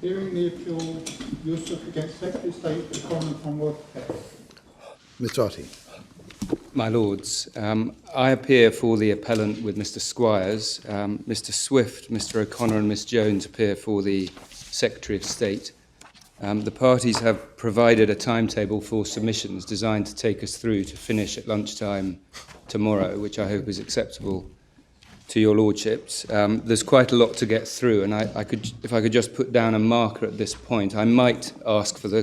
Hearing the appeal, Youssef against Secretary of State for the Commonwealth case. Mr. Otti. My Lords, I appear for the appellant with Mr. Squires. Mr. Swift, Mr. O'Connor and Miss Jones appear for the Secretary of State. The parties have provided a timetable for submissions designed to take us through to finish at lunchtime tomorrow, which I hope is acceptable to your Lordships. There's quite a lot to get through, and if I could just put down a marker at this point, I might ask for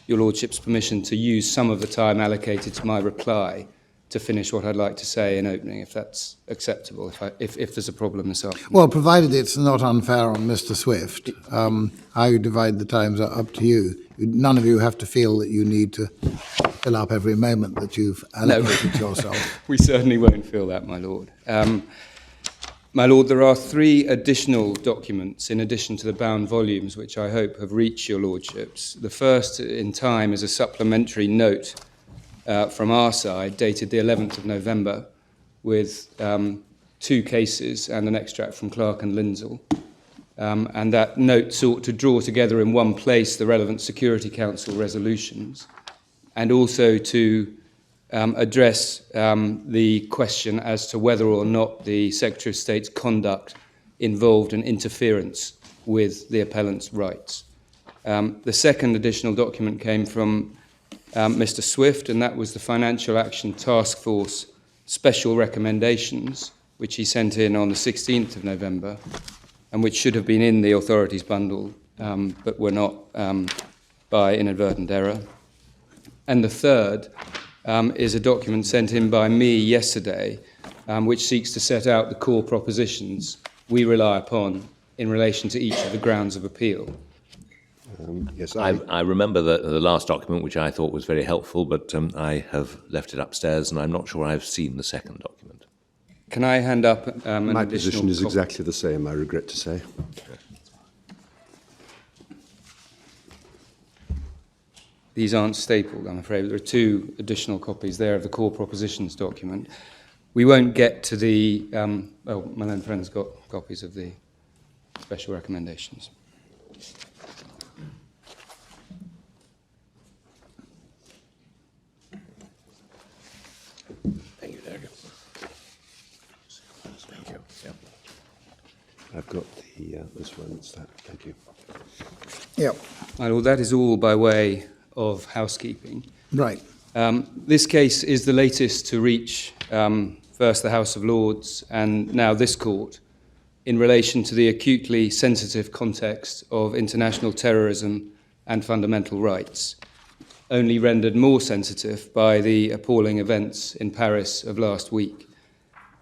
your Lordship's permission to use some of the time allocated to my reply to finish what I'd like to say in opening, if that's acceptable, if there's a problem this afternoon. Well, provided it's not unfair on Mr. Swift, how you divide the times are up to you. None of you have to feel that you need to fill up every moment that you've allocated yourself. We certainly won't feel that, my Lord. My Lord, there are 3 additional documents in addition to the bound volumes which I hope have reached your Lordships. The first in time is a supplementary note from our side, dated the 11th of November, with 2 cases and an extract from Clark and Lindsell. And that note sought to draw together in one place the relevant Security Council resolutions, and also to address the question as to whether or not the Secretary of State's conduct involved an interference with the appellant's rights. The second additional document came from Mr. Swift, and that was the Financial Action Task Force special recommendations, which he sent in on the 16th of November, and which should have been in the authorities bundle, but were not by inadvertent error. And the third is a document sent in by me yesterday, which seeks to set out the core propositions we rely upon in relation to each of the grounds of appeal. Yes, I remember the last document, which I thought was very helpful, but I have left it upstairs, and I'm not sure I've seen the second document. Can I hand up an My additional position is copy? exactly the same, I regret to say. These aren't stapled, I'm afraid. There are 2 additional copies there of the core propositions document. We won't get to the... my own friend's got copies of the special recommendations. Thank you, Derek. Thank you. Yeah. I've got this one, it's that, thank you. Yep. My Lord, that is all by way of housekeeping. Right. This case is the latest to reach first the House of Lords and now this court in relation to the acutely sensitive context of international terrorism and fundamental rights, only rendered more sensitive by the appalling events in Paris of last week.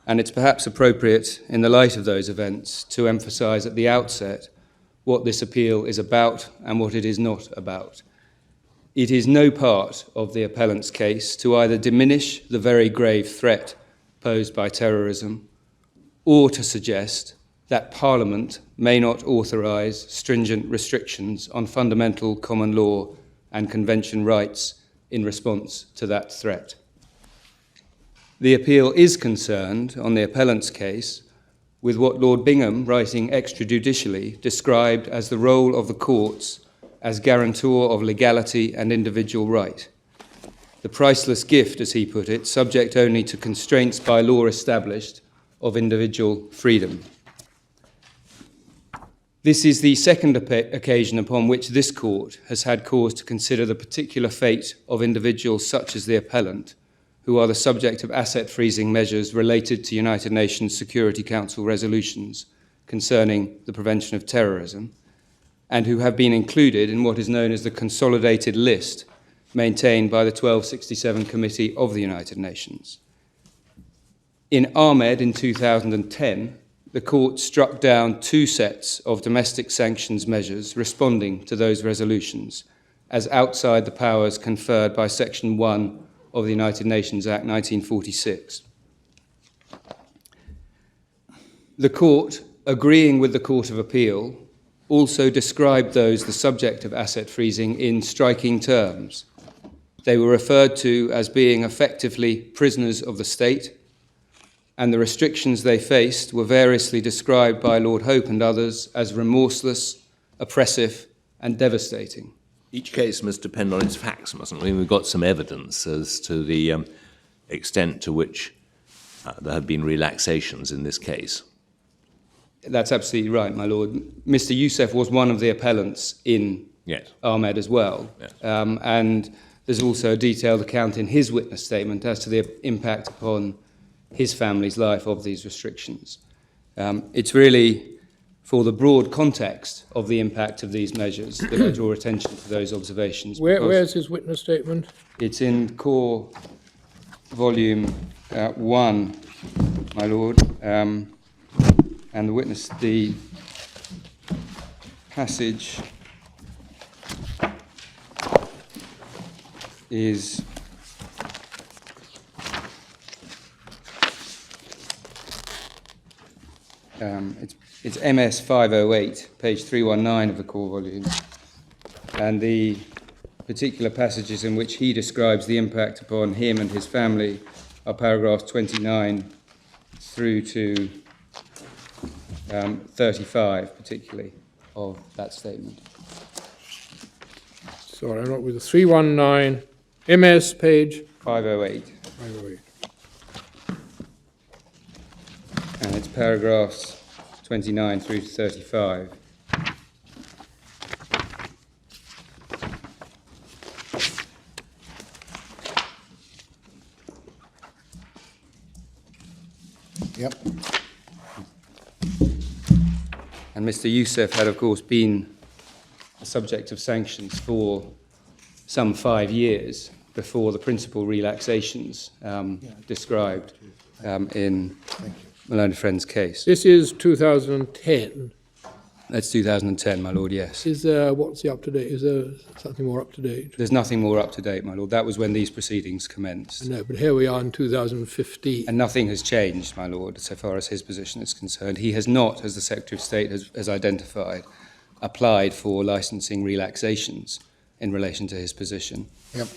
And it's perhaps appropriate, in the light of those events, to emphasise at the outset what this appeal is about and what it is not about. It is no part of the appellant's case to either diminish the very grave threat posed by terrorism or to suggest that Parliament may not authorise stringent restrictions on fundamental common law and convention rights in response to that threat. The appeal is concerned, on the appellant's case, with what Lord Bingham, writing extrajudicially, described as the role of the courts as guarantor of legality and individual right. The priceless gift, as he put it, subject only to constraints by law established of individual freedom. This is the second occasion upon which this court has had cause to consider the particular fate of individuals such as the appellant, who are the subject of asset freezing measures related to United Nations Security Council resolutions concerning the prevention of terrorism, and who have been included in what is known as the consolidated list maintained by the 1267 Committee of the United Nations. In Ahmed in 2010, the court struck down 2 sets of domestic sanctions measures responding to those resolutions as outside the powers conferred by Section 1 of the United Nations Act 1946. The court, agreeing with the Court of Appeal, also described those the subject of asset freezing in striking terms. They were referred to as being effectively prisoners of the state, and the restrictions they faced were variously described by Lord Hope and others as remorseless, oppressive, and devastating. Each case must depend on its facts, mustn't we? We've got some evidence as to the extent to which there have been relaxations in this case. That's absolutely right, my lord. Mr. Youssef was one of the appellants in Yes. Ahmed as well. Yes. And there's also a detailed account in his witness statement as to the impact upon his family's life of these restrictions. It's really for the broad context of the impact of these measures that I draw attention to those observations. Where's his witness statement? It's in core volume 1, my lord, and the passage is it's MS 508, page 319 of the core volume, and the particular passages in which he describes the impact upon him and his family are paragraphs 29 through to 35, particularly, of that statement. Sorry, I'm not with the 319 MS page 508, 508. and it's paragraphs 29 through to 35. Yep. And Mr. Youssef had, of course, been a subject of sanctions for some 5 years before the principal relaxations described in my learned friend's case. This is 2010. That's 2010, my lord, yes. Is there, what's the up-to-date? Is there something more up-to-date? There's nothing more up to date, my lord. That was when these proceedings commenced. No, but here we are in 2015. And nothing has changed, my lord, so far as his position is concerned. He has not, as the Secretary of State has identified, applied for licensing relaxations in relation to his position. Yep.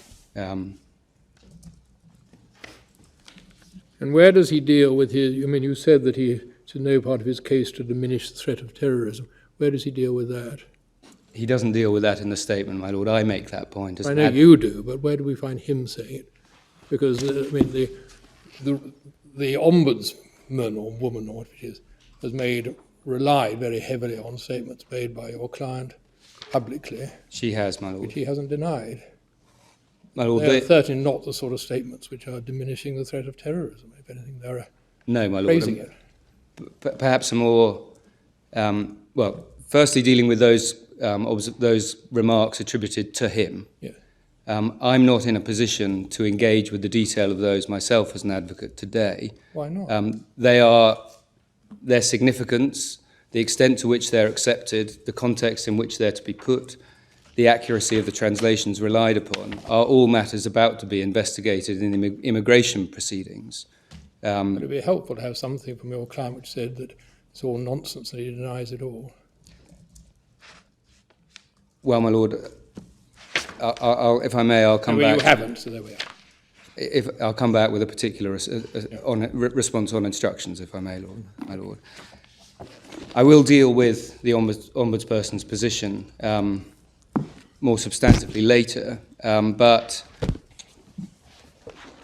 And where does he deal with his, I mean, you said that it's no part of his case to diminish the threat of terrorism. Where does he deal with that? He doesn't deal with that in the statement, my lord. I make that point. As I know you do, but where do we find him saying it? Because, I mean, the ombudsman or woman or what it is has relied very heavily on statements made by your client publicly, She has, my lord. which he hasn't denied. My lord, They are certainly not the sort of statements which are diminishing the threat of terrorism. If anything, they're no, my lord. praising it. Perhaps a more, firstly dealing with those remarks attributed to him. Yeah. I'm not in a position to engage with the detail of those myself as an advocate today. Why not? Their significance, the extent to which they're accepted, the context in which they're to be put, the accuracy of the translations relied upon, are all matters about to be investigated in immigration proceedings. Would it be helpful to have something from your client which said that it's all nonsense and he denies it all? Well, my lord, if I may, I'll come Well, back. you haven't, so there we are. I'll come back with a particular response on instructions, if I may, my lord. I will deal with the ombudsperson's position more substantively later, but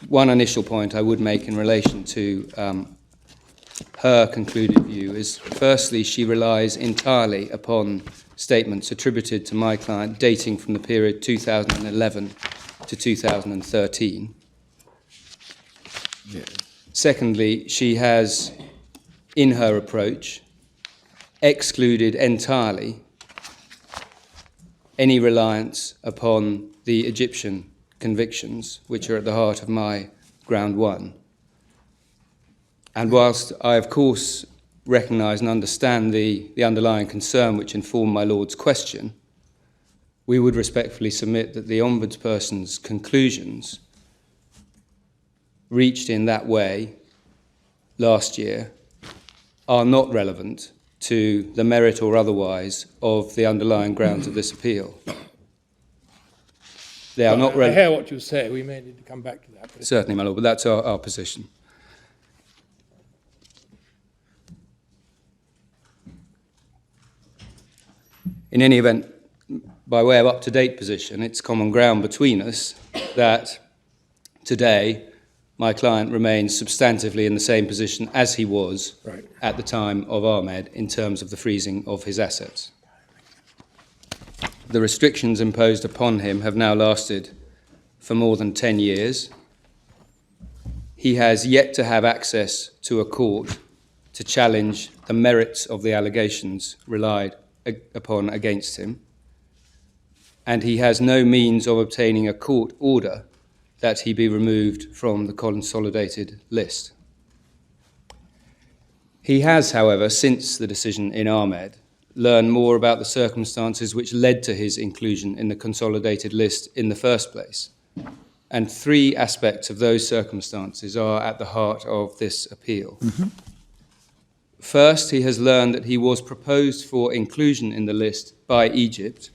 one initial point I would make in relation to her concluded view is, firstly, she relies entirely upon statements attributed to my client dating from the period 2011 to 2013. Yeah. Secondly, she has, in her approach, excluded entirely any reliance upon the Egyptian convictions, which are at the heart of my ground one. And whilst I, of course, recognise and understand the underlying concern which informed my Lord's question, we would respectfully submit that the Ombudsperson's conclusions reached in that way last year are not relevant to the merit or otherwise of the underlying grounds of this appeal. They are not I relevant. hear what you say. We may need to come back to that. But Certainly, my Lord, but that's our position. In any event, by way of up-to-date position, it's common ground between us that today my client remains substantively in the same position as he was at the time of Ahmed in terms of the freezing of his assets. The restrictions imposed upon him have now lasted for more than 10 years. He has yet to have access to a court to challenge the merits of the allegations relied upon against him, and he has no means of obtaining a court order that he be removed from the consolidated list. He has, however, since the decision in Ahmed, learned more about the circumstances which led to his inclusion in the consolidated list in the first place. And three aspects of those circumstances are at the heart of this appeal. First, he has learned that he was proposed for inclusion in the list by Egypt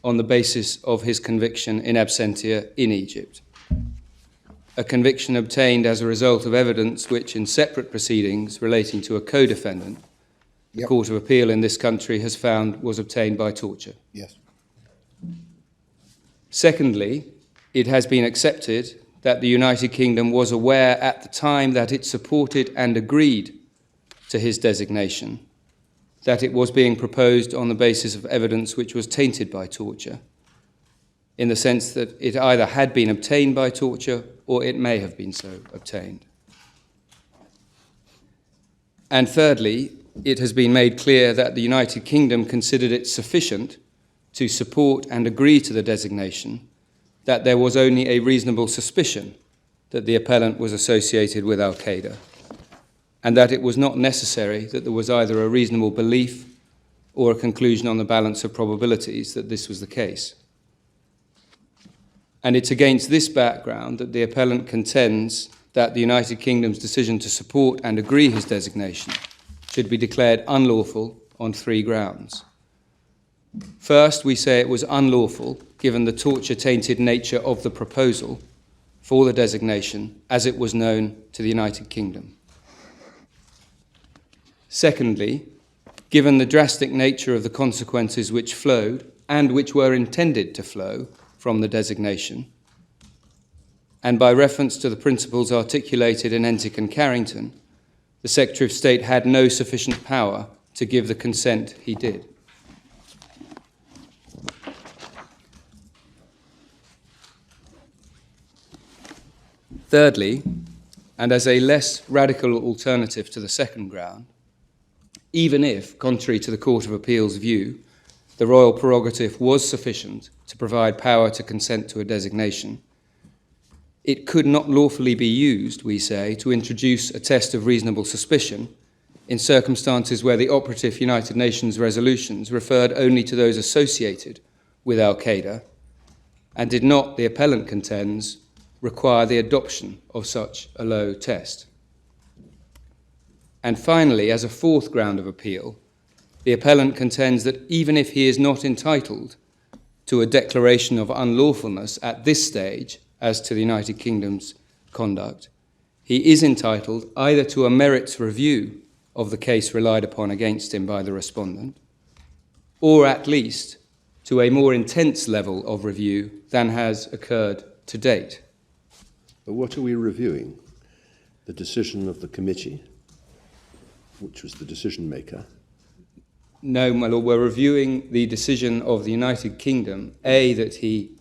on the basis of his conviction in absentia in Egypt, a conviction obtained as a result of evidence which, in separate proceedings relating to a co-defendant, the Court of Appeal in this country has found was obtained by torture. Yes. Secondly, it has been accepted that the United Kingdom was aware at the time that it supported and agreed to his designation that it was being proposed on the basis of evidence which was tainted by torture, in the sense that it either had been obtained by torture or it may have been so obtained. And thirdly, it has been made clear that the United Kingdom considered it sufficient to support and agree to the designation that there was only a reasonable suspicion that the appellant was associated with Al-Qaeda, and that it was not necessary that there was either a reasonable belief or a conclusion on the balance of probabilities that this was the case. And it's against this background that the appellant contends that the United Kingdom's decision to support and agree his designation should be declared unlawful on three grounds. First, we say it was unlawful given the torture-tainted nature of the proposal for the designation as it was known to the United Kingdom. Secondly, given the drastic nature of the consequences which flowed and which were intended to flow from the designation, and by reference to the principles articulated in Entick and Carrington, the Secretary of State had no sufficient power to give the consent he did. Thirdly, and as a less radical alternative to the second ground, even if, contrary to the Court of Appeal's view, the royal prerogative was sufficient to provide power to consent to a designation, it could not lawfully be used, we say, to introduce a test of reasonable suspicion in circumstances where the operative United Nations resolutions referred only to those associated with Al-Qaeda and did not, the appellant contends, require the adoption of such a low test. And finally, as a fourth ground of appeal, the appellant contends that even if he is not entitled to a declaration of unlawfulness at this stage as to the United Kingdom's conduct, he is entitled either to a merits review of the case relied upon against him by the respondent, or at least to a more intense level of review than has occurred to date. But what are we reviewing? The decision of the committee, which was the decision maker? No, my lord, we're reviewing the decision of the United Kingdom, A, that he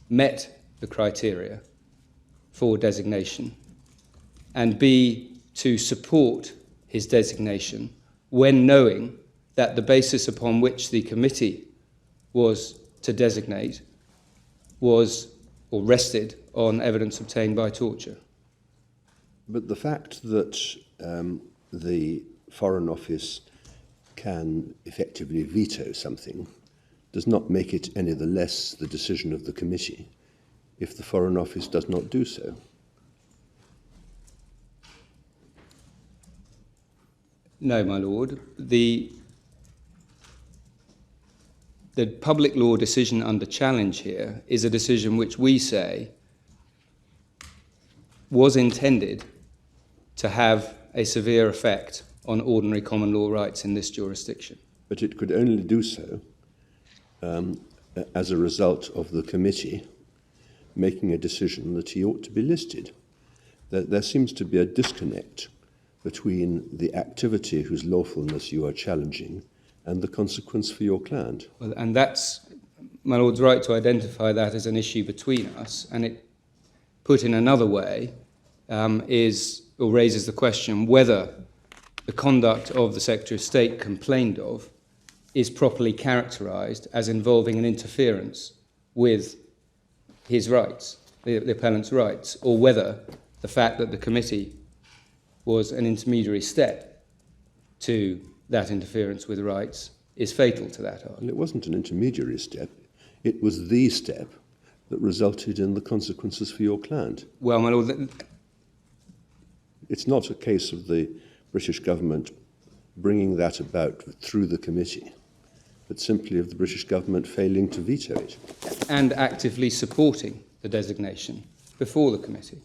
met the criteria for designation, and B, to support his designation when knowing that the basis upon which the committee was to designate was or rested on evidence obtained by torture. But the fact that the Foreign Office can effectively veto something does not make it any the less the decision of the committee if the Foreign Office does not do so. No, my lord. The public law decision under challenge here is a decision which we say was intended to have a severe effect on ordinary common law rights in this jurisdiction. But it could only do so as a result of the committee making a decision that he ought to be listed. There seems to be a disconnect between the activity whose lawfulness you are challenging and the consequence for your client. Well, and that's my Lord's right to identify that as an issue between us, and it, put in another way, raises the question whether the conduct of the Secretary of State complained of is properly characterised as involving an interference with his rights, the appellant's rights, or whether the fact that the committee was an intermediary step to that interference with rights is fatal to that argument. And it wasn't an intermediary step, it was the step that resulted in the consequences for your client. Well, my Lord, It's not a case of the British government bringing that about through the committee, but simply of the British government failing to veto it. and actively supporting the designation before the committee.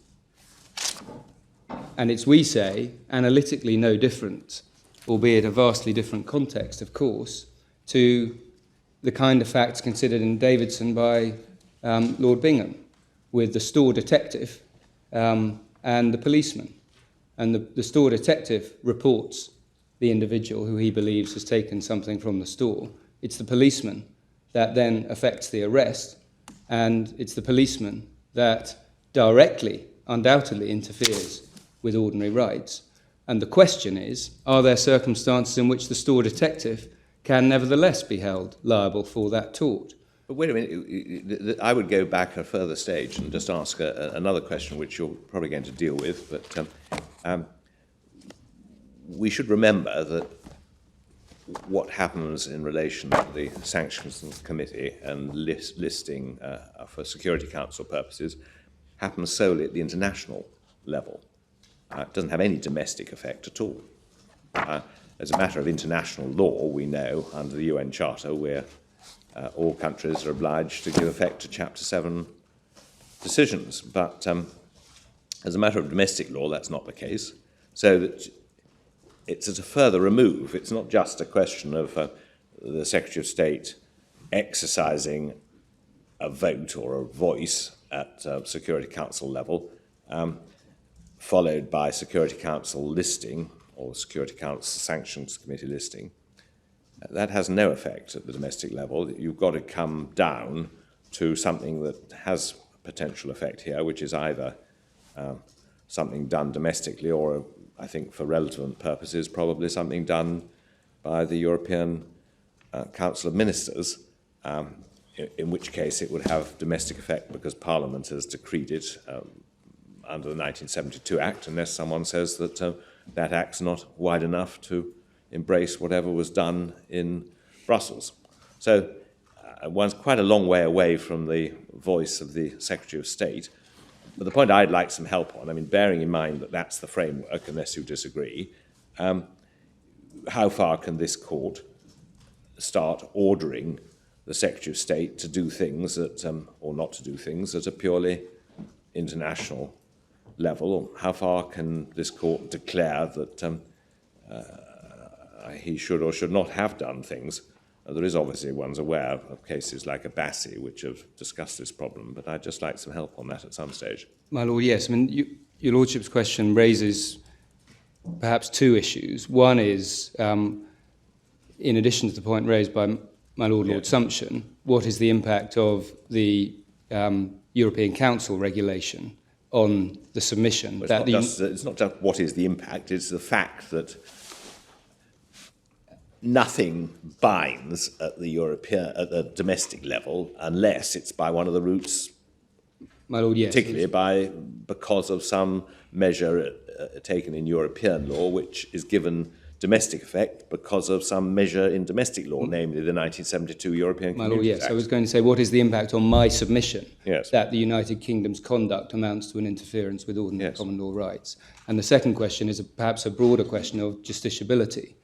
And it's, we say, analytically no different, albeit a vastly different context, of course, to the kind of facts considered in Davidson by Lord Bingham, with the store detective and the policeman. And the store detective reports the individual who he believes has taken something from the store. It's the policeman that then affects the arrest, and it's the policeman that directly, undoubtedly, interferes with ordinary rights. And the question is, are there circumstances in which the store detective can nevertheless be held liable for that tort? But wait a minute, I would go back a further stage and just ask another question, which you're probably going to deal with, but we should remember that what happens in relation to the Sanctions Committee and listing for Security Council purposes happens solely at the international level. It doesn't have any domestic effect at all. As a matter of international law, we know under the UN Charter where all countries are obliged to give effect to Chapter 7 decisions. But as a matter of domestic law, that's not the case. So that it's at a further remove. It's not just a question of the Secretary of State exercising a vote or a voice at Security Council level, followed by Security Council listing or Security Council Sanctions Committee listing. That has no effect at the domestic level. You've got to come down to something that has potential effect here, which is either something done domestically or, I think for relevant purposes, probably something done by the European Council of Ministers, in which case it would have domestic effect because Parliament has decreed it under the 1972 Act, unless someone says that that Act's not wide enough to embrace whatever was done in Brussels. So one's quite a long way away from the voice of the Secretary of State. But the point I'd like some help on, I mean, bearing in mind that that's the framework, unless you disagree, how far can this court start ordering the Secretary of State to do things that, or not to do things at a purely international level? Or how far can this court declare that he should or should not have done things? There is obviously, one's aware of cases like Abbasi which have discussed this problem, but I'd just like some help on that at some stage. My Lord, yes. I mean, your Lordship's question raises perhaps two issues. One is, in addition to the point raised by my Lord Sumption, what is the impact of the European Council regulation on the submission? Well, it's not just what is the impact, it's the fact that nothing binds at the domestic level unless it's by one of the routes, my Lord, yes, particularly because of some measure taken in European law which is given domestic effect because of some measure in domestic law, namely the 1972 European My Communities Lord, yes. Act. I was going to say, what is the impact on my submission Yes. that the United Kingdom's conduct amounts to an interference with ordinary Yes. common law rights? And the second question is perhaps a broader question of justiciability,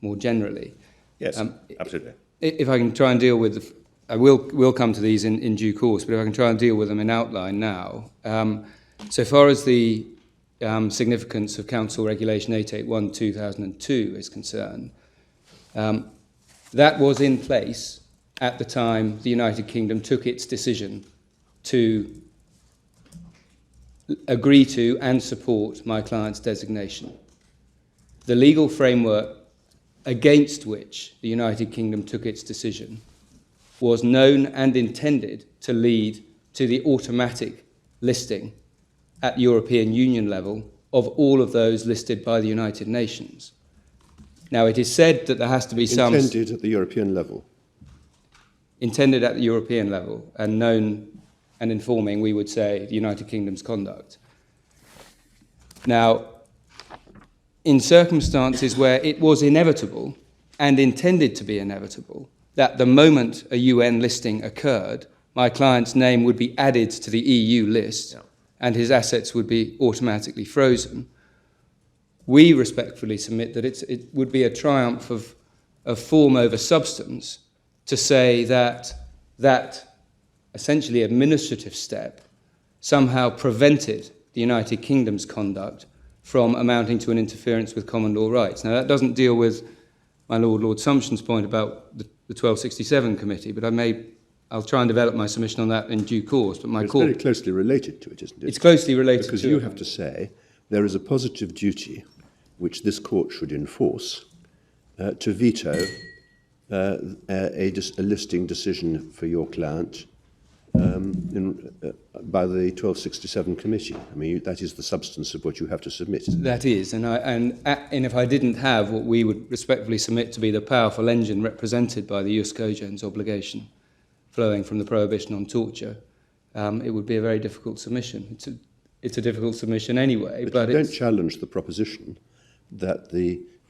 more generally. Yes, absolutely. If I can try and deal with, I will come to these in due course, but if I can try and deal with them in outline now. So far as the significance of Council Regulation 881/2002 is concerned, that was in place at the time the United Kingdom took its decision to agree to and support my client's designation. The legal framework against which the United Kingdom took its decision was known and intended to lead to the automatic listing at European Union level of all of those listed by the United Nations. Now, it is said that there has to be some... Intended at the European level. Intended at the European level and known and informing, we would say, the United Kingdom's conduct. Now, in circumstances where it was inevitable and intended to be inevitable, that the moment a UN listing occurred, my client's name would be added to the EU list and his assets would be automatically frozen, we respectfully submit that it would be a triumph of form over substance to say that that essentially administrative step somehow prevented the United Kingdom's conduct from amounting to an interference with common law rights. Now, that doesn't deal with my Lord Sumption's point about the 1267 committee, but I'll try and develop my submission on that in due course. But it's very closely related to it, isn't it? It's closely related because to it. Because you have to say there is a positive duty which this court should enforce to veto a listing decision for your client by the 1267 committee. I mean, that is the substance of what you have to submit. That is, and if I didn't have what we would respectfully submit to be the powerful engine represented by the jus cogens obligation flowing from the prohibition on torture, it would be a very difficult submission. It's a difficult submission anyway. But you don't challenge the proposition that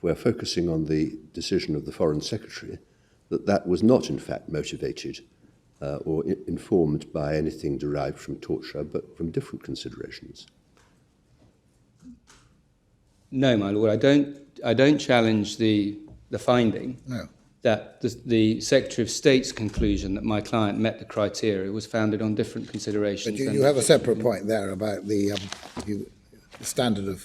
we're focusing on the decision of the Foreign Secretary, that was not in fact motivated or informed by anything derived from torture, but from different considerations. No, my lord, I don't challenge the finding that the Secretary of State's conclusion that my client met the criteria was founded on different considerations. But you have a separate point there about the standard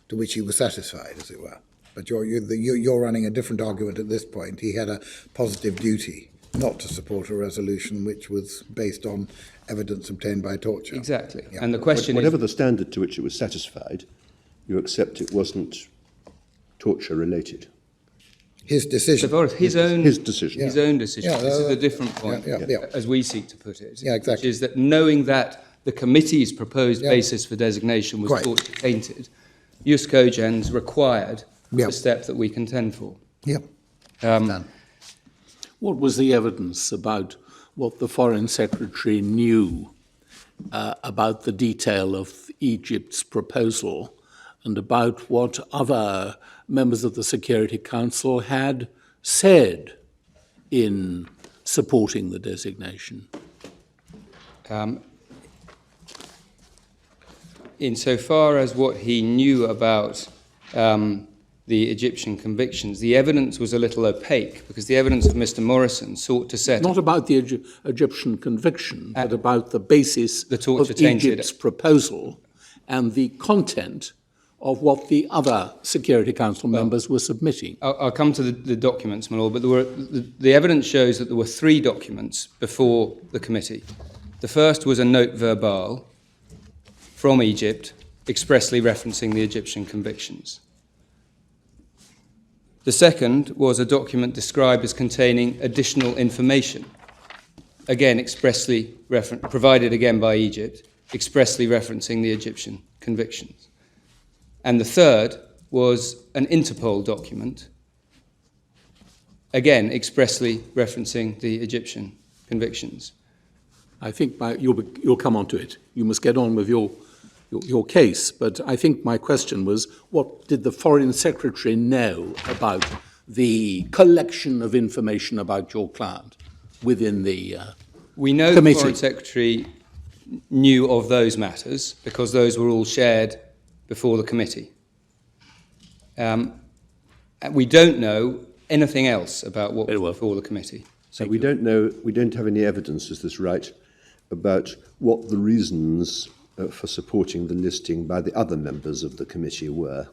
to which he was satisfied, as it were. But you're running a different argument at this point. He had a positive duty not to support a resolution which was based on evidence obtained by torture. Exactly. Yeah. And the question whatever the standard to which it was satisfied, you accept it wasn't torture-related. His decision. His decision. His own decision. Yeah, this is a different point, yeah. as we seek to put it. Yeah, exactly. Which is that knowing that the committee's proposed basis for designation was thought to be tainted, jus cogens required the step that we contend for. Yeah. What was the evidence about what the Foreign Secretary knew about the detail of Egypt's proposal and about what other members of the Security Council had said in supporting the designation? Insofar as what he knew about the Egyptian convictions, the evidence was a little opaque because the evidence of Mr. Morrison sought to set... Not about the Egyptian conviction, but about the basis of Egypt's proposal and the content of what the other Security Council members were submitting. I'll come to the documents, my lord, but the evidence shows that there were 3 documents before the committee. The first was a note verbal from Egypt expressly referencing the Egyptian convictions. The second was a document described as containing additional information, again expressly provided again by Egypt, expressly referencing the Egyptian convictions. And the third was an Interpol document, again expressly referencing the Egyptian convictions. I think you'll come on to it. You must get on with your case, but I think my question was, what did the Foreign Secretary know about the collection of information about your client within the We know committee? The Foreign Secretary knew of those matters because those were all shared before the committee. We don't know anything else about what was before the committee. So we don't have any evidence, is this right, about what the reasons for supporting the listing by the other members of the committee were?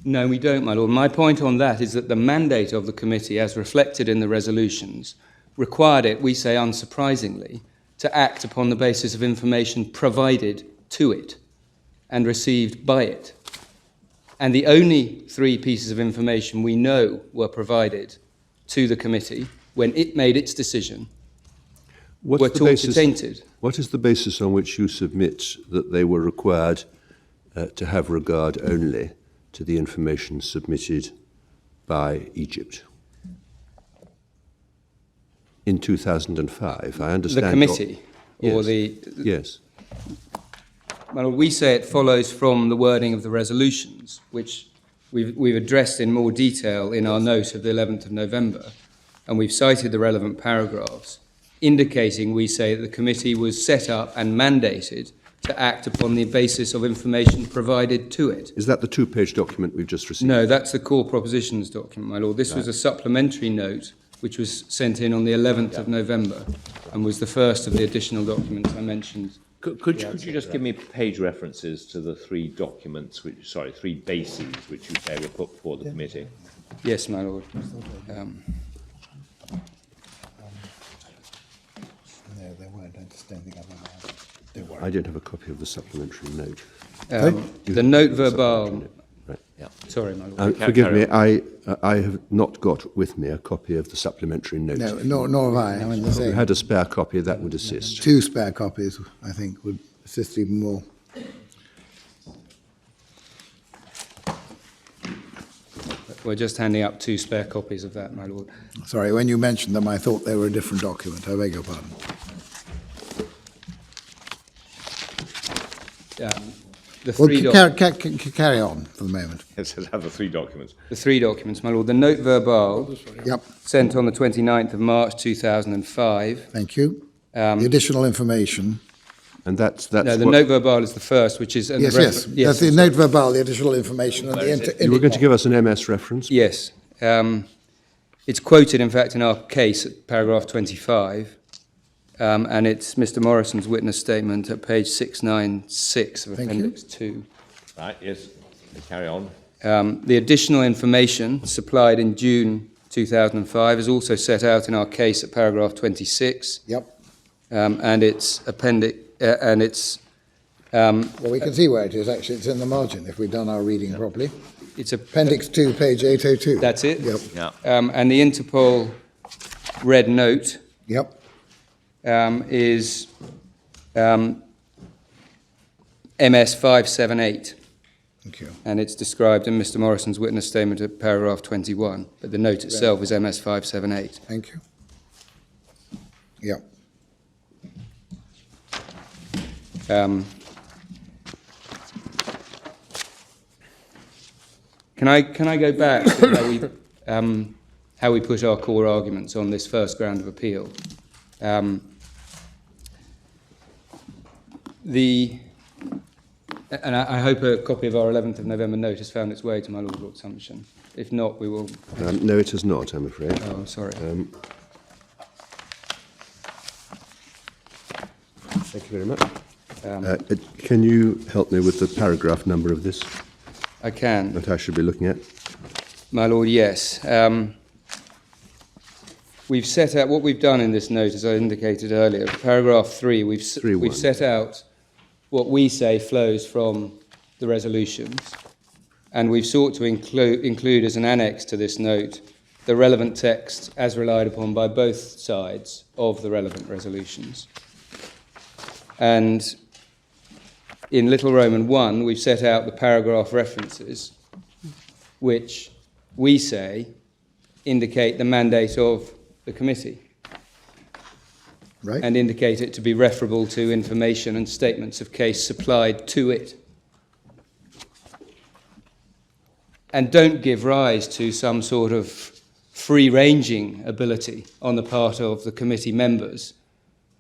No, we don't, my lord. My point on that is that the mandate of the committee, as reflected in the resolutions, required it, we say unsurprisingly, to act upon the basis of information provided to it and received by it. And the only 3 pieces of information we know were provided to the committee when it made its decision were taught to tainted. What is the basis on which you submit that they were required to have regard only to the information submitted by Egypt? In 2005, I understand... The committee? Yes. Or the... Yes. Well, we say it follows from the wording of the resolutions, which we've addressed in more detail in our note of the 11th of November, and we've cited the relevant paragraphs, indicating, we say, that the committee was set up and mandated to act upon the basis of information provided to it. Is that the 2-page document we've just received? No, that's the core propositions document, my lord. This was a supplementary note which was sent in on the 11th of November and was the first of the additional documents I mentioned. Could you just give me page references to the 3 documents, 3 bases which you say were put before the committee? Yes, my lord. No, they weren't understanding other than they were. I don't have a copy of the supplementary note. The note verbal. Right. Yeah. Sorry, my lord. Forgive me, I have not got with me a copy of the supplementary note. No, nor have I. I mean, If you had a spare copy, that would assist. 2 spare copies, I think, would assist even more. We're just handing up 2 spare copies of that, my lord. Sorry, when you mentioned them, I thought they were a different document. I beg your pardon. The Well, 3 carry on for the moment. It says have the 3 documents. The 3 documents, my lord. The note verbal Yep, sent on the 29th of March 2005. thank you. The additional information. And that's No, the what note verbal is the first, which is... Yes, that's the note verbal, the additional information. And you were going to give us an MS reference. Yes. It's quoted, in fact, in our case at paragraph 25, and it's Mr. Morrison's witness statement at page 696 of Thank Appendix 2. Right, yes. Carry on. The additional information supplied in June 2005 is also set out in our case at paragraph 26, Yep. and it's appendix, Well, we can see where it is, actually. It's in the margin, if we've done our reading properly. it's Appendix 2, page 802. That's it. Yep, Yeah. And the Interpol red note yep. is MS 578, Thank you. and it's described in Mr. Morrison's witness statement at paragraph 21, but the note itself is MS 578. Thank you. Yep. Can I go back to how we put our core arguments on this first ground of appeal? And I hope a copy of our 11th of November note has found its way to my Lord Lord's Sumption. If not, we will... No, it has not, I'm afraid. Oh, I'm sorry. Thank you very much. Can you help me with the paragraph number of this I can. that I should be looking at? My Lord, yes. We've set out what we've done in this note, as I indicated earlier. Paragraph 3, we've set out what we say flows from the resolutions, and we've sought to include as an annex to this note the relevant text as relied upon by both sides of the relevant resolutions. And in Little Roman 1, we've set out the paragraph references, which we say indicate the mandate of the committee. Right. And indicate it to be referable to information and statements of case supplied to it. And don't give rise to some sort of free-ranging ability on the part of the committee members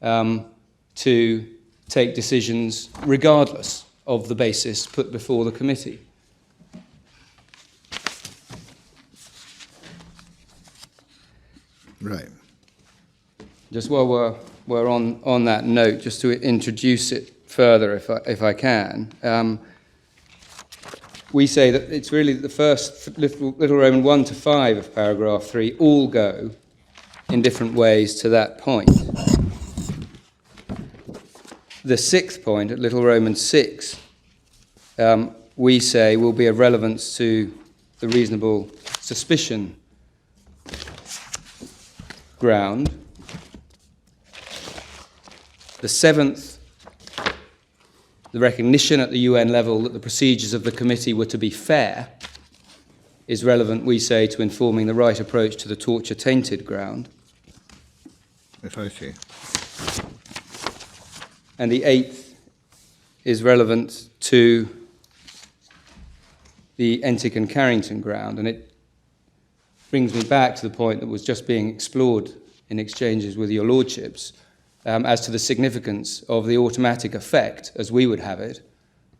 to take decisions regardless of the basis put before the committee. Right. Just while we're on that note, just to introduce it further, if I can, we say that it's really the first Little Roman 1 to 5 of paragraph 3 all go in different ways to that point. The sixth point, at Little Roman 6, we say will be of relevance to the reasonable suspicion ground. The seventh, the recognition at the UN level that the procedures of the committee were to be fair, is relevant, we say, to informing the right approach to the torture-tainted ground. If I see. And the eighth is relevant to the Entic and Carrington ground, and it brings me back to the point that was just being explored in exchanges with your lordships, as to the significance of the automatic effect, as we would have it,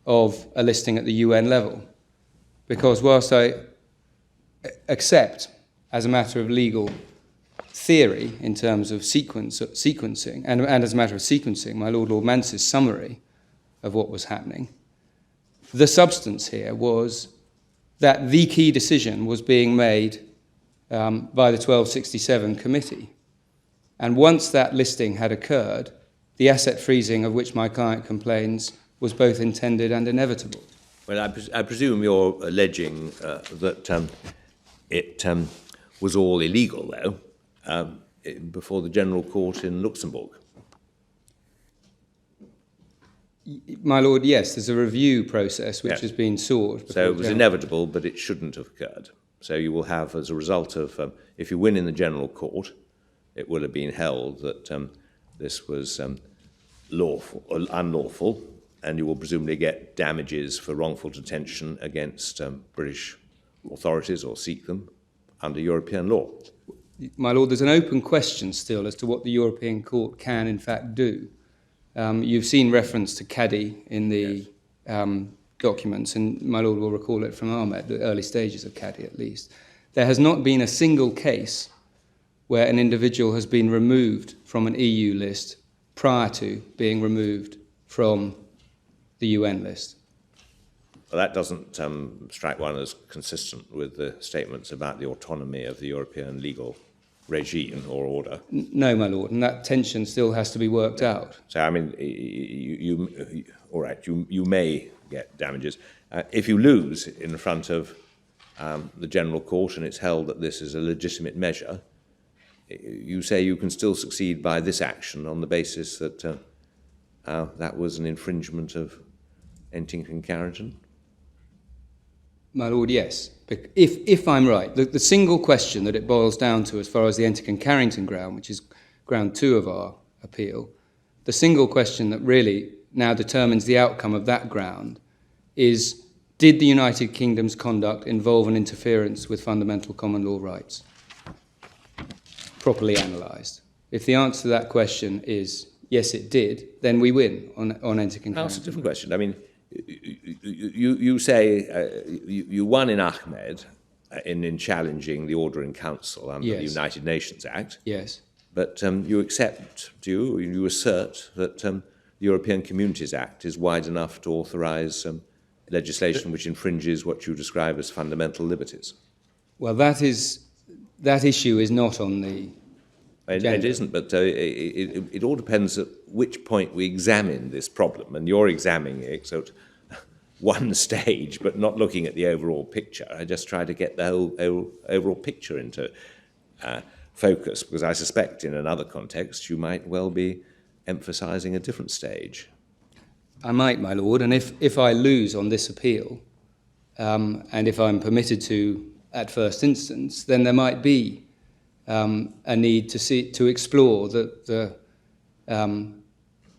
of a listing at the UN level. Because whilst I accept, as a matter of legal theory, in terms of sequencing, and as a matter of sequencing, my Lord Mance's summary of what was happening, the substance here was that the key decision was being made by the 1267 committee. And once that listing had occurred, the asset freezing of which my client complains was both intended and inevitable. Well, I presume you're alleging that it was all illegal, though, before the General Court in Luxembourg. My Lord, yes, there's a review process which has been sought. So it was inevitable, but it shouldn't have occurred. So you will have, as a result of, if you win in the General Court, it will have been held that this was lawful, unlawful, and you will presumably get damages for wrongful detention against British authorities, or seek them, under European law. My Lord, there's an open question still as to what the European Court can in fact do. You've seen reference to Caddy in the documents, and my Lord will recall it from Ahmed, the early stages of Caddy at least. There has not been a single case where an individual has been removed from an EU list prior to being removed from the UN list. Well, that doesn't strike one as consistent with the statements about the autonomy of the European legal regime or order. No, my Lord, and that tension still has to be worked out. So, I mean, all right, you may get damages. If you lose in front of the General Court and it's held that this is a legitimate measure, you say you can still succeed by this action on the basis that that was an infringement of Entic and Carrington? My Lord, yes. If I'm right, the single question that it boils down to as far as the Entic and Carrington ground, which is ground 2 of our appeal, the single question that really now determines the outcome of that ground is, did the United Kingdom's conduct involve an interference with fundamental common law rights? Properly analysed. If the answer to that question is, yes, it did, then we win on Entic and Carrington. That's a different question. I mean, you say you won in Ahmed in challenging the Order in Council under the United Nations Act. Yes. But you accept, you assert that the European Communities Act is wide enough to authorise legislation which infringes what you describe as fundamental liberties. Well, that issue is not on the agenda. It isn't, but it all depends at which point we examine this problem. And you're examining it at one stage, but not looking at the overall picture. I just try to get the whole overall picture into focus, because I suspect in another context you might well be emphasising a different stage. I might, my Lord, and if I lose on this appeal, and if I'm permitted to at first instance, then there might be a need to explore the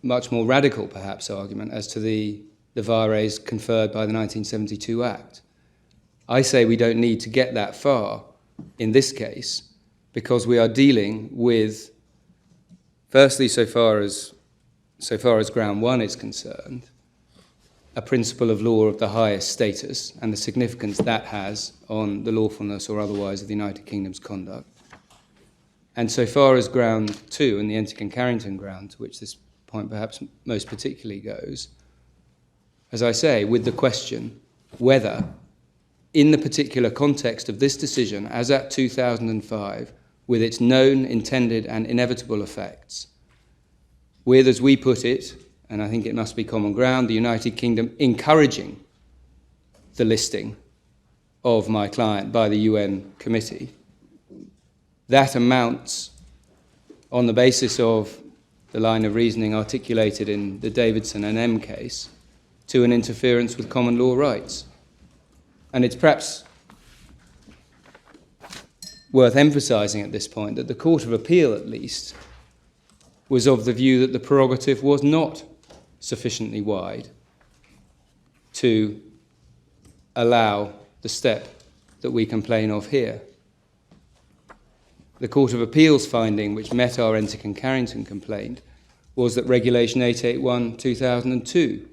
much more radical, perhaps, argument as to the vares conferred by the 1972 Act. I say we don't need to get that far in this case, because we are dealing with, firstly, so far as ground 1 is concerned, a principle of law of the highest status and the significance that has on the lawfulness or otherwise of the United Kingdom's conduct. And so far as ground 2 and the Entic and Carrington ground, to which this point perhaps most particularly goes, as I say, with the question whether, in the particular context of this decision, as at 2005, with its known, intended and inevitable effects, with, as we put it, and I think it must be common ground, the United Kingdom encouraging the listing of my client by the UN committee, that amounts, on the basis of the line of reasoning articulated in the Davidson and M case, to an interference with common law rights. And it's perhaps worth emphasising at this point that the Court of Appeal, at least, was of the view that the prerogative was not sufficiently wide to allow the step that we complain of here. The Court of Appeal's finding, which met our Entick and Carrington complaint, was that Regulation 881/2002,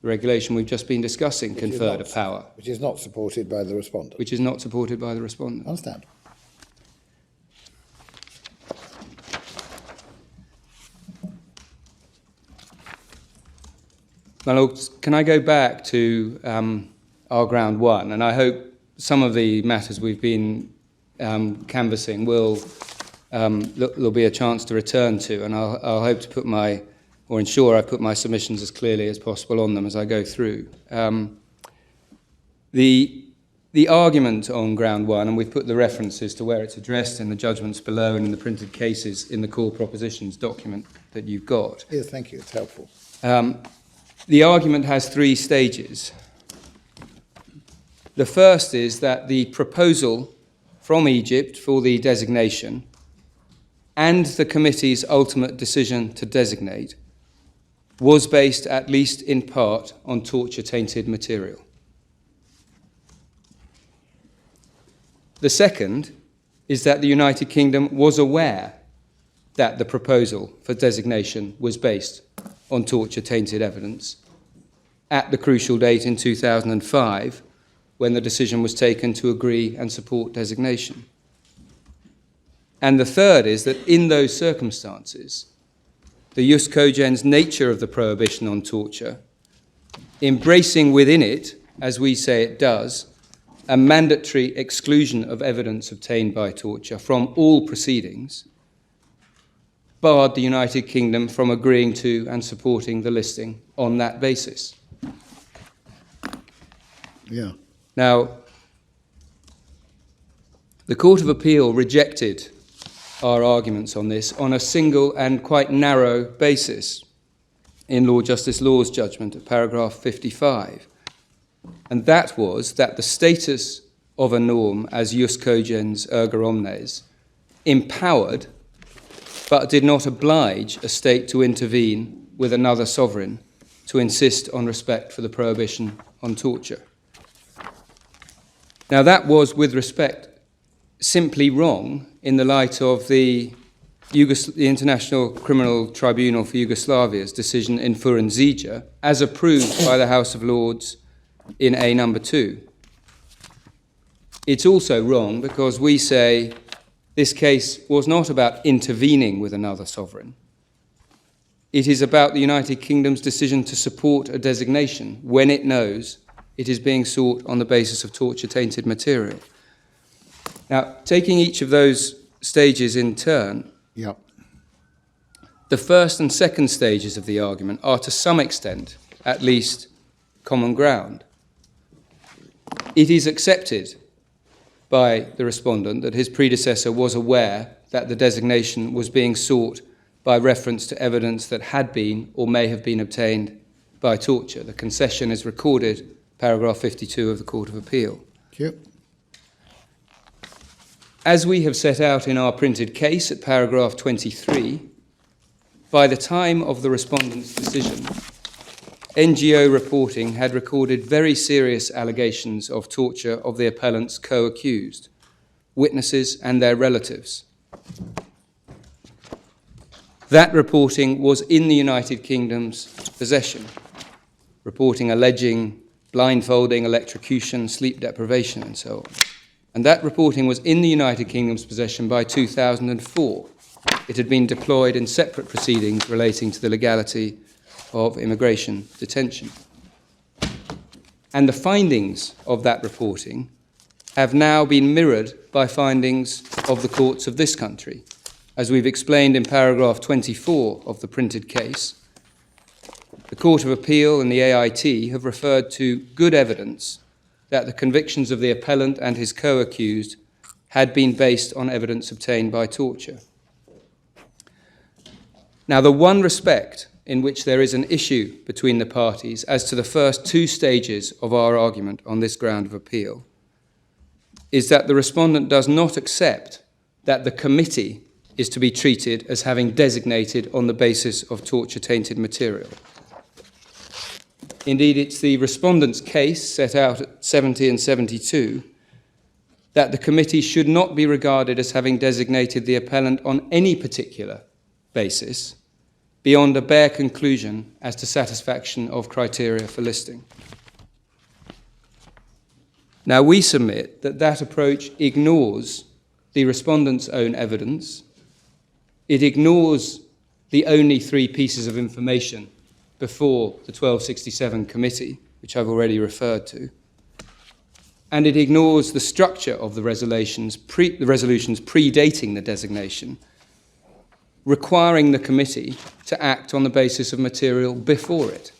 the regulation we've just been discussing, conferred a power. Which is not supported by the respondent. Which is not supported by the respondent. Understand. My Lord, can I go back to our ground one? And I hope some of the matters we've been canvassing there'll be a chance to return to, and I'll hope to put ensure I put my submissions as clearly as possible on them as I go through. The argument on ground one, and we've put the references to where it's addressed in the judgments below and in the printed cases in the core propositions document that you've got. Yes, thank you, it's helpful. The argument has three stages. The first is that the proposal from Egypt for the designation and the committee's ultimate decision to designate was based, at least in part, on torture-tainted material. The second is that the United Kingdom was aware that the proposal for designation was based on torture-tainted evidence at the crucial date in 2005, when the decision was taken to agree and support designation. And the third is that in those circumstances, the jus cogens nature of the prohibition on torture, embracing within it, as we say it does, a mandatory exclusion of evidence obtained by torture from all proceedings, barred the United Kingdom from agreeing to and supporting the listing on that basis. Yeah. Now, the Court of Appeal rejected our arguments on this on a single and quite narrow basis in Lord Justice Law's judgment at paragraph 55. And that was that the status of a norm as jus cogens erga omnes empowered but did not oblige a state to intervene with another sovereign to insist on respect for the prohibition on torture. Now, that was, with respect, simply wrong in the light of the International Criminal Tribunal for Yugoslavia's decision in Forensica, as approved by the House of Lords in A number 2. It's also wrong because we say this case was not about intervening with another sovereign. It is about the United Kingdom's decision to support a designation when it knows it is being sought on the basis of torture-tainted material. Now, taking each of those stages in turn, Yep. the first and second stages of the argument are to some extent, at least, common ground. It is accepted by the respondent that his predecessor was aware that the designation was being sought by reference to evidence that had been or may have been obtained by torture. The concession is recorded, paragraph 52 of the Court of Appeal. Thank you. As we have set out in our printed case at paragraph 23, by the time of the respondent's decision, NGO reporting had recorded very serious allegations of torture of the appellant's co-accused, witnesses and their relatives. That reporting was in the United Kingdom's possession, reporting alleging blindfolding, electrocution, sleep deprivation, and so on. And that reporting was in the United Kingdom's possession by 2004. It had been deployed in separate proceedings relating to the legality of immigration detention. And the findings of that reporting have now been mirrored by findings of the courts of this country. As we've explained in paragraph 24 of the printed case, the Court of Appeal and the AIT have referred to good evidence that the convictions of the appellant and his co-accused had been based on evidence obtained by torture. Now, the one respect in which there is an issue between the parties as to the first two stages of our argument on this ground of appeal is that the respondent does not accept that the committee is to be treated as having designated on the basis of torture-tainted material. Indeed, it's the respondent's case set out at 70 and 72 that the committee should not be regarded as having designated the appellant on any particular basis beyond a bare conclusion as to satisfaction of criteria for listing. Now, we submit that that approach ignores the respondent's own evidence. It ignores the only three pieces of information before the 1267 committee, which I've already referred to. And it ignores the structure of the resolutions predating the designation, requiring the committee to act on the basis of material before it.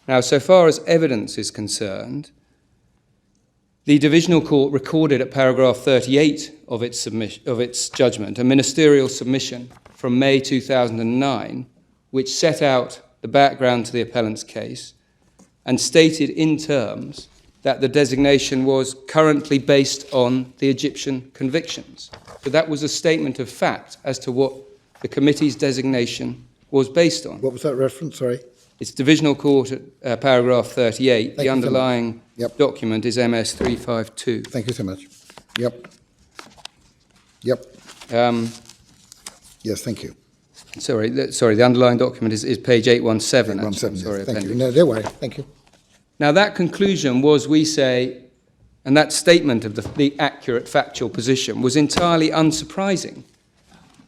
Now, so far as evidence is concerned, the Divisional Court recorded at paragraph 38 of its judgment a ministerial submission from May 2009, which set out the background to the appellant's case and stated in terms that the designation was currently based on the Egyptian convictions. So that was a statement of fact as to what the committee's designation was based on. What was that reference, sorry? It's Divisional Court at paragraph 38. Thank the you so underlying Yep. document is MS 352. Thank you so much. Yep. Yep. Yes, thank you. Sorry, the underlying document is page 817. 817, Sorry, yes. Thank you. appendix. No, don't worry. Thank you. Now, that conclusion was, we say, and that statement of the accurate factual position was entirely unsurprising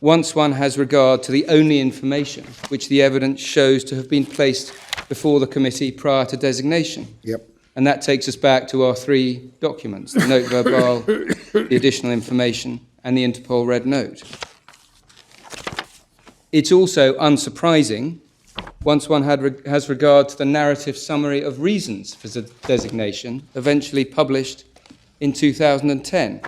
once one has regard to the only information which the evidence shows to have been placed before the committee prior to designation. Yep. And that takes us back to our three documents, the note verbal, the additional information, and the Interpol red note. It's also unsurprising once one has regard to the narrative summary of reasons for the designation, eventually published in 2010.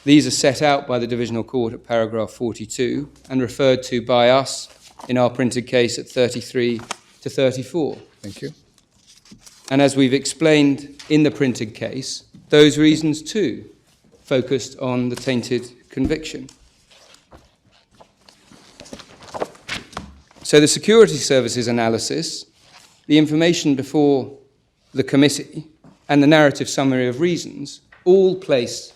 These are set out by the Divisional Court at paragraph 42 and referred to by us in our printed case at 33 to 34. Thank you. And as we've explained in the printed case, those reasons too focused on the tainted conviction. So the Security Services analysis, the information before the committee, and the narrative summary of reasons all place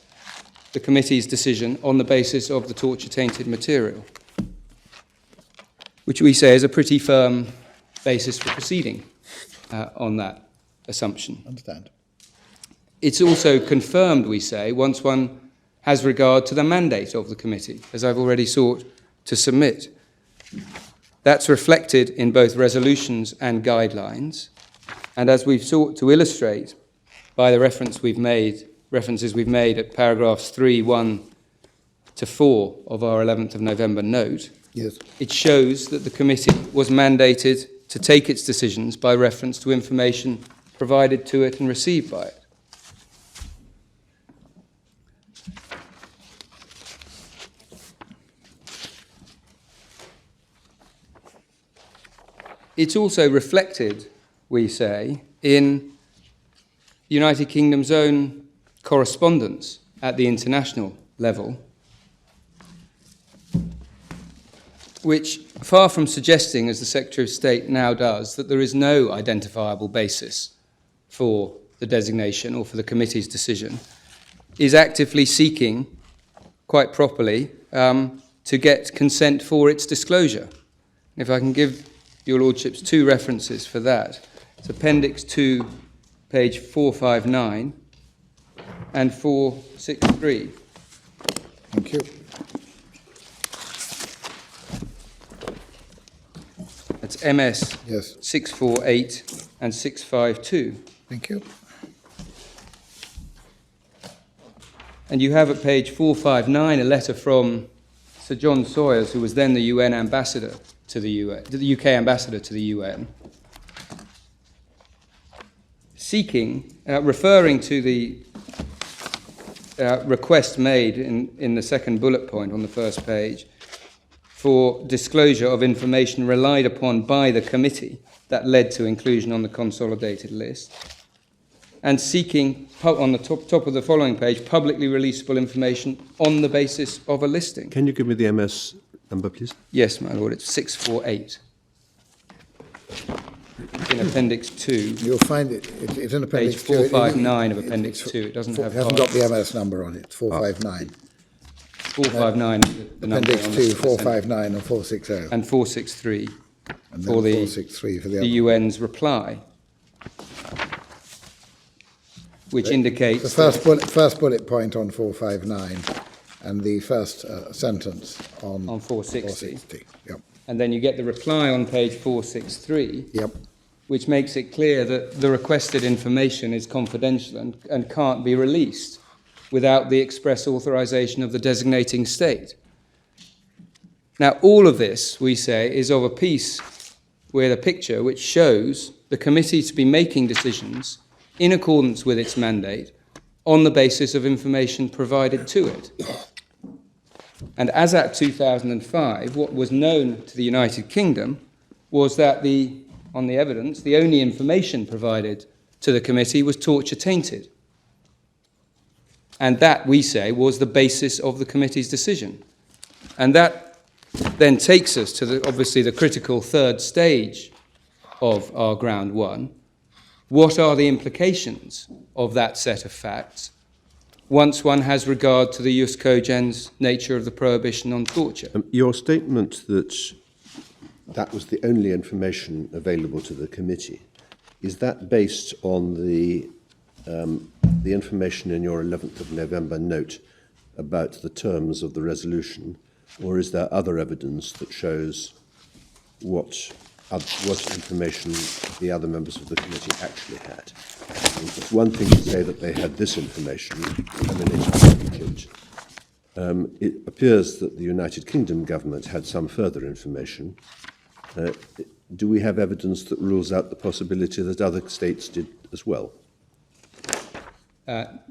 the committee's decision on the basis of the torture-tainted material, which we say is a pretty firm basis for proceeding on that assumption. Understand. It's also confirmed, we say, once one has regard to the mandate of the committee, as I've already sought to submit. That's reflected in both resolutions and guidelines, and as we've sought to illustrate by the references we've made at paragraphs 3, 1 to 4 of our 11th of November note, Yes. it shows that the committee was mandated to take its decisions by reference to information provided to it and received by it. It's also reflected, we say, in the United Kingdom's own correspondence at the international level, which, far from suggesting, as the Secretary of State now does, that there is no identifiable basis for the designation or for the committee's decision, is actively seeking, quite properly, to get consent for its disclosure. If I can give Your Lordships two references for that. It's Appendix 2, page 459 and 463. Thank you. That's MS Yes. 648 and 652. Thank you. And you have at page 459 a letter from Sir John Sawyers, who was then the UN ambassador to the UN, the UK ambassador to the UN, referring to the request made in the second bullet point on the first page for disclosure of information relied upon by the committee that led to inclusion on the consolidated list, and seeking, on the top of the following page, publicly releasable information on the basis of a listing. Can you give me the MS number, please? Yes, my lord, it's 648. In Appendix 2. You'll find it's in Appendix Page 2. 459 of Appendix 2. It doesn't have... It hasn't got the MS number on it, 459. 459 is the number Appendix on 2, the 459 and 460. and 463 And then for the 463 for the other. UN's reply, which indicates... The first bullet point on 459 and the first sentence on 460. Yep. And then you get the reply on page 463, Yep. which makes it clear that the requested information is confidential and can't be released without the express authorization of the designating state. Now, all of this, we say, is of a piece with a picture which shows the committee to be making decisions in accordance with its mandate on the basis of information provided to it. And as at 2005, what was known to the United Kingdom was that on the evidence, the only information provided to the committee was torture tainted. And that, we say, was the basis of the committee's decision. And that then takes us to, obviously, the critical third stage of our ground one. What are the implications of that set of facts once one has regard to the jus cogens nature of the prohibition on torture? Your statement that was the only information available to the committee, is that based on the information in your 11th of November note about the terms of the resolution, or is there other evidence that shows what information the other members of the committee actually had? It's one thing to say that they had this information emanating from it appears that the United Kingdom government had some further information. Do we have evidence that rules out the possibility that other states did as well?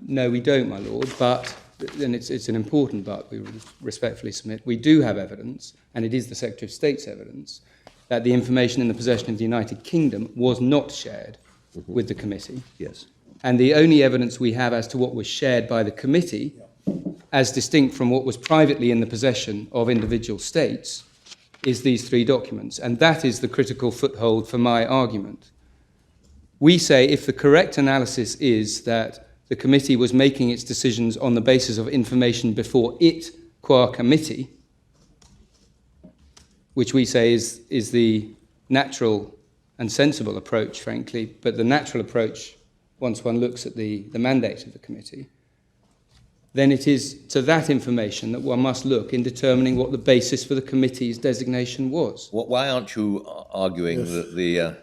No, we don't, my lord, but, and it's an important but, we respectfully submit, we do have evidence, and it is the Secretary of State's evidence, that the information in the possession of the United Kingdom was not shared with the committee. Yes. And the only evidence we have as to what was shared by the committee, as distinct from what was privately in the possession of individual states, is these three documents. And that is the critical foothold for my argument. We say if the correct analysis is that the committee was making its decisions on the basis of information before it, qua committee, which we say is the natural and sensible approach, frankly, but the natural approach, once one looks at the mandate of the committee, then it is to that information that one must look in determining what the basis for the committee's designation was. Why aren't you arguing that the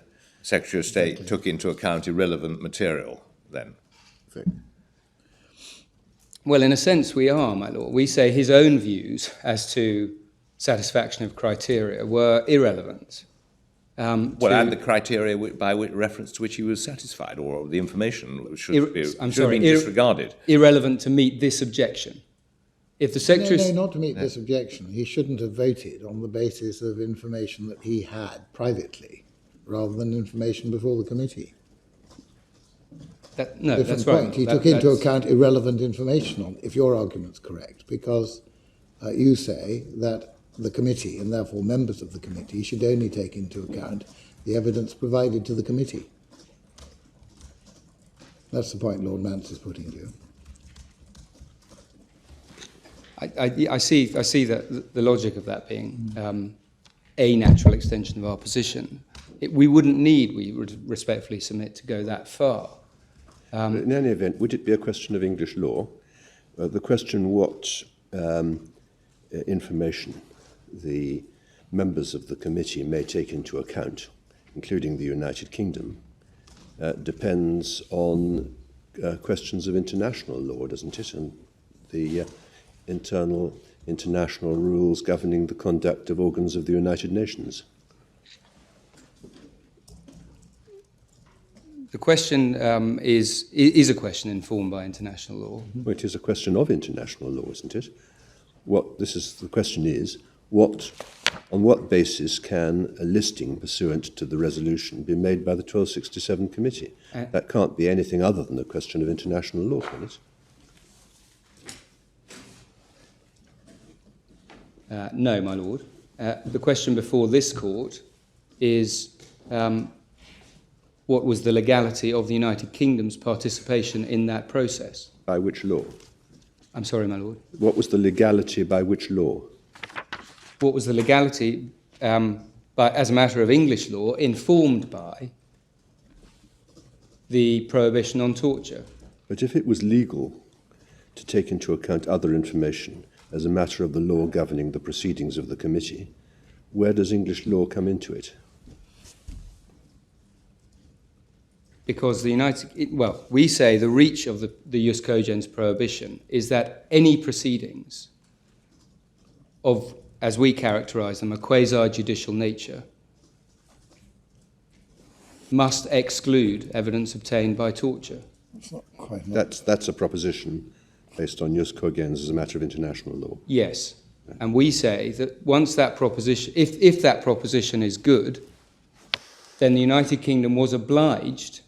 Secretary of State took into account irrelevant material then? Well, in a sense, we are, my lord. We say his own views as to satisfaction of criteria were irrelevant. And the criteria by reference to which he was satisfied, or the information should have been disregarded. Irrelevant to meet this objection. If the Secretary... No, not to meet this objection. He shouldn't have voted on the basis of information that he had privately, rather than information before the committee. That's right. He took into account irrelevant information, if your argument's correct, because you say that the committee, and therefore members of the committee, should only take into account the evidence provided to the committee. That's the point Lord Mance is putting to you. I see that the logic of that being a natural extension of our position. We wouldn't need, we would respectfully submit, to go that far. In any event, would it be a question of English law? The question what information the members of the committee may take into account, including the United Kingdom, depends on questions of international law, doesn't it? And the internal international rules governing the conduct of organs of the United Nations? The question is a question informed by international law. Well, it is a question of international law, isn't it? The question is, on what basis can a listing pursuant to the resolution be made by the 1267 committee? That can't be anything other than a question of international law, can it? No, my lord. The question before this court is what was the legality of the United Kingdom's participation in that process? By which law? I'm sorry, my lord. What was the legality by which law? What was the legality, as a matter of English law, informed by the prohibition on torture? But if it was legal to take into account other information as a matter of the law governing the proceedings of the committee, where does English law come into it? Because we say the reach of the jus cogens prohibition is that any proceedings of, as we characterise them, a quasi-judicial nature must exclude evidence obtained by torture. It's not quite. That's a proposition based on jus cogens as a matter of international law. Yes, and we say that once that proposition, if that proposition is good, then the United Kingdom was obliged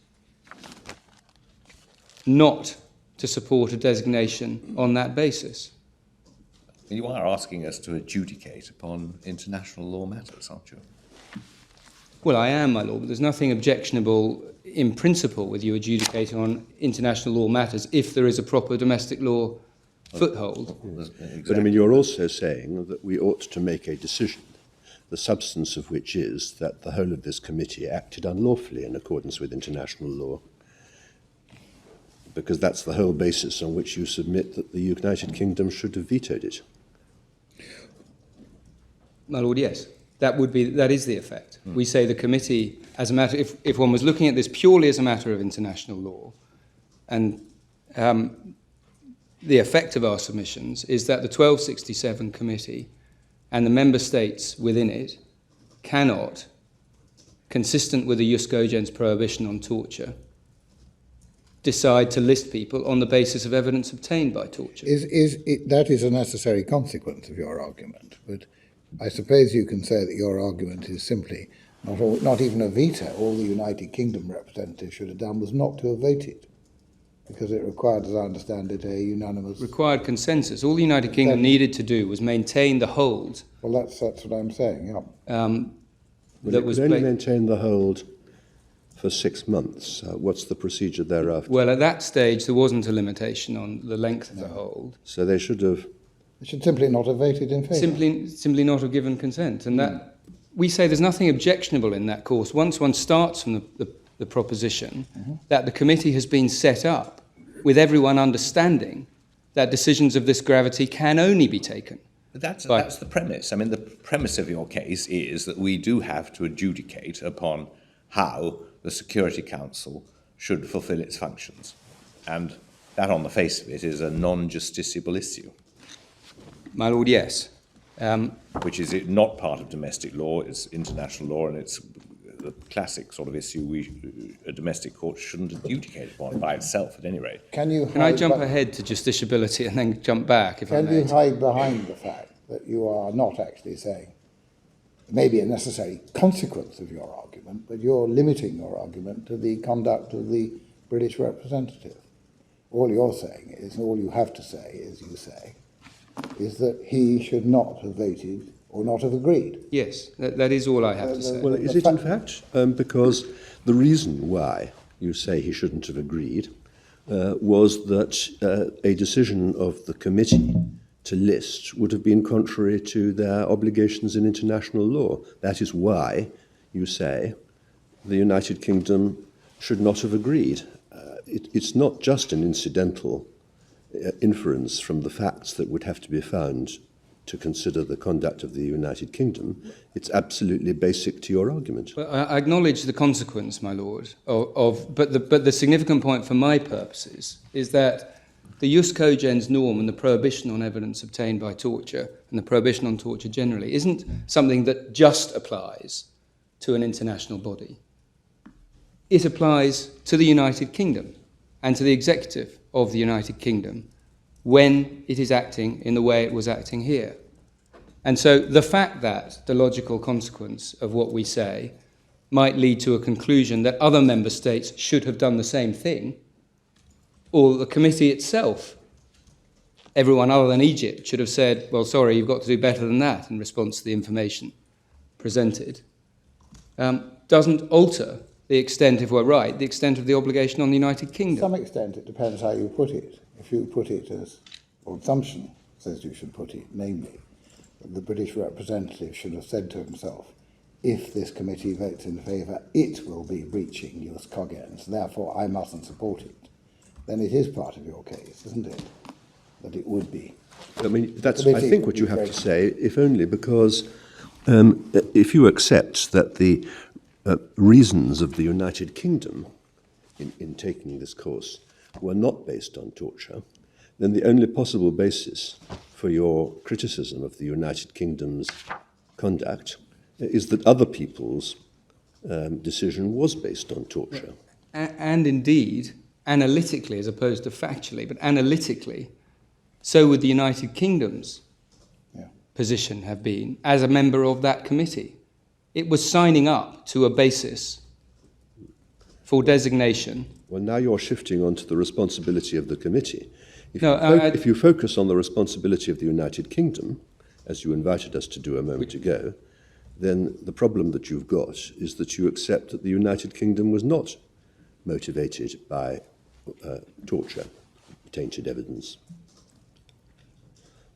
not to support a designation on that basis. You are asking us to adjudicate upon international law matters, aren't you? Well, I am, my lord, but there's nothing objectionable in principle with you adjudicating on international law matters if there is a proper domestic law foothold. Exactly. But I mean, you're also saying that we ought to make a decision, the substance of which is that the whole of this committee acted unlawfully in accordance with international law, because that's the whole basis on which you submit that the United Kingdom should have vetoed it. My lord, yes. That is the effect. We say the committee, as a matter, if one was looking at this purely as a matter of international law, and the effect of our submissions is that the 1267 committee and the member states within it cannot, consistent with the jus cogens prohibition on torture, decide to list people on the basis of evidence obtained by torture. That is a necessary consequence of your argument, but I suppose you can say that your argument is simply not even a veto. All the United Kingdom representatives should have done was not to have voted, because it required, as I understand it, a unanimous... Required consensus. All the United Kingdom needed to do was maintain the hold. Well, that's what I'm saying, yeah. Well, it was only maintain the hold for 6 months. What's the procedure thereafter? Well, at that stage, there wasn't a limitation on the length of the hold. So they should have... They should simply not have voted in favour. Simply not have given consent. And that we say there's nothing objectionable in that course. Once one starts from the proposition that the committee has been set up with everyone understanding that decisions of this gravity can only be taken. But that's the premise. I mean, the premise of your case is that we do have to adjudicate upon how the Security Council should fulfil its functions. And that, on the face of it, is a non-justiciable issue. My lord, yes. Which is not part of domestic law, it's international law, and it's the classic sort of issue a domestic court shouldn't adjudicate upon by itself, at any rate. Can I jump ahead to justiciability and then jump back, if I may? Can you hide behind the fact that you are not actually saying, maybe a necessary consequence of your argument, but you're limiting your argument to the conduct of the British representative? All you're saying is, all you have to say is, you say, is that he should not have voted or not have agreed. Yes, that is all I have to say. Well, is it in fact? Because the reason why you say he shouldn't have agreed was that a decision of the committee to list would have been contrary to their obligations in international law. That is why you say the United Kingdom should not have agreed. It's not just an incidental inference from the facts that would have to be found to consider the conduct of the United Kingdom. It's absolutely basic to your argument. Well, I acknowledge the consequence, my lord, but the significant point for my purposes is that the jus cogens norm and the prohibition on evidence obtained by torture and the prohibition on torture generally isn't something that just applies to an international body. It applies to the United Kingdom and to the executive of the United Kingdom when it is acting in the way it was acting here. And so the fact that the logical consequence of what we say might lead to a conclusion that other member states should have done the same thing, or the committee itself, everyone other than Egypt, should have said, well, sorry, you've got to do better than that in response to the information presented, doesn't alter the extent, if we're right, the extent of the obligation on the United To Kingdom. some extent, it depends how you put it. If you put it as, or assumption says you should put it, namely, that the British representative should have said to himself, if this committee votes in favour, it will be breaching jus cogens, therefore I mustn't support it. Then it is part of your case, isn't it? That it would be. I mean, that's, I committee think, would what you be have very- to say, if only because if you accept that the reasons of the United Kingdom in taking this course were not based on torture, then the only possible basis for your criticism of the United Kingdom's conduct is that other people's decision was based on torture. And indeed, analytically, as opposed to factually, but analytically, so would the United Kingdom's position have been as a member of that committee. It was signing up to a basis for designation. Well, now you're shifting onto the responsibility of the committee. If No, you focus on the responsibility of the United Kingdom, as you invited us to do a moment ago, then the problem that you've got is that you accept that the United Kingdom was not motivated by torture, tainted evidence.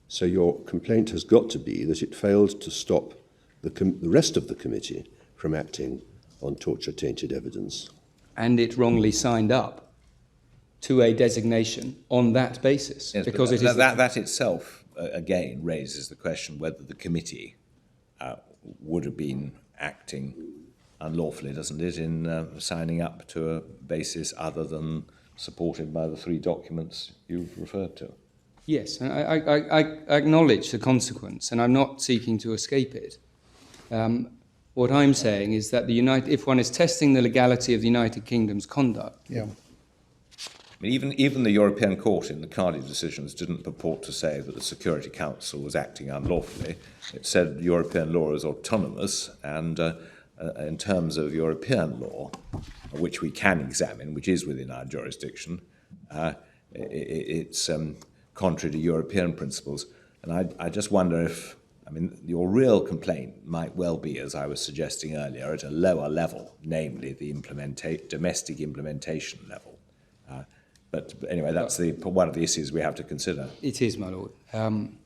So your complaint has got to be that it failed to stop the rest of the committee from acting on torture-tainted evidence. And it wrongly signed up to a designation on that basis. Yes, because but it is that itself, again, raises the question whether the committee would have been acting unlawfully, doesn't it, in signing up to a basis other than supported by the three documents you've referred to. Yes, and I acknowledge the consequence, and I'm not seeking to escape it. What I'm saying is that if one is testing the legality of the United Kingdom's conduct, Yeah. I mean, even the European Court in the Cardi decisions didn't purport to say that the Security Council was acting unlawfully. It said European law is autonomous, and in terms of European law, which we can examine, which is within our jurisdiction, it's contrary to European principles. And I just wonder if, I mean, your real complaint might well be, as I was suggesting earlier, at a lower level, namely the domestic implementation level. But anyway, that's one of the issues we have to consider. it is, my lord. Can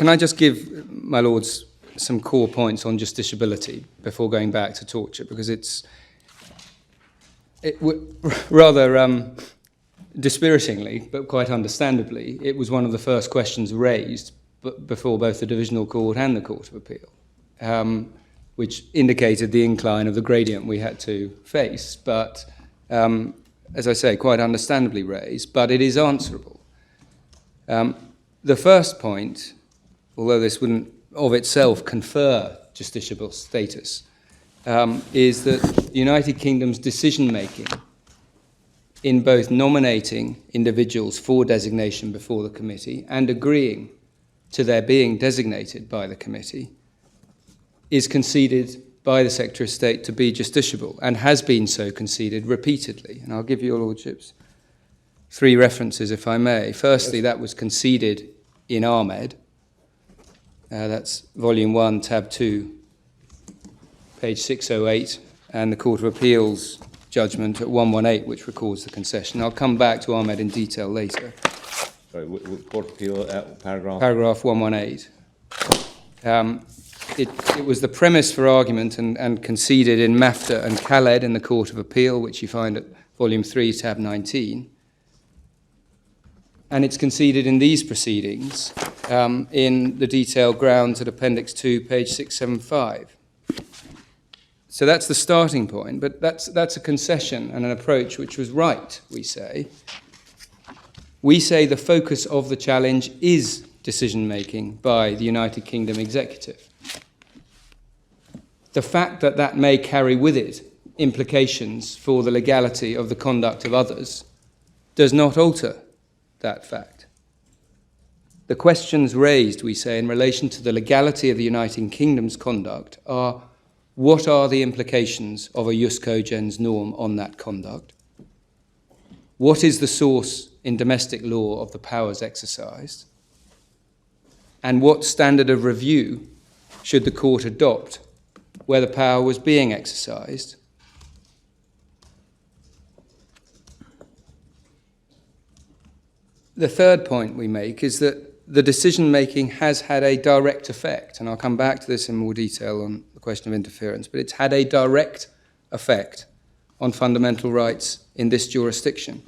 I just give, my lords, some core points on justiciability before going back to torture, because rather dispiritingly, but quite understandably, it was one of the first questions raised before both the Divisional Court and the Court of Appeal, which indicated the incline of the gradient we had to face, but as I say, quite understandably raised, but it is answerable. The first point, although this wouldn't of itself confer justiciable status, is that the United Kingdom's decision-making in both nominating individuals for designation before the committee and agreeing to their being designated by the committee is conceded by the Secretary of State to be justiciable, and has been so conceded repeatedly. And I'll give your lordships three references, if I may. Firstly, that was conceded in Ahmed. That's Volume 1, Tab 2, page 608, and the Court of Appeal's judgment at 118, which records the concession. I'll come back to Ahmed in detail later. Sorry, Court of Appeal, paragraph? Paragraph 118. It was the premise for argument and conceded in Mafta and Khaled in the Court of Appeal, which you find at Volume 3, Tab 19. And it's conceded in these proceedings in the detailed grounds at Appendix 2, page 675. So that's the starting point, but that's a concession and an approach which was right, we say. We say the focus of the challenge is decision-making by the United Kingdom executive. The fact that that may carry with it implications for the legality of the conduct of others does not alter that fact. The questions raised, we say, in relation to the legality of the United Kingdom's conduct are: what are the implications of a jus cogens norm on that conduct? What is the source in domestic law of the powers exercised? And what standard of review should the court adopt where the power was being exercised? The third point we make is that the decision-making has had a direct effect, and I'll come back to this in more detail on the question of interference, but it's had a direct effect on fundamental rights in this jurisdiction,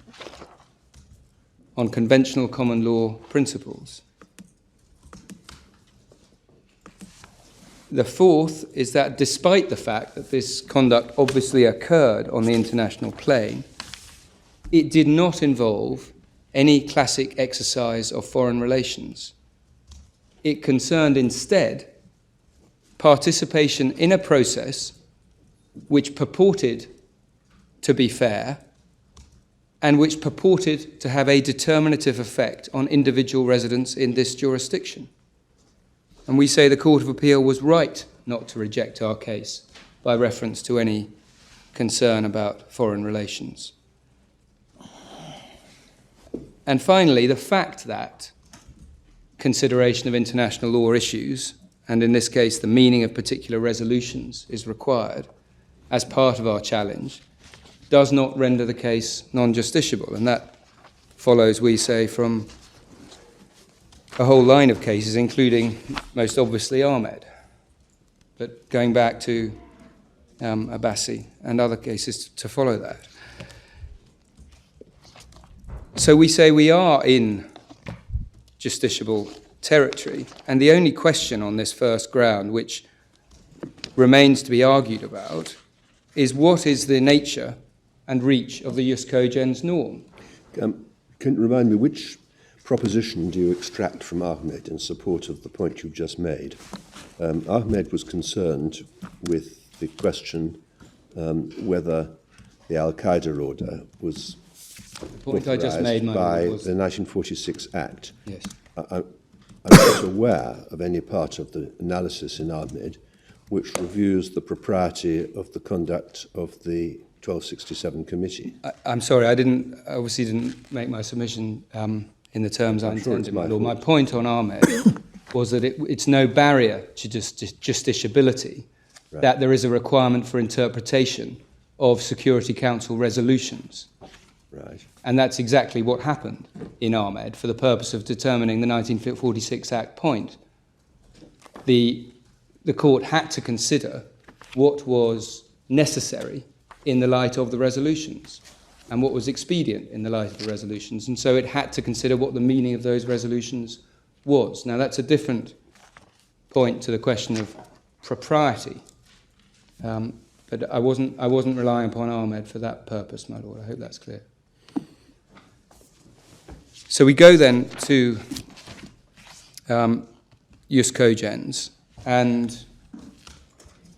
on conventional common law principles. The fourth is that despite the fact that this conduct obviously occurred on the international plane, it did not involve any classic exercise of foreign relations. It concerned instead participation in a process which purported to be fair and which purported to have a determinative effect on individual residents in this jurisdiction. And we say the Court of Appeal was right not to reject our case by reference to any concern about foreign relations. And finally, the fact that consideration of international law issues, and in this case the meaning of particular resolutions, is required as part of our challenge, does not render the case non-justiciable. And that follows, we say, from a whole line of cases, including, most obviously, Ahmed. But going back to Abbasi and other cases to follow that. So we say we are in justiciable territory, and the only question on this first ground which remains to be argued about is what is the nature and reach of the jus cogens norm. Can you remind me, which proposition do you extract from Ahmed in support of the point you've just made? Ahmed was concerned with the question whether the Al-Qaeda order was The point I just made, by was the 1946 Act. Yes. I'm not aware of any part of the analysis in Ahmed which reviews the propriety of the conduct of the 1267 committee. I'm sorry, I obviously didn't make my submission in the terms I intended. My point on Ahmed was that it's no barrier to justiciability, right, that there is a requirement for interpretation of Security Council resolutions. Right. And that's exactly what happened in Ahmed for the purpose of determining the 1946 Act point. The court had to consider what was necessary in the light of the resolutions and what was expedient in the light of the resolutions. And so it had to consider what the meaning of those resolutions was. Now, that's a different point to the question of propriety. But I wasn't relying upon Ahmed for that purpose, my lord. I hope that's clear. So we go then to jus cogens, and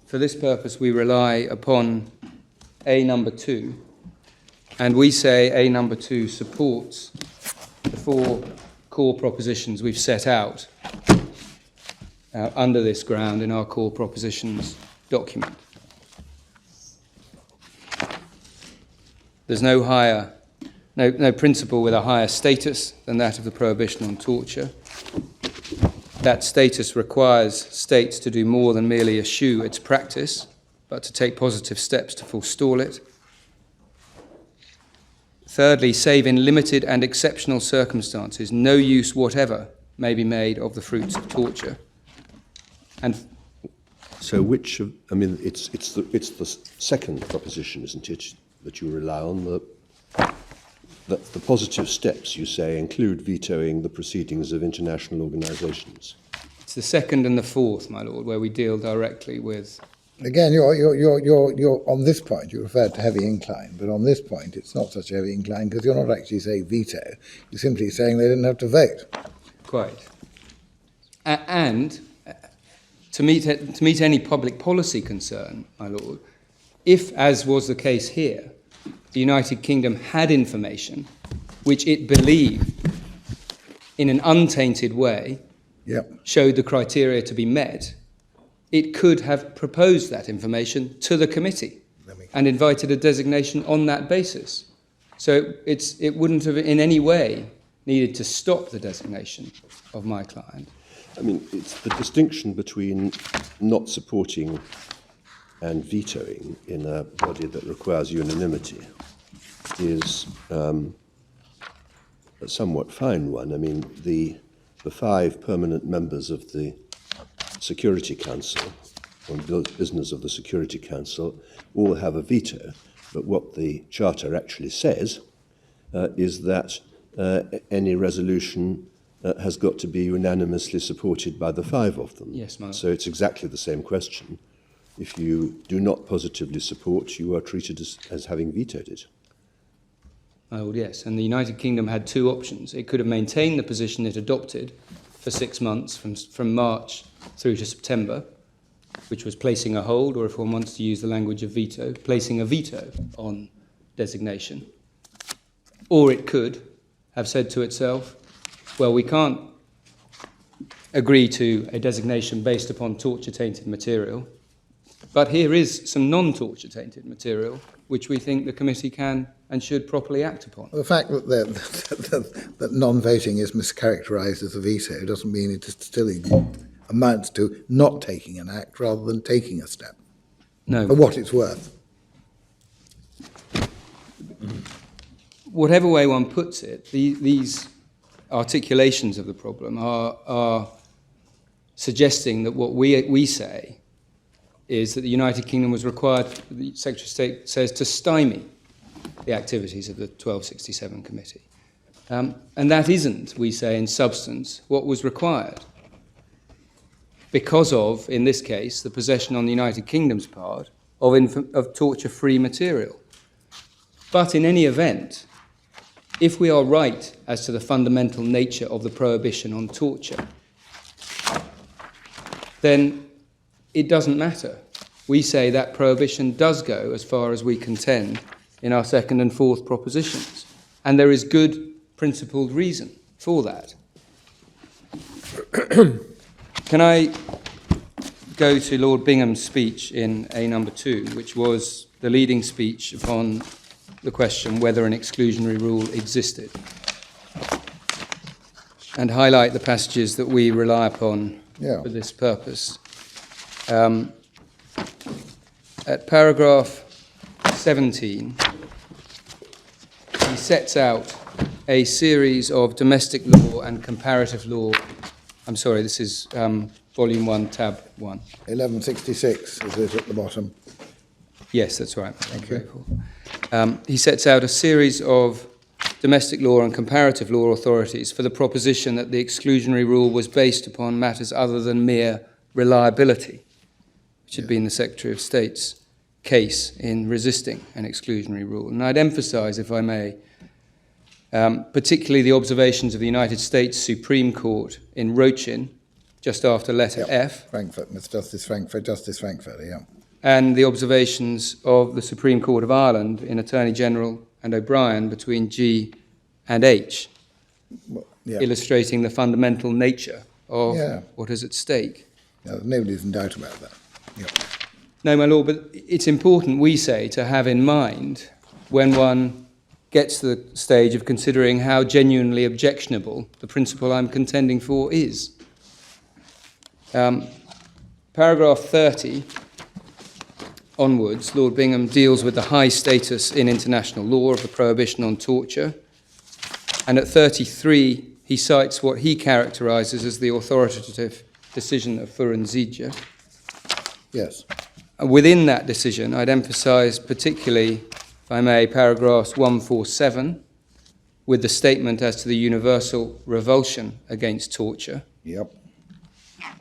for this purpose we rely upon A number 2, and we say A number 2 supports the 4 core propositions we've set out under this ground in our core propositions document. There's no principle with a higher status than that of the prohibition on torture. That status requires states to do more than merely eschew its practice, but to take positive steps to forestall it. Thirdly, save in limited and exceptional circumstances, no use whatever may be made of the fruits of torture. And so, which of, I mean, it's the second proposition, isn't it, that you rely on? The positive steps, you say, include vetoing the proceedings of international organisations. It's the second and the fourth, my lord, where we deal directly with Again, you're on this point, you referred to heavy incline, but on this point, it's not such a heavy incline because you're not actually saying veto. You're simply saying they didn't have to vote. Quite. And to meet any public policy concern, my lord, if, as was the case here, the United Kingdom had information which it believed in an untainted way showed the criteria to be met, it could have proposed that information to the committee and invited a designation on that basis. So it wouldn't have in any way needed to stop the designation of my client. I mean, it's the distinction between not supporting and vetoing in a body that requires unanimity is a somewhat fine one. I mean, the 5 permanent members of the Security Council, on business of the Security Council, all have a veto, but what the Charter actually says is that any resolution has got to be unanimously supported by the 5 of them. Yes, Ma'am. So it's exactly the same question. If you do not positively support, you are treated as having vetoed it. Oh, yes, and the United Kingdom had 2 options. It could have maintained the position it adopted for 6 months, from March through to September, which was placing a hold, or if one wants to use the language of veto, placing a veto on designation. Or it could have said to itself, well, we can't agree to a designation based upon torture-tainted material, but here is some non-torture-tainted material which we think the committee can and should properly act upon. The fact that non-voting is mischaracterised as a veto doesn't mean it still amounts to not taking an act rather than taking a step. No. For what it's worth. Whatever way one puts it, these articulations of the problem are suggesting that what we say is that the United Kingdom was required, the Secretary of State says, to stymie the activities of the 1267 Committee. And that isn't, we say in substance, what was required. Because of, in this case, the possession on the United Kingdom's part of torture-free material. But in any event, if we are right as to the fundamental nature of the prohibition on torture, then it doesn't matter. We say that prohibition does go as far as we contend in our 2nd and 4th propositions. And there is good principled reason for that. Can I go to Lord Bingham's speech in A number 2, which was the leading speech upon the question whether an exclusionary rule existed, and highlight the passages that we rely upon for this purpose. At paragraph 17, he sets out a series of domestic law and comparative law. I'm sorry, this is volume 1, tab 1. 1166 is it at the bottom? Yes, that's right. Thank you. He sets out a series of domestic law and comparative law authorities for the proposition that the exclusionary rule was based upon matters other than mere reliability, which had been the Secretary of State's case in resisting an exclusionary rule. And I'd emphasise, if I may, particularly the observations of the United States Supreme Court in Rochin, just after letter F. Frankfurt, Mr. Justice Frankfurt, yeah. And the observations of the Supreme Court of Ireland in Attorney General and O'Brien between G and H, illustrating the fundamental nature of what is at stake. Nobody's in doubt about that. No, my Lord, but it's important, we say, to have in mind when one gets to the stage of considering how genuinely objectionable the principle I'm contending for is. Paragraph 30 onwards, Lord Bingham deals with the high status in international law of the prohibition on torture. And at 33, he cites what he characterises as the authoritative decision of Furenzija. Yes. Within that decision, I'd emphasise particularly, if I may, paragraphs 147, with the statement as to the universal revulsion against torture. Yep.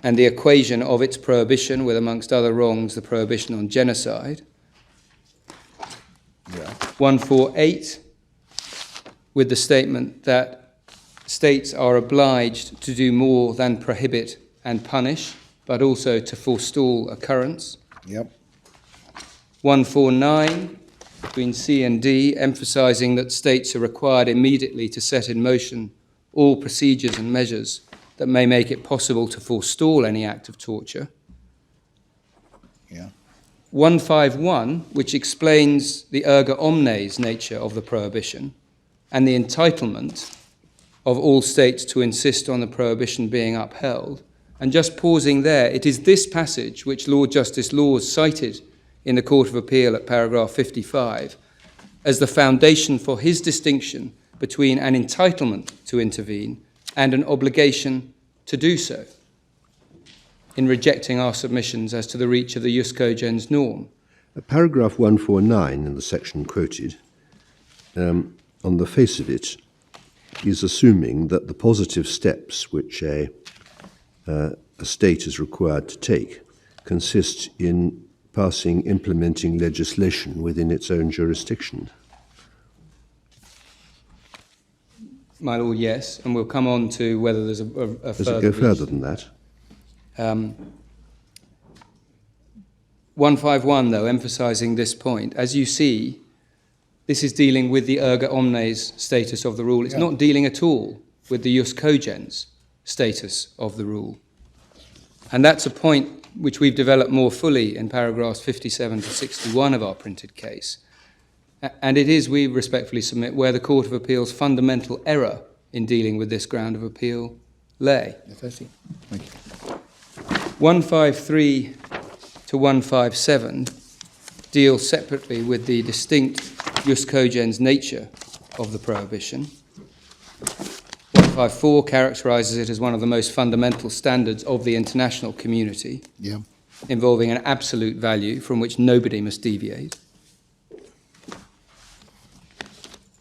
and the equation of its prohibition with, amongst other wrongs, the prohibition on genocide. 148, with the statement that states are obliged to do more than prohibit and punish, but also to forestall occurrence. Yep. 149, between C and D, emphasising that states are required immediately to set in motion all procedures and measures that may make it possible to forestall any act of torture. Yeah. 151, which explains the erga omnes nature of the prohibition and the entitlement of all states to insist on the prohibition being upheld. And just pausing there, it is this passage which Lord Justice Laws cited in the Court of Appeal at paragraph 55 as the foundation for his distinction between an entitlement to intervene and an obligation to do so, in rejecting our submissions as to the reach of the jus cogens norm. Paragraph 149 in the section quoted, on the face of it, is assuming that the positive steps which a state is required to take consist in implementing legislation within its own jurisdiction. My Lord, yes, and we'll come on to whether there's a further... Does it go further than that? 151, though, emphasising this point. As you see, this is dealing with the erga omnes status of the rule. It's not dealing at all with the jus cogens status of the rule. And that's a point which we've developed more fully in paragraphs 57 to 61 of our printed case. And it is, we respectfully submit, where the Court of Appeal's fundamental error in dealing with this ground of appeal lay. Yes, I see. Thank you. 153 to 157 deal separately with the distinct jus cogens nature of the prohibition. 154 characterises it as one of the most fundamental standards of the international community, involving an absolute value from which nobody must deviate.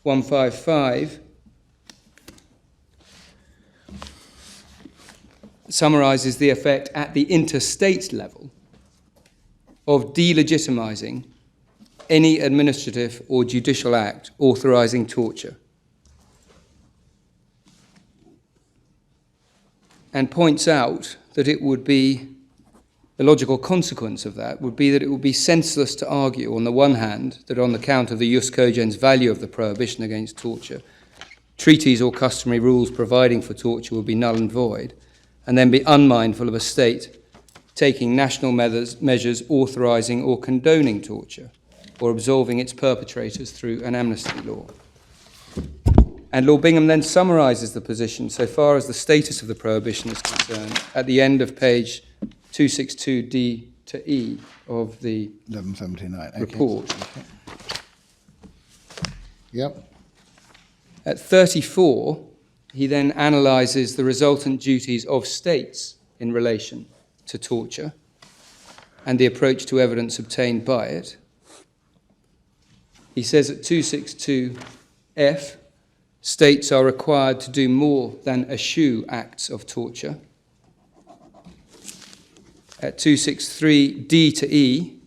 155 summarises the effect at the interstate level of delegitimising any administrative or judicial act authorising torture, and points out that it would be, the logical consequence of that would be that it would be senseless to argue, on the one hand, that on account of the jus cogens value of the prohibition against torture, treaties or customary rules providing for torture would be null and void, and then be unmindful of a state taking national measures authorising or condoning torture, or absolving its perpetrators through an amnesty law. And Lord Bingham then summarises the position so far as the status of the prohibition is concerned at the end of page 262D to E of the 1179. report. Okay. Yep. At 34, he then analyses the resultant duties of states in relation to torture and the approach to evidence obtained by it. He says at 262F, states are required to do more than eschew acts of torture. At 263D to E,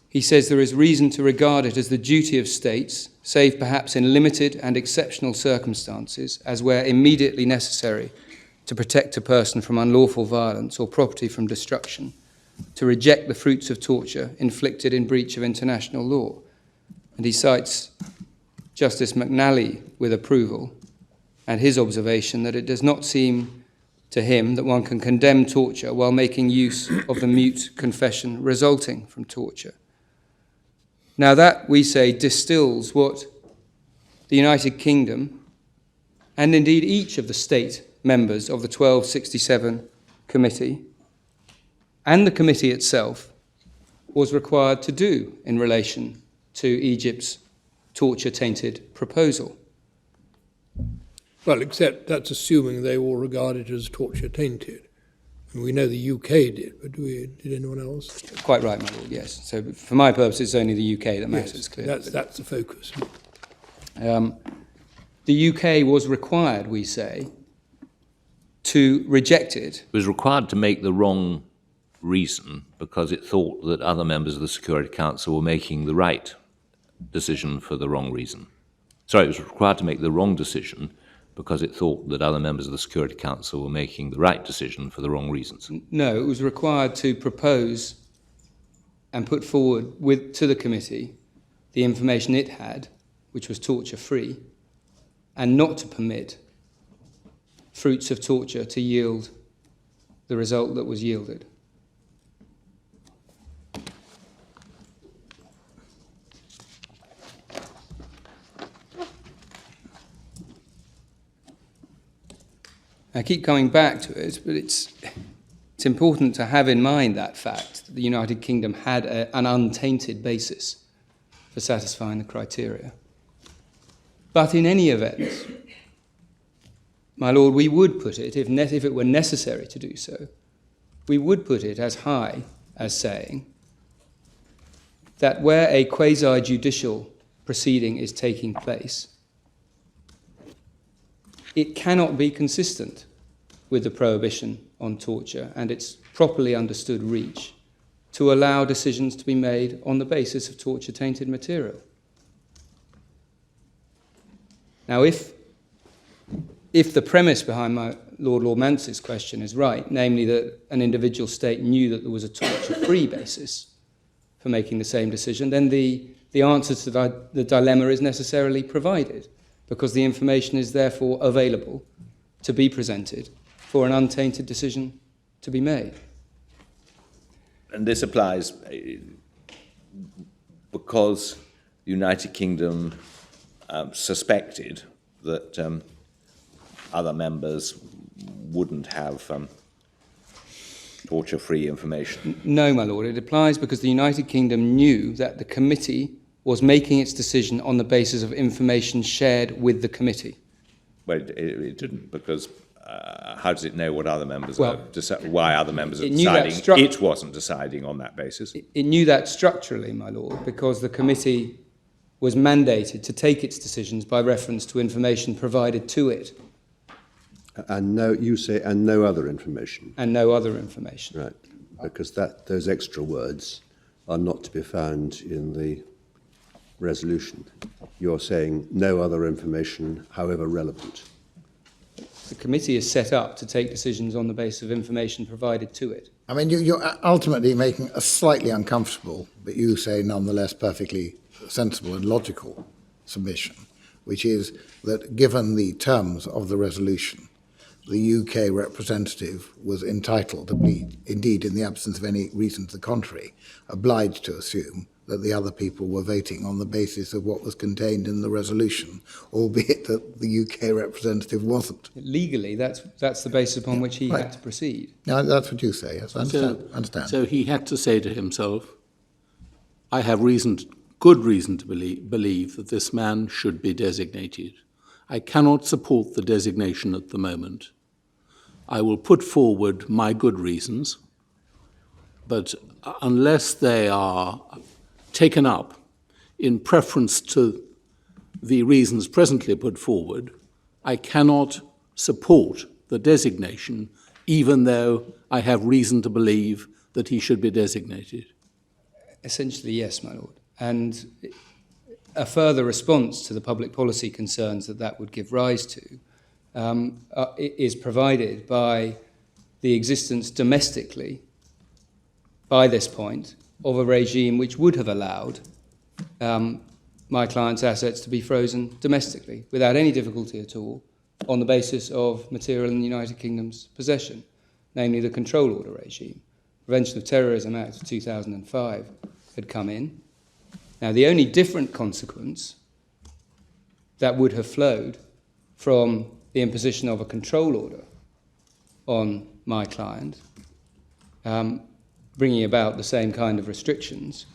he says there is reason to regard it as the duty of states, save perhaps in limited and exceptional circumstances, as where immediately necessary to protect a person from unlawful violence or property from destruction, to reject the fruits of torture inflicted in breach of international law. And he cites Justice McNally with approval and his observation that it does not seem to him that one can condemn torture while making use of the mute confession resulting from torture. Now that, we say, distills what the United Kingdom, and indeed each of the state members of the 1267 committee, and the committee itself, was required to do in relation to Egypt's torture-tainted proposal. Well, except that's assuming they all regard it as torture-tainted. And we know the UK did, but did anyone else? Quite right, my Lord, yes. So for my purpose, it's only the UK that matters, Yes, clearly. that's the focus. The UK was required, we say, to reject it. It was required to make the wrong reason because it thought that other members of the Security Council were making the right decision for the wrong reason. Sorry, it was required to make the wrong decision because it thought that other members of the Security Council were making the right decision for the wrong reasons. No, it was required to propose and put forward to the committee the information it had, which was torture-free, and not to permit fruits of torture to yield the result that was yielded. I keep coming back to it, but it's important to have in mind that fact that the United Kingdom had an untainted basis for satisfying the criteria. But in any event, my Lord, we would put it, if it were necessary to do so, we would put it as high as saying that where a quasi-judicial proceeding is taking place, it cannot be consistent with the prohibition on torture and its properly understood reach to allow decisions to be made on the basis of torture-tainted material. Now, if the premise behind my Lord Mance's question is right, namely that an individual state knew that there was a torture-free basis for making the same decision, then the answer to the dilemma is necessarily provided, because the information is therefore available to be presented for an untainted decision to be made. And this applies because the United Kingdom suspected that other members wouldn't have torture-free information. No, my Lord, it applies because the United Kingdom knew that the committee was making its decision on the basis of information shared with the committee. Well, it didn't, because how does it know what other members Well, are why other members are it knew that deciding? It wasn't deciding on that basis. It knew that structurally, my Lord, because the committee was mandated to take its decisions by reference to information provided to it. And no, you say, and no other information. And no other information. Right, because those extra words are not to be found in the resolution. You're saying no other information, however relevant. The committee is set up to take decisions on the basis of information provided to it. I mean, you're ultimately making a slightly uncomfortable, but you say nonetheless perfectly sensible and logical submission, which is that given the terms of the resolution, the UK representative was entitled to be, indeed in the absence of any reason to the contrary, obliged to assume that the other people were voting on the basis of what was contained in the resolution, albeit that the UK representative wasn't. Legally, that's the basis upon which he had to proceed. Now, that's what you say, yes, I understand. So he had to say to himself, I have good reason to believe that this man should be designated. I cannot support the designation at the moment. I will put forward my good reasons, but unless they are taken up in preference to the reasons presently put forward, I cannot support the designation, even though I have reason to believe that he should be designated. Essentially, yes, my Lord. And a further response to the public policy concerns that would give rise to is provided by the existence domestically, by this point, of a regime which would have allowed my client's assets to be frozen domestically without any difficulty at all on the basis of material in the United Kingdom's possession, namely the control order regime. Prevention of Terrorism Act of 2005 had come in. Now, the only different consequence that would have flowed from the imposition of a control order on my client, bringing about the same kind of restrictions,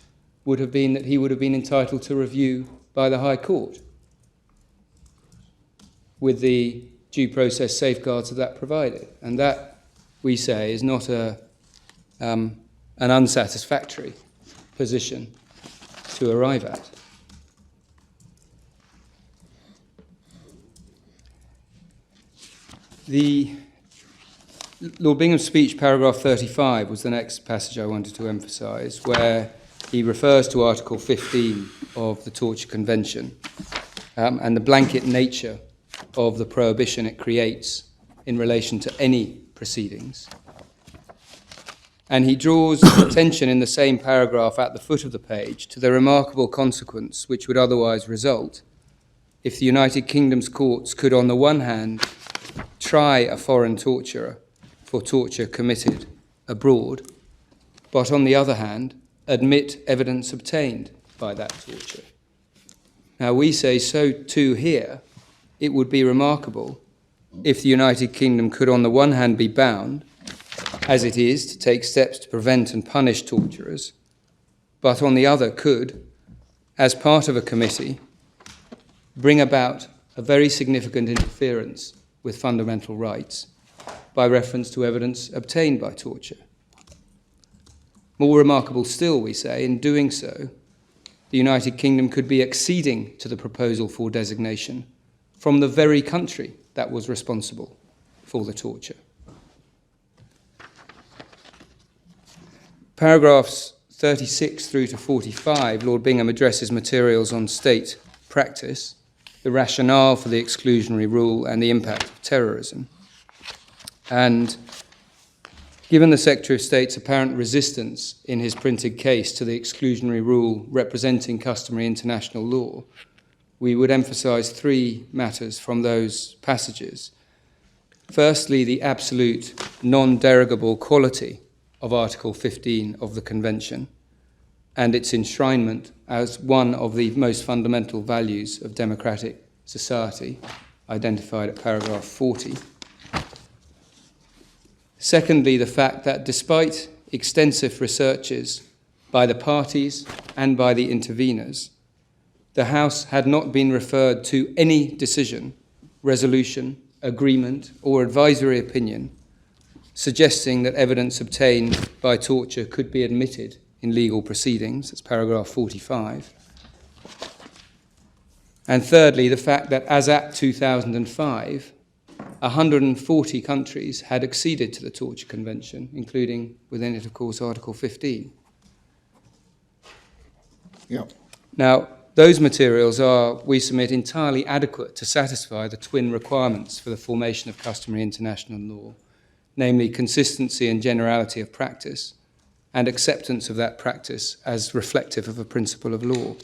would have been that he would have been entitled to review by the High Court with the due process safeguards that provided. And that, we say, is not an unsatisfactory position to arrive at. Lord Bingham's speech, paragraph 35, was the next passage I wanted to emphasise, where he refers to Article 15 of the Torture Convention and the blanket nature of the prohibition it creates in relation to any proceedings. And he draws attention in the same paragraph at the foot of the page to the remarkable consequence which would otherwise result if the United Kingdom's courts could, on the one hand, try a foreign torturer for torture committed abroad, but on the other hand, admit evidence obtained by that torture. Now, we say so too here. It would be remarkable if the United Kingdom could, on the one hand, be bound, as it is, to take steps to prevent and punish torturers, but on the other could, as part of a committee, bring about a very significant interference with fundamental rights by reference to evidence obtained by torture. More remarkable still, we say, in doing so, the United Kingdom could be acceding to the proposal for designation from the very country that was responsible for the torture. Paragraphs 36 through to 45, Lord Bingham addresses materials on state practice, the rationale for the exclusionary rule and the impact of terrorism. And given the Secretary of State's apparent resistance in his printed case to the exclusionary rule representing customary international law, we would emphasise three matters from those passages. Firstly, the absolute non-derogable quality of Article 15 of the Convention and its enshrinement as one of the most fundamental values of democratic society, identified at paragraph 40. Secondly, the fact that despite extensive researches by the parties and by the interveners, the House had not been referred to any decision, resolution, agreement, or advisory opinion suggesting that evidence obtained by torture could be admitted in legal proceedings. That's paragraph 45. And thirdly, the fact that as at 2005, 140 countries had acceded to the Torture Convention, including within it, of course, Article 15. Yep. Now, those materials are, we submit, entirely adequate to satisfy the twin requirements for the formation of customary international law, namely consistency and generality of practice, and acceptance of that practice as reflective of a principle of law.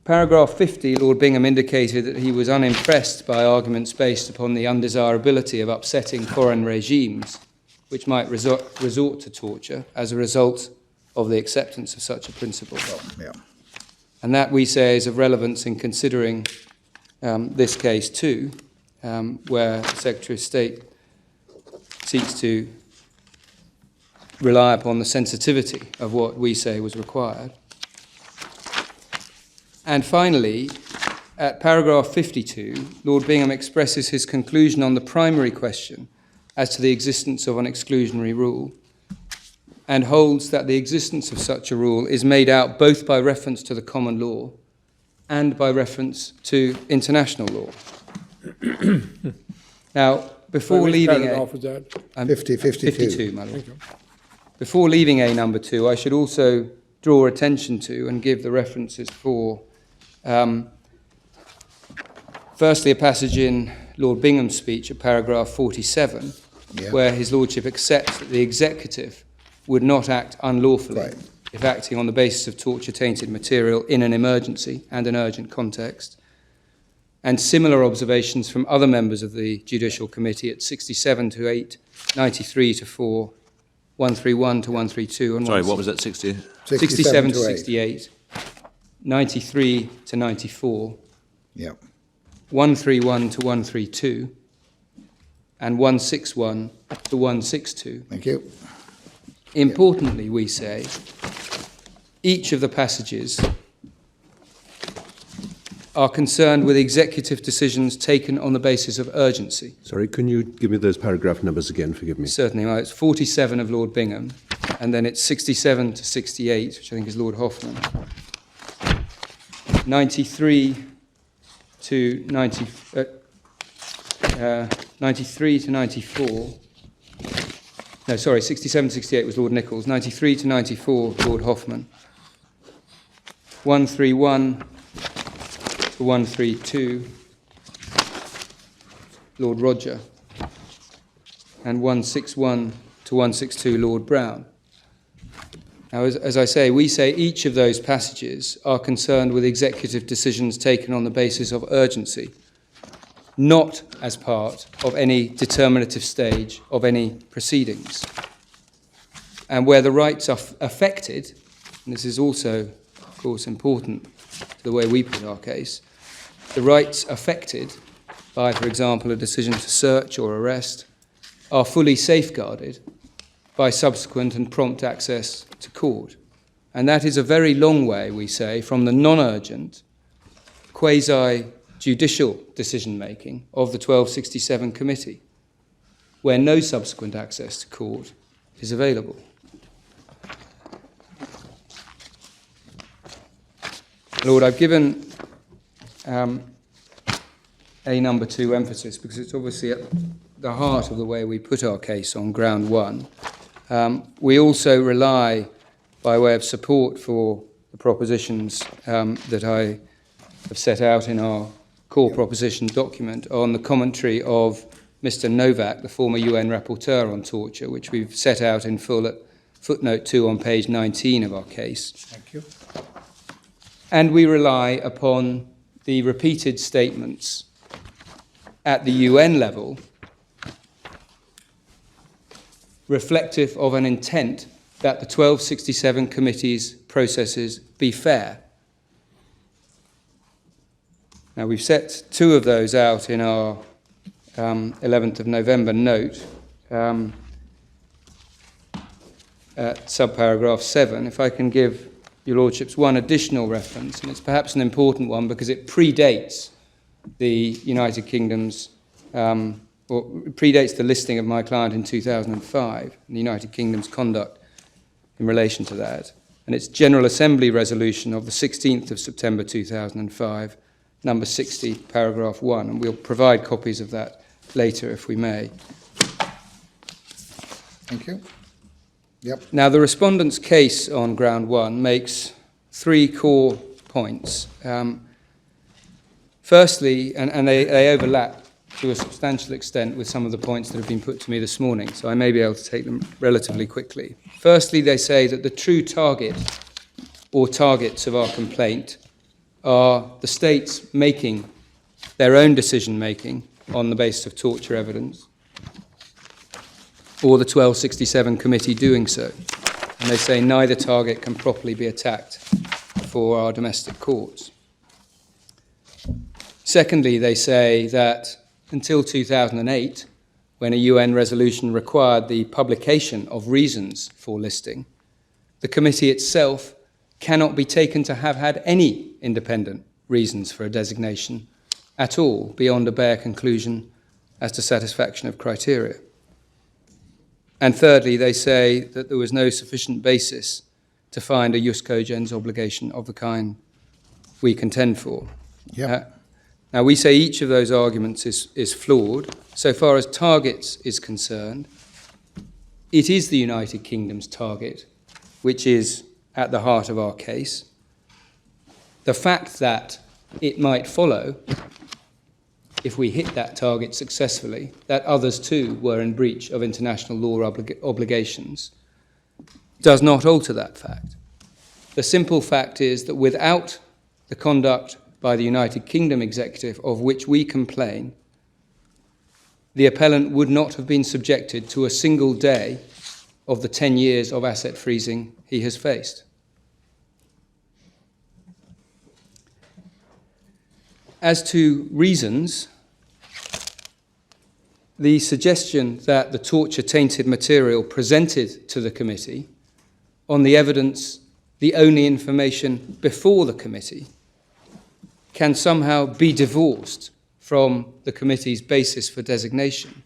Paragraph 50, Lord Bingham indicated that he was unimpressed by arguments based upon the undesirability of upsetting foreign regimes which might resort to torture as a result of the acceptance of such a principle. Yeah. And that, we say, is of relevance in considering this case too, where the Secretary of State seeks to rely upon the sensitivity of what we say was required. And finally, at paragraph 52, Lord Bingham expresses his conclusion on the primary question as to the existence of an exclusionary rule, and holds that the existence of such a rule is made out both by reference to the common law and by reference to international law. Now, before leaving paragraph was that? 52, my Lord. Before leaving A number 2, I should also draw attention to and give the references for, firstly, a passage in Lord Bingham's speech at paragraph 47, where his lordship accepts that the executive would not act unlawfully if acting on the basis of torture-tainted material in an emergency and an urgent context, and similar observations from other members of the Judicial Committee at 67 to 8, 93 to 4, 131 to 132, and Sorry, what was that, 60? 67 to 68, 93 to 94, Yeah. 131 to 132, and 161 to 162. Thank you. Importantly, we say, each of the passages are concerned with executive decisions taken on the basis of urgency. Sorry, can you give me those paragraph numbers again? Forgive me. Certainly, well, it's 47 of Lord Bingham, and then it's 67 to 68, which I think is Lord Hoffman, 93 to 90, 93 to 94, no, sorry, 67 to 68 was Lord Nichols, 93 to 94, Lord Hoffman, 131 to 132, Lord Roger, and 161 to 162, Lord Brown. Now, as I say, we say each of those passages are concerned with executive decisions taken on the basis of urgency, not as part of any determinative stage of any proceedings. And where the rights are affected, and this is also, of course, important to the way we put our case, the rights affected by, for example, a decision to search or arrest are fully safeguarded by subsequent and prompt access to court. And that is a very long way, we say, from the non-urgent, quasi-judicial decision-making of the 1267 Committee, where no subsequent access to court is available. Lord, I've given a number 2 emphasis because it's obviously at the heart of the way we put our case on ground 1. We also rely, by way of support for the propositions that I have set out in our core proposition document, on the commentary of Mr. Novak, the former UN rapporteur on torture, which we've set out in full at footnote 2 on page 19 of our case. Thank you. And we rely upon the repeated statements at the UN level reflective of an intent that the 1267 Committee's processes be fair. Now, we've set 2 of those out in our 11th of November note at subparagraph 7. If I can give your Lordships one additional reference, and it's perhaps an important one because it predates the United Kingdom's, or predates the listing of my client in 2005, and the United Kingdom's conduct in relation to that. And it's General Assembly resolution of the 16th of September 2005, number 60, paragraph 1, and we'll provide copies of that later if we may. Thank you. Yep. Now, the respondent's case on ground 1 makes 3 core points. Firstly, and they overlap to a substantial extent with some of the points that have been put to me this morning, so I may be able to take them relatively quickly. Firstly, they say that the true target or targets of our complaint are the states making their own decision-making on the basis of torture evidence, or the 1267 Committee doing so. And they say neither target can properly be attacked for our domestic courts. Secondly, they say that until 2008, when a UN resolution required the publication of reasons for listing, the committee itself cannot be taken to have had any independent reasons for a designation at all, beyond a bare conclusion as to satisfaction of criteria. And thirdly, they say that there was no sufficient basis to find a jus cogens obligation of the kind we contend for. Yep. Now, we say each of those arguments is flawed. So far as targets is concerned, it is the United Kingdom's target which is at the heart of our case. The fact that it might follow, if we hit that target successfully, that others too were in breach of international law obligations, does not alter that fact. The simple fact is that without the conduct by the United Kingdom executive of which we complain, the appellant would not have been subjected to a single day of the 10 years of asset freezing he has faced. As to reasons, the suggestion that the torture-tainted material presented to the committee on the evidence, the only information before the committee, can somehow be divorced from the committee's basis for designation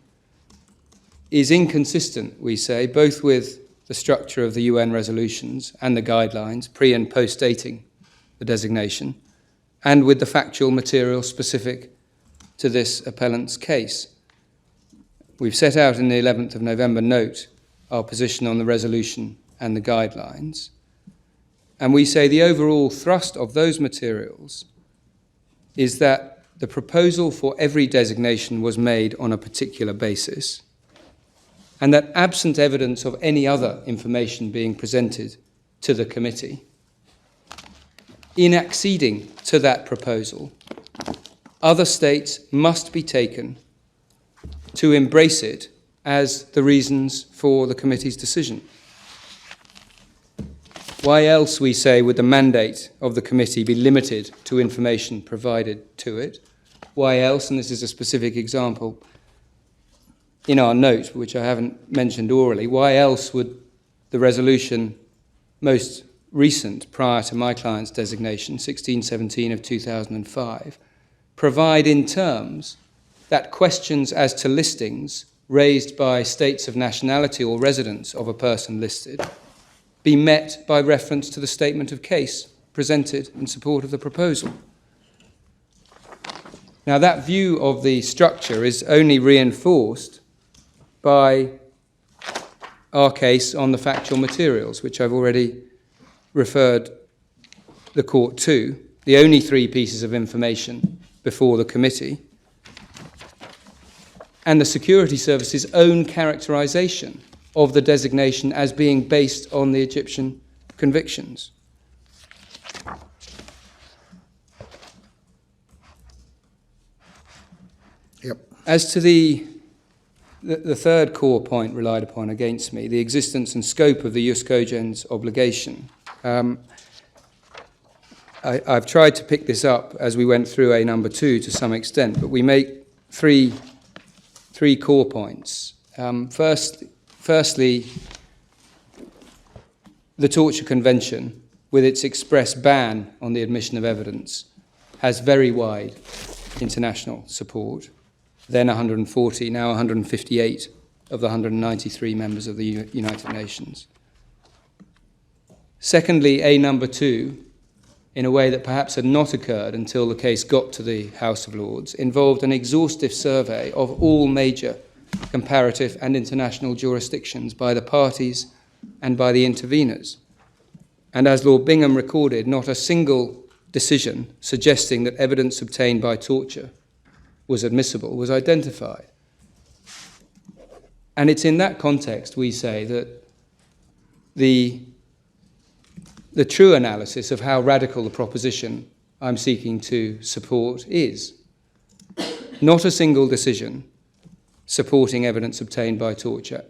is inconsistent, we say, both with the structure of the UN resolutions and the guidelines, pre- and post-dating the designation, and with the factual material specific to this appellant's case. We've set out in the 11th of November note our position on the resolution and the guidelines. And we say the overall thrust of those materials is that the proposal for every designation was made on a particular basis, and that absent evidence of any other information being presented to the committee, in acceding to that proposal, other states must be taken to embrace it as the reasons for the committee's decision. Why else, we say, would the mandate of the committee be limited to information provided to it? Why else, and this is a specific example in our note, which I haven't mentioned orally, why else would the resolution most recent, prior to my client's designation, 1617 of 2005, provide in terms that questions as to listings raised by states of nationality or residence of a person listed be met by reference to the statement of case presented in support of the proposal? Now, that view of the structure is only reinforced by our case on the factual materials, which I've already referred the court to, the only three pieces of information before the committee, and the Security Service's own characterization of the designation as being based on the Egyptian convictions. Yep. As to the third core point relied upon against me, the existence and scope of the jus cogens obligation, I've tried to pick this up as we went through A number 2 to some extent, but we make three core points. Firstly, the Torture Convention, with its express ban on the admission of evidence, has very wide international support. Then 140, now 158 of the 193 members of the United Nations. Secondly, A number 2, in a way that perhaps had not occurred until the case got to the House of Lords, involved an exhaustive survey of all major comparative and international jurisdictions by the parties and by the interveners. And as Lord Bingham recorded, not a single decision suggesting that evidence obtained by torture was admissible was identified. And it's in that context we say that the true analysis of how radical the proposition I'm seeking to support is. Not a single decision supporting evidence obtained by torture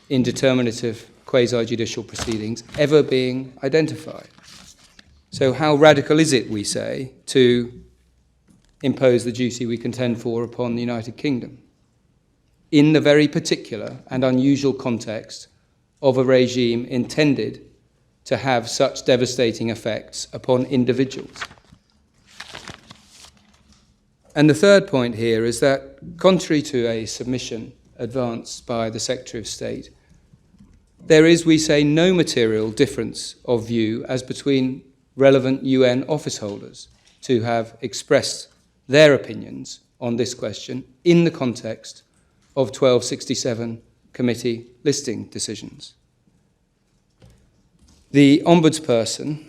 in determinative quasi-judicial proceedings ever being identified. So how radical is it, we say, to impose the duty we contend for upon the United Kingdom in the very particular and unusual context of a regime intended to have such devastating effects upon individuals? And the third point here is that, contrary to a submission advanced by the Secretary of State, there is, we say, no material difference of view as between relevant UN office holders to have expressed their opinions on this question in the context of 1267 committee listing decisions. The Ombudsperson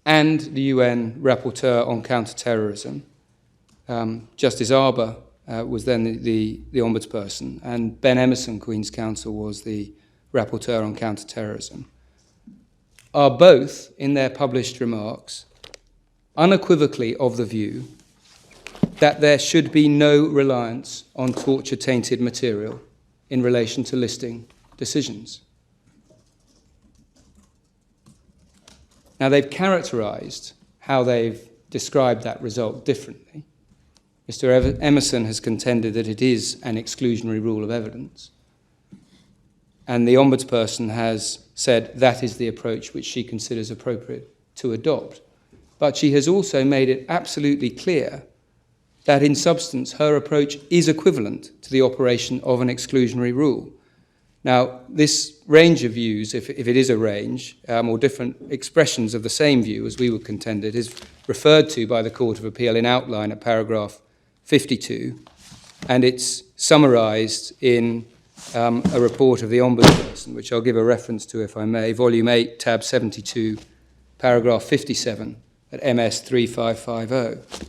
and the UN Rapporteur on Counter-Terrorism, Justice Arbour was then the Ombudsperson, and Ben Emerson, Queen's Counsel, was the Rapporteur on Counter-Terrorism, are both, in their published remarks, unequivocally of the view that there should be no reliance on torture-tainted material in relation to listing decisions. Now, they've characterized how they've described that result differently. Mr. Emerson has contended that it is an exclusionary rule of evidence, and the Ombudsperson has said that is the approach which she considers appropriate to adopt. But she has also made it absolutely clear that in substance her approach is equivalent to the operation of an exclusionary rule. Now, this range of views, if it is a range, or different expressions of the same view, as we would contend it, is referred to by the Court of Appeal in outline at paragraph 52 and it's summarised in a report of the Ombudsperson, which I'll give a reference to, if I may, Volume 8, Tab 72, Paragraph 57 at MS 3550.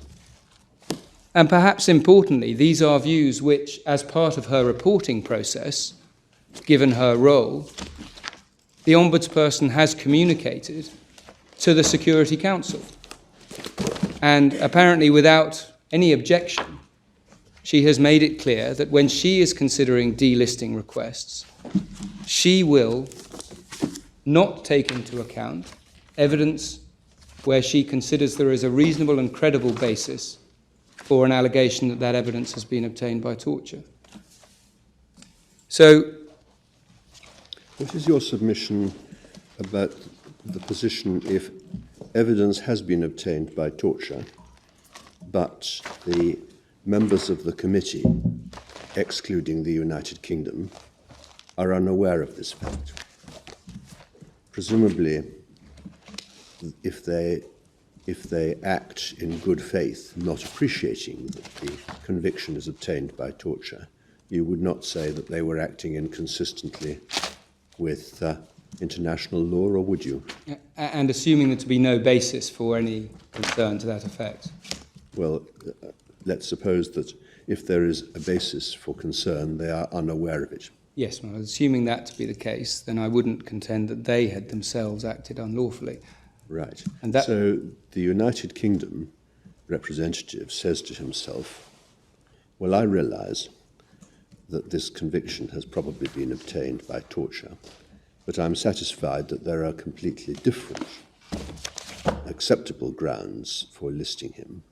And perhaps importantly, these are views which, as part of her reporting process, given her role, the Ombudsperson has communicated to the Security Council. And apparently without any objection, she has made it clear that when she is considering delisting requests, she will not take into account evidence where she considers there is a reasonable and credible basis for an allegation that that evidence has been obtained by torture. So, what is your submission about the position if evidence has been obtained by torture, but the members of the committee, excluding the United Kingdom, are unaware of this fact? Presumably, if they act in good faith, not appreciating that the conviction is obtained by torture, you would not say that they were acting inconsistently with international law, or would you? and assuming there to be no basis for any concern to that effect. Well, let's suppose that if there is a basis for concern, they are unaware of it. Yes, well, assuming that to be the case, then I wouldn't contend that they had themselves acted unlawfully. Right. And that, so the United Kingdom representative says to himself, well, I realise that this conviction has probably been obtained by torture, but I'm satisfied that there are completely different acceptable grounds for listing him.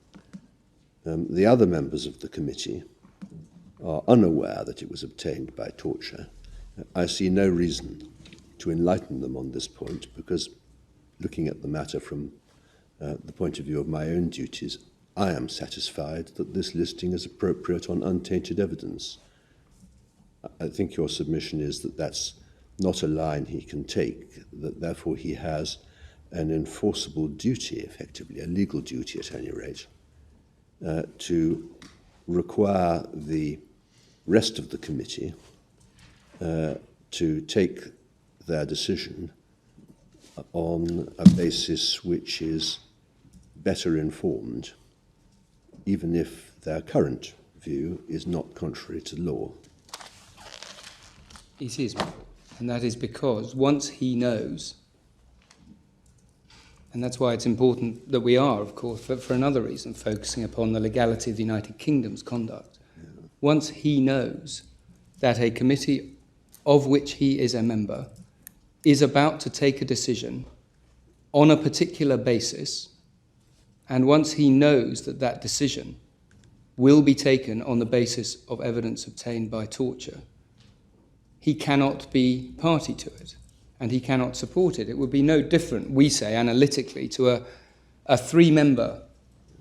The other members of the committee are unaware that it was obtained by torture. I see no reason to enlighten them on this point, because looking at the matter from the point of view of my own duties, I am satisfied that this listing is appropriate on untainted evidence. I think your submission is that that's not a line he can take, that therefore he has an enforceable duty, effectively, a legal duty at any rate, to require the rest of the committee to take their decision on a basis which is better informed, even if their current view is not contrary to law. it is, and that is because once he knows, and that's why it's important that we are, of course, for another reason, focusing upon the legality of the United Kingdom's conduct. Yeah. Once he knows that a committee of which he is a member is about to take a decision on a particular basis, and once he knows that that decision will be taken on the basis of evidence obtained by torture, he cannot be party to it, and he cannot support it. It would be no different, we say, analytically, to a three-member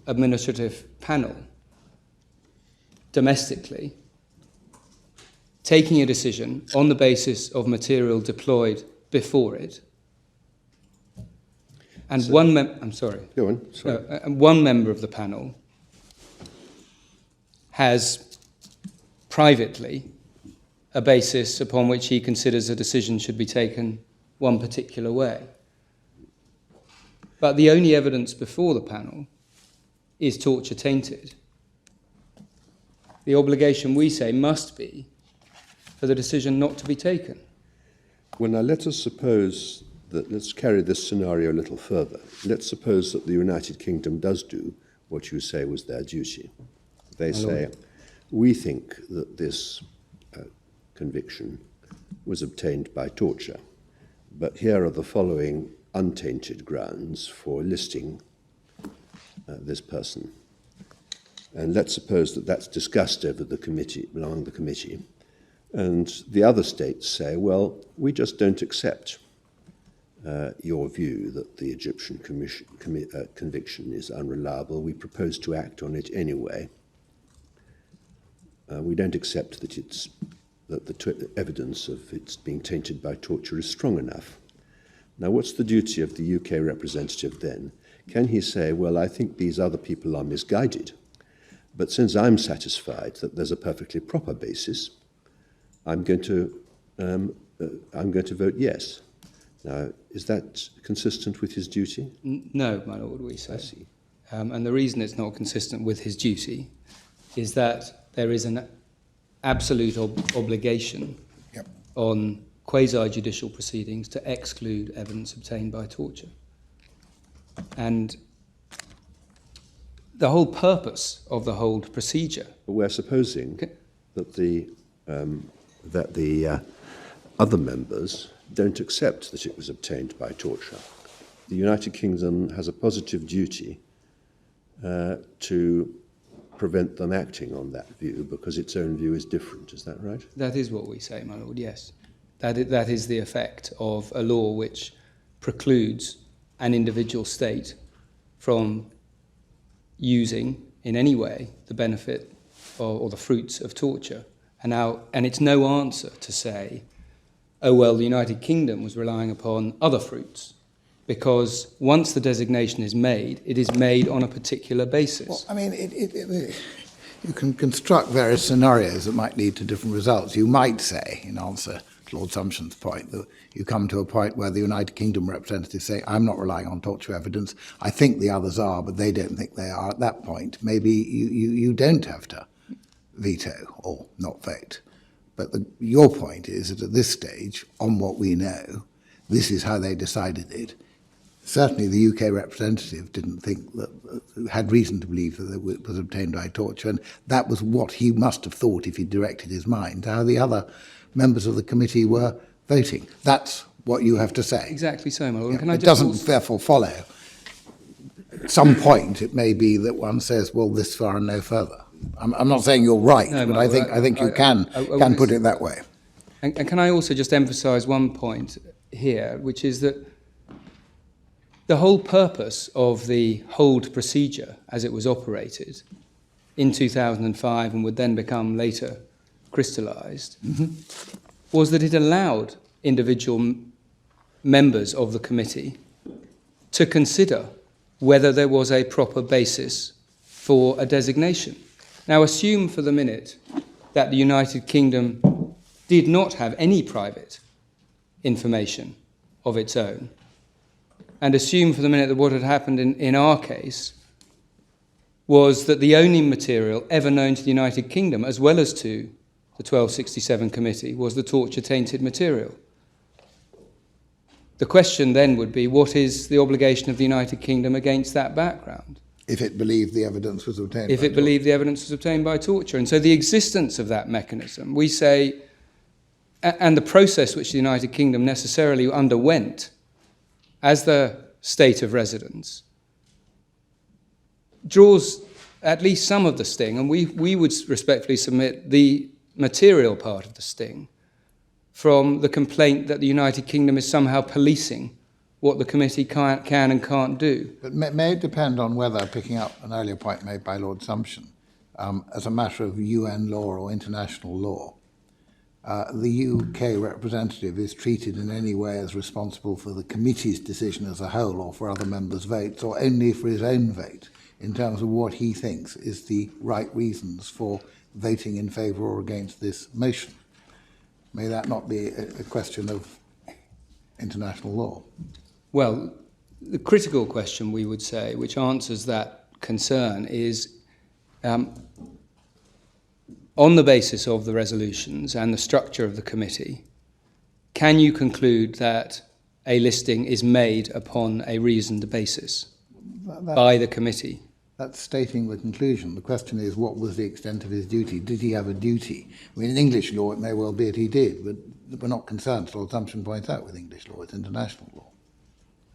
administrative panel domestically taking a decision on the basis of material deployed before it, and so, one member of the panel has privately a basis upon which he considers a decision should be taken one particular way. But the only evidence before the panel is torture tainted. The obligation, we say, must be for the decision not to be taken. Well, now let us suppose that, let's carry this scenario a little further. Let's suppose that the United Kingdom does do what you say was their duty. They say, we think that this conviction was obtained by torture, but here are the following untainted grounds for listing this person. And let's suppose that that's discussed over the committee, along the committee, and the other states say, well, we just don't accept your view that the Egyptian conviction is unreliable. We propose to act on it anyway. We don't accept that the evidence of its being tainted by torture is strong enough. Now, what's the duty of the UK representative then? Can he say, well, I think these other people are misguided, But since I'm satisfied that there's a perfectly proper basis, I'm going to vote yes. Now, is that consistent with his duty? No, my lord, we say. And the reason it's not consistent with his duty is that there is an absolute obligation Yep. on quasi-judicial proceedings to exclude evidence obtained by torture. And the whole purpose of the hold procedure... But we're supposing that the other members don't accept that it was obtained by torture. The United Kingdom has a positive duty to prevent them acting on that view because its own view is different. Is that right? That is what we say, my lord, yes. That is the effect of a law which precludes an individual state from using in any way the benefit or the fruits of torture. And it's no answer to say, oh, well, the United Kingdom was relying upon other fruits, because once the designation is made, it is made on a particular basis. Well, I mean, you can construct various scenarios that might lead to different results. You might say, in answer to Lord Sumption's point, that you come to a point where the United Kingdom representatives say, I'm not relying on torture evidence, I think the others are, but they don't think they are. At that point, maybe you don't have to veto or not vote. But your point is that at this stage, on what we know, this is how they decided it. Certainly the UK representative didn't think that, had reason to believe that it was obtained by torture, and that was what he must have thought if he directed his mind, how the other members of the committee were voting. That's what you have to say. Exactly so, my lord. Yeah, Can I it just doesn't therefore follow. At some point it may be that one says, well, this far and no further. I'm not saying you're right, No, but my I lord, think you can put it that way. And can I also just emphasise one point here, which is that the whole purpose of the hold procedure as it was operated in 2005 and would then become later crystallised was that it allowed individual members of the committee to consider whether there was a proper basis for a designation. Now, assume for the minute that the United Kingdom did not have any private information of its own, and assume for the minute that what had happened in our case was that the only material ever known to the United Kingdom, as well as to the 1267 committee, was the torture-tainted material. The question then would be, what is the obligation of the United Kingdom against that background? If it believed the evidence was obtained If by it believed the evidence was obtained by torture. And so the existence of that mechanism, we say, and the process which the United Kingdom necessarily underwent as the state of residence, draws at least some of the sting, and we would respectfully submit the material part of the sting from the complaint that the United Kingdom is somehow policing what the committee can and can't do. But may it depend on whether, picking up an earlier point made by Lord Sumption, as a matter of UN law or international law, the UK representative is treated in any way as responsible for the committee's decision as a whole or for other members' votes, or only for his own vote in terms of what he thinks is the right reasons for voting in favour or against this motion. May that not be a question of international law? Well, the critical question, we would say, which answers that concern is, on the basis of the resolutions and the structure of the committee, can you conclude that a listing is made upon a reasoned basis by the committee? That's stating the conclusion. The question is, what was the extent of his duty? Did he have a duty? I mean, in English law, it may well be that he did, but we're not concerned, as Lord Sumption points out, with English law. It's international law.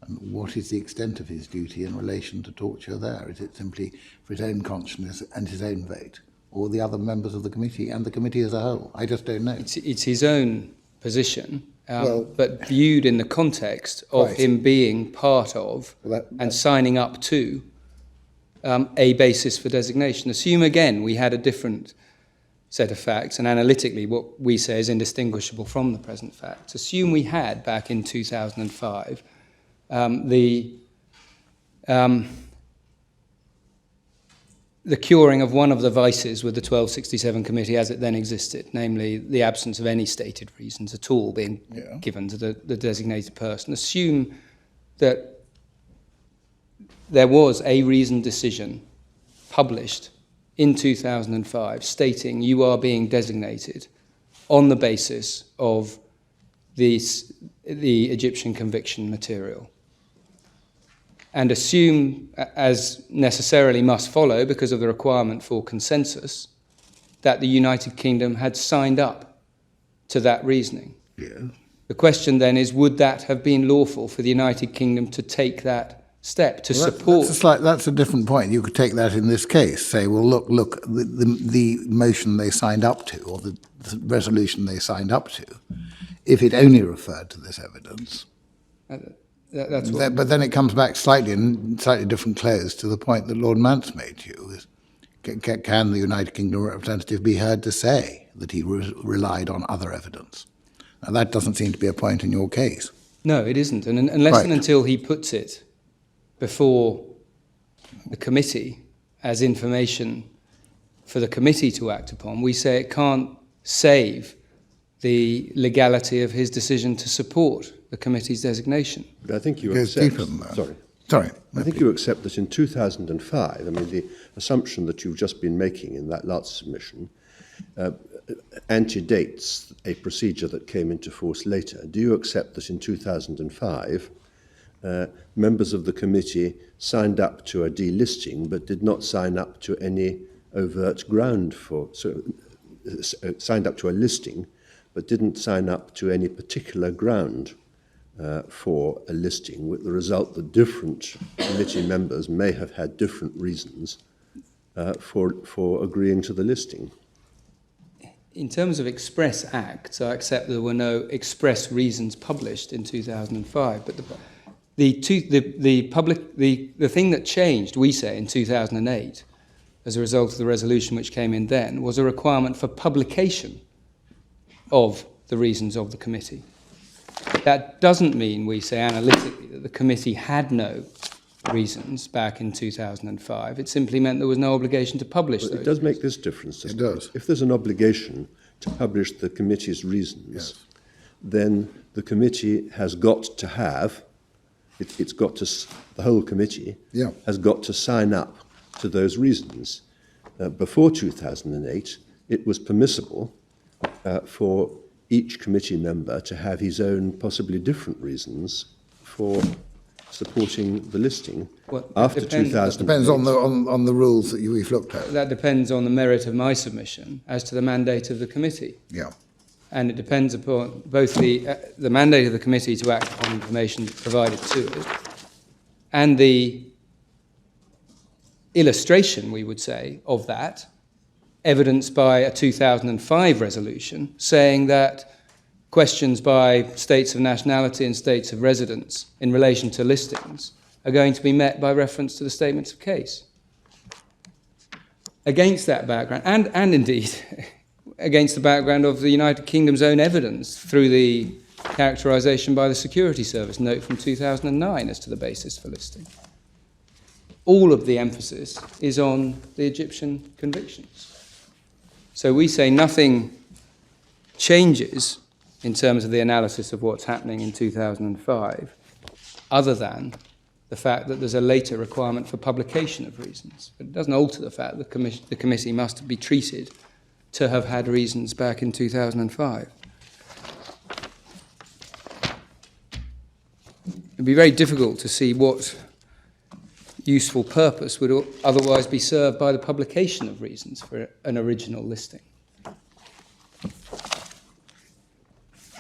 And what is the extent of his duty in relation to torture there? Is it simply for his own conscience and his own vote, or the other members of the committee and the committee as a whole? I just don't know. It's his own position, but viewed in the context of Right. him being part of and signing up to a basis for designation. Assume again we had a different set of facts, and analytically what we say is indistinguishable from the present facts. Assume we had, back in 2005, the curing of one of the vices with the 1267 committee as it then existed, namely the absence of any stated reasons at all being given to the designated person. Assume that there was a reasoned decision published in 2005 stating you are being designated on the basis of the Egyptian conviction material. And assume, as necessarily must follow because of the requirement for consensus, that the United Kingdom had signed up to that reasoning. Yeah. The question then is, would that have been lawful for the United Kingdom to take that step to support? That's a different point. You could take that in this case. Say, well, look, the motion they signed up to, or the resolution they signed up to, if it only referred to this evidence. That's what, But then it comes back slightly in slightly different clothes to the point that Lord Mance made to you. Can the United Kingdom representative be heard to say that he relied on other evidence? Now, that doesn't seem to be a point in your case. no, it isn't. And unless and until he puts it before the committee as information for the committee to act upon, we say it can't save the legality of his decision to support the committee's designation. But I think you Goes accept... deeper than that. Sorry. Sorry. I think you accept that in 2005, I mean, the assumption that you've just been making in that last submission antedates a procedure that came into force later. Do you accept that in 2005, members of the committee signed up to a delisting but did not sign up to any overt ground for... signed up to a listing but didn't sign up to any particular ground for a listing, with the result that different committee members may have had different reasons for agreeing to the listing? In terms of express acts, I accept there were no express reasons published in 2005, but the thing that changed, we say, in 2008, as a result of the resolution which came in then, was a requirement for publication of the reasons of the committee. That doesn't mean, we say analytically, that the committee had no reasons back in 2005. It simply meant there was no obligation to publish those. It does make this difference. It does. If there's an obligation to publish the committee's reasons, then the committee has got to have, the whole committee has got to sign up to those reasons. Before 2008, it was permissible for each committee member to have his own possibly different reasons for supporting the listing. Well, after depends- 2008. Depends on the rules that we've looked at. That depends on the merit of my submission as to the mandate of the committee. Yeah. And it depends upon both the mandate of the committee to act upon information provided to it and the illustration, we would say, of that, evidenced by a 2005 resolution saying that questions by states of nationality and states of residence in relation to listings are going to be met by reference to the statements of case. Against that background, and indeed against the background of the United Kingdom's own evidence through the characterisation by the Security Service note from 2009 as to the basis for listing. All of the emphasis is on the Egyptian convictions. So we say nothing changes in terms of the analysis of what's happening in 2005, other than the fact that there's a later requirement for publication of reasons. But it doesn't alter the fact that the committee must be treated to have had reasons back in 2005. It'd be very difficult to see what useful purpose would otherwise be served by the publication of reasons for an original listing.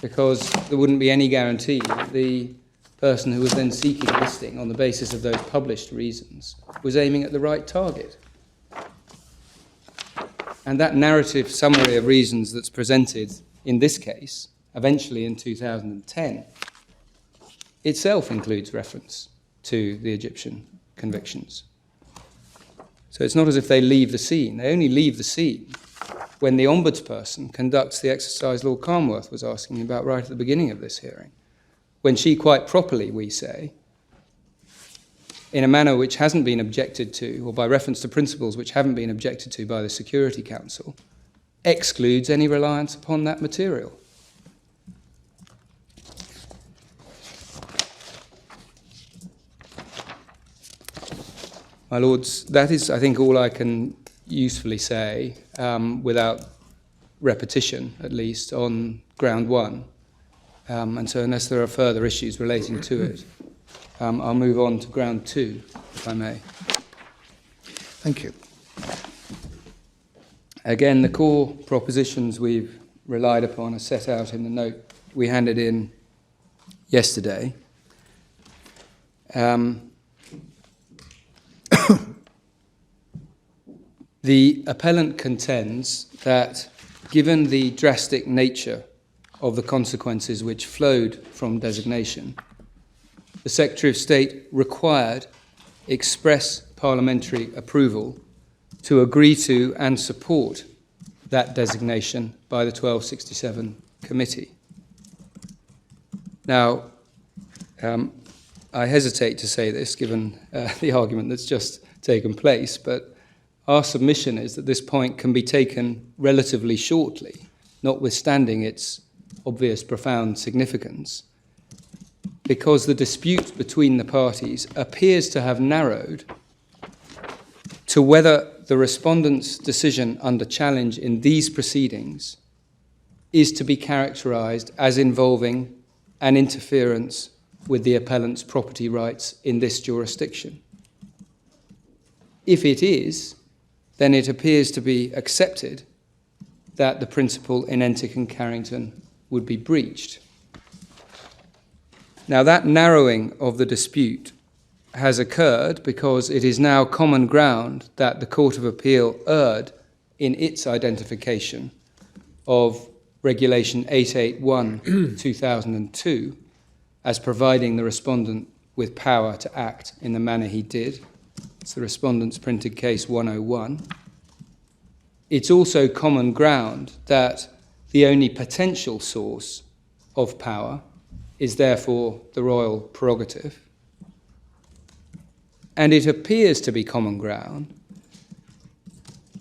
Because there wouldn't be any guarantee that the person who was then seeking a listing on the basis of those published reasons was aiming at the right target. And that narrative summary of reasons that's presented in this case, eventually in 2010, itself includes reference to the Egyptian convictions. So it's not as if they leave the scene. They only leave the scene when the ombudsperson conducts the exercise Lord Commonwealth was asking about right at the beginning of this hearing, when she quite properly, we say, in a manner which hasn't been objected to, or by reference to principles which haven't been objected to by the Security Council, excludes any reliance upon that material. My Lords, that is, I think, all I can usefully say, without repetition, at least, on ground one. And so unless there are further issues relating to it, I'll move on to ground two, if I may. Thank you. Again, the core propositions we've relied upon are set out in the note we handed in yesterday. The appellant contends that, given the drastic nature of the consequences which flowed from designation, the Secretary of State required express parliamentary approval to agree to and support that designation by the 1267 committee. Now, I hesitate to say this, given the argument that's just taken place, but our submission is that this point can be taken relatively shortly, notwithstanding its obvious profound significance, because the dispute between the parties appears to have narrowed to whether the respondent's decision under challenge in these proceedings is to be characterised as involving an interference with the appellant's property rights in this jurisdiction. If it is, then it appears to be accepted that the principle in Entick and Carrington would be breached. Now, that narrowing of the dispute has occurred because it is now common ground that the Court of Appeal erred in its identification of Regulation 881/2002 as providing the respondent with power to act in the manner he did. It's the respondent's printed case 101. It's also common ground that the only potential source of power is therefore the royal prerogative. And it appears to be common ground,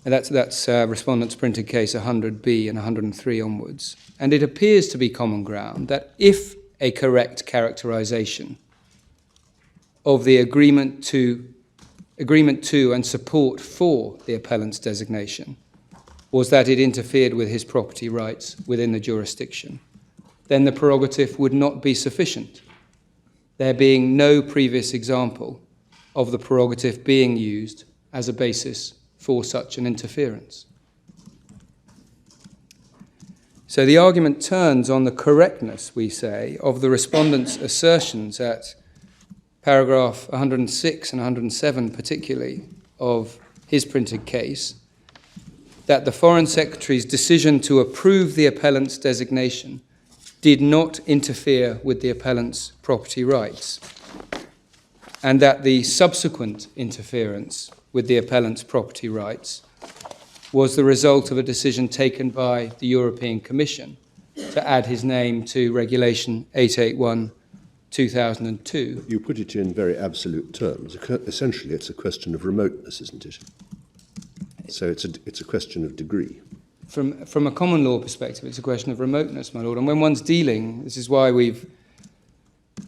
and that's respondent's printed case 100B and 103 onwards, and it appears to be common ground that if a correct characterization of the agreement to and support for the appellant's designation was that it interfered with his property rights within the jurisdiction, then the prerogative would not be sufficient, there being no previous example of the prerogative being used as a basis for such an interference. So the argument turns on the correctness, we say, of the respondent's assertions at paragraph 106 and 107 particularly of his printed case, that the Foreign Secretary's decision to approve the appellant's designation did not interfere with the appellant's property rights, and that the subsequent interference with the appellant's property rights was the result of a decision taken by the European Commission to add his name to Regulation 881/2002. You put it in very absolute terms. Essentially, it's a question of remoteness, isn't it? So it's a question of degree. From a common law perspective, it's a question of remoteness, my Lord. And when one's dealing, this is why we've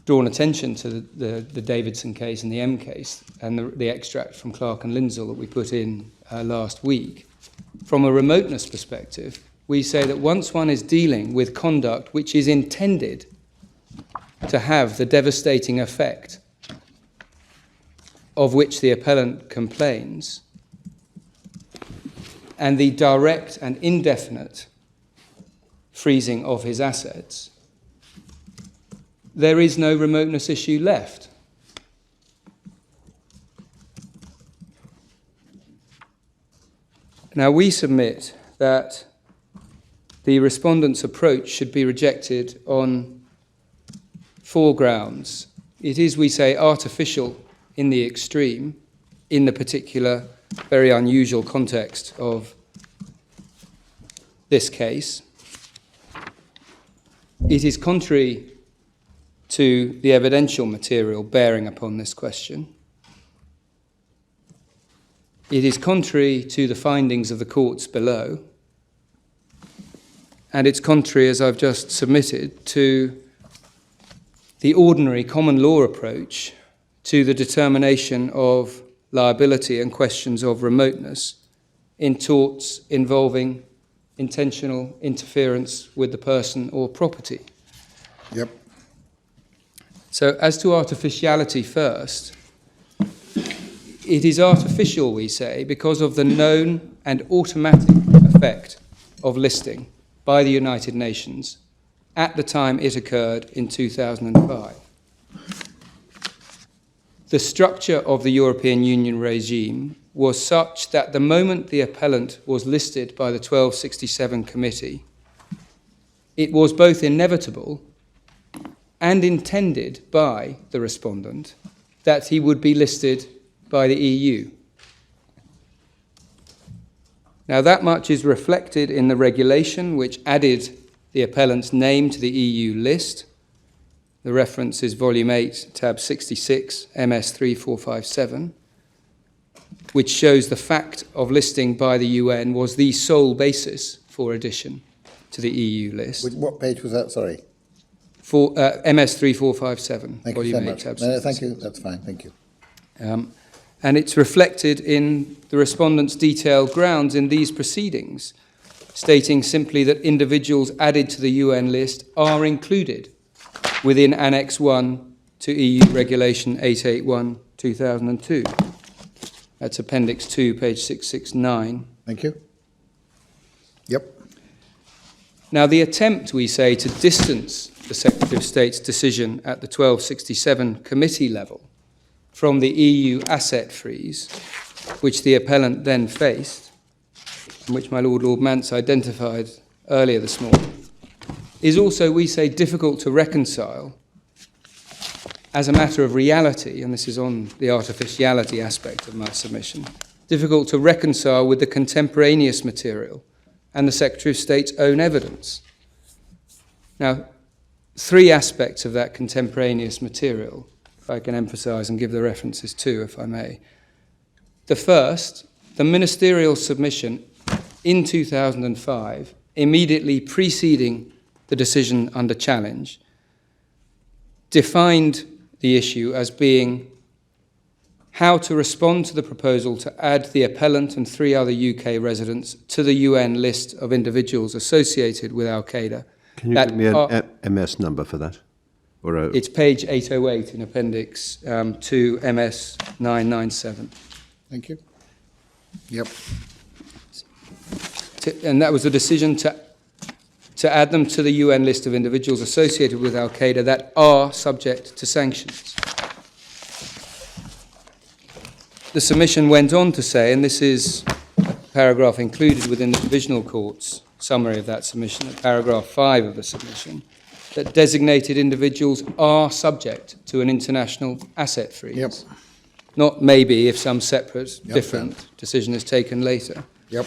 drawn attention to the Davidson case and the M case and the extract from Clark and Lindsell that we put in last week. From a remoteness perspective, we say that once one is dealing with conduct which is intended to have the devastating effect of which the appellant complains, and the direct and indefinite freezing of his assets, there is no remoteness issue left. Now, we submit that the respondent's approach should be rejected on 4 grounds. It is, we say, artificial in the extreme, in the particular very unusual context of this case. It is contrary to the evidential material bearing upon this question. It is contrary to the findings of the courts below, and it's contrary, as I've just submitted, to the ordinary common law approach to the determination of liability and questions of remoteness in torts involving intentional interference with the person or property. Yep. So as to artificiality first, it is artificial, we say, because of the known and automatic effect of listing by the United Nations at the time it occurred in 2005. The structure of the European Union regime was such that the moment the appellant was listed by the 1267 Committee, it was both inevitable and intended by the respondent that he would be listed by the EU. Now, that much is reflected in the regulation which added the appellant's name to the EU list. The reference is Volume 8, Tab 66, MS 3457, which shows the fact of listing by the UN was the sole basis for addition to the EU list. What page was that? Sorry. For MS 3457, Thank you Volume so 8, much. Tab No, 66. thank you. That's fine. Thank you. And it's reflected in the respondent's detailed grounds in these proceedings, stating simply that individuals added to the UN list are included within Annex 1 to EU Regulation 881/2002. That's Appendix 2, page 669. Thank you. Yep. Now, the attempt, we say, to distance the Secretary of State's decision at the 1267 committee level from the EU asset freeze, which the appellant then faced, and which my Lord Mance identified earlier this morning, is also, we say, difficult to reconcile as a matter of reality, and this is on the artificiality aspect of my submission, difficult to reconcile with the contemporaneous material and the Secretary of State's own evidence. Now, three aspects of that contemporaneous material, if I can emphasise and give the references to, if I may. The first, the ministerial submission in 2005, immediately preceding the decision under challenge, defined the issue as being how to respond to the proposal to add the appellant and 3 other UK residents to the UN list of individuals associated with Al-Qaeda. Can you give me an MS number for that? Or It's page 808 in Appendix 2, MS 997. Thank you. Yep. And that was a decision to add them to the UN list of individuals associated with Al-Qaeda that are subject to sanctions. The submission went on to say, and this is a paragraph included within the Divisional Court's summary of that submission, at paragraph 5 of the submission, that designated individuals are subject to an international asset freeze. Yep. Not maybe if some separate, Yep, different decision is taken later. Yep.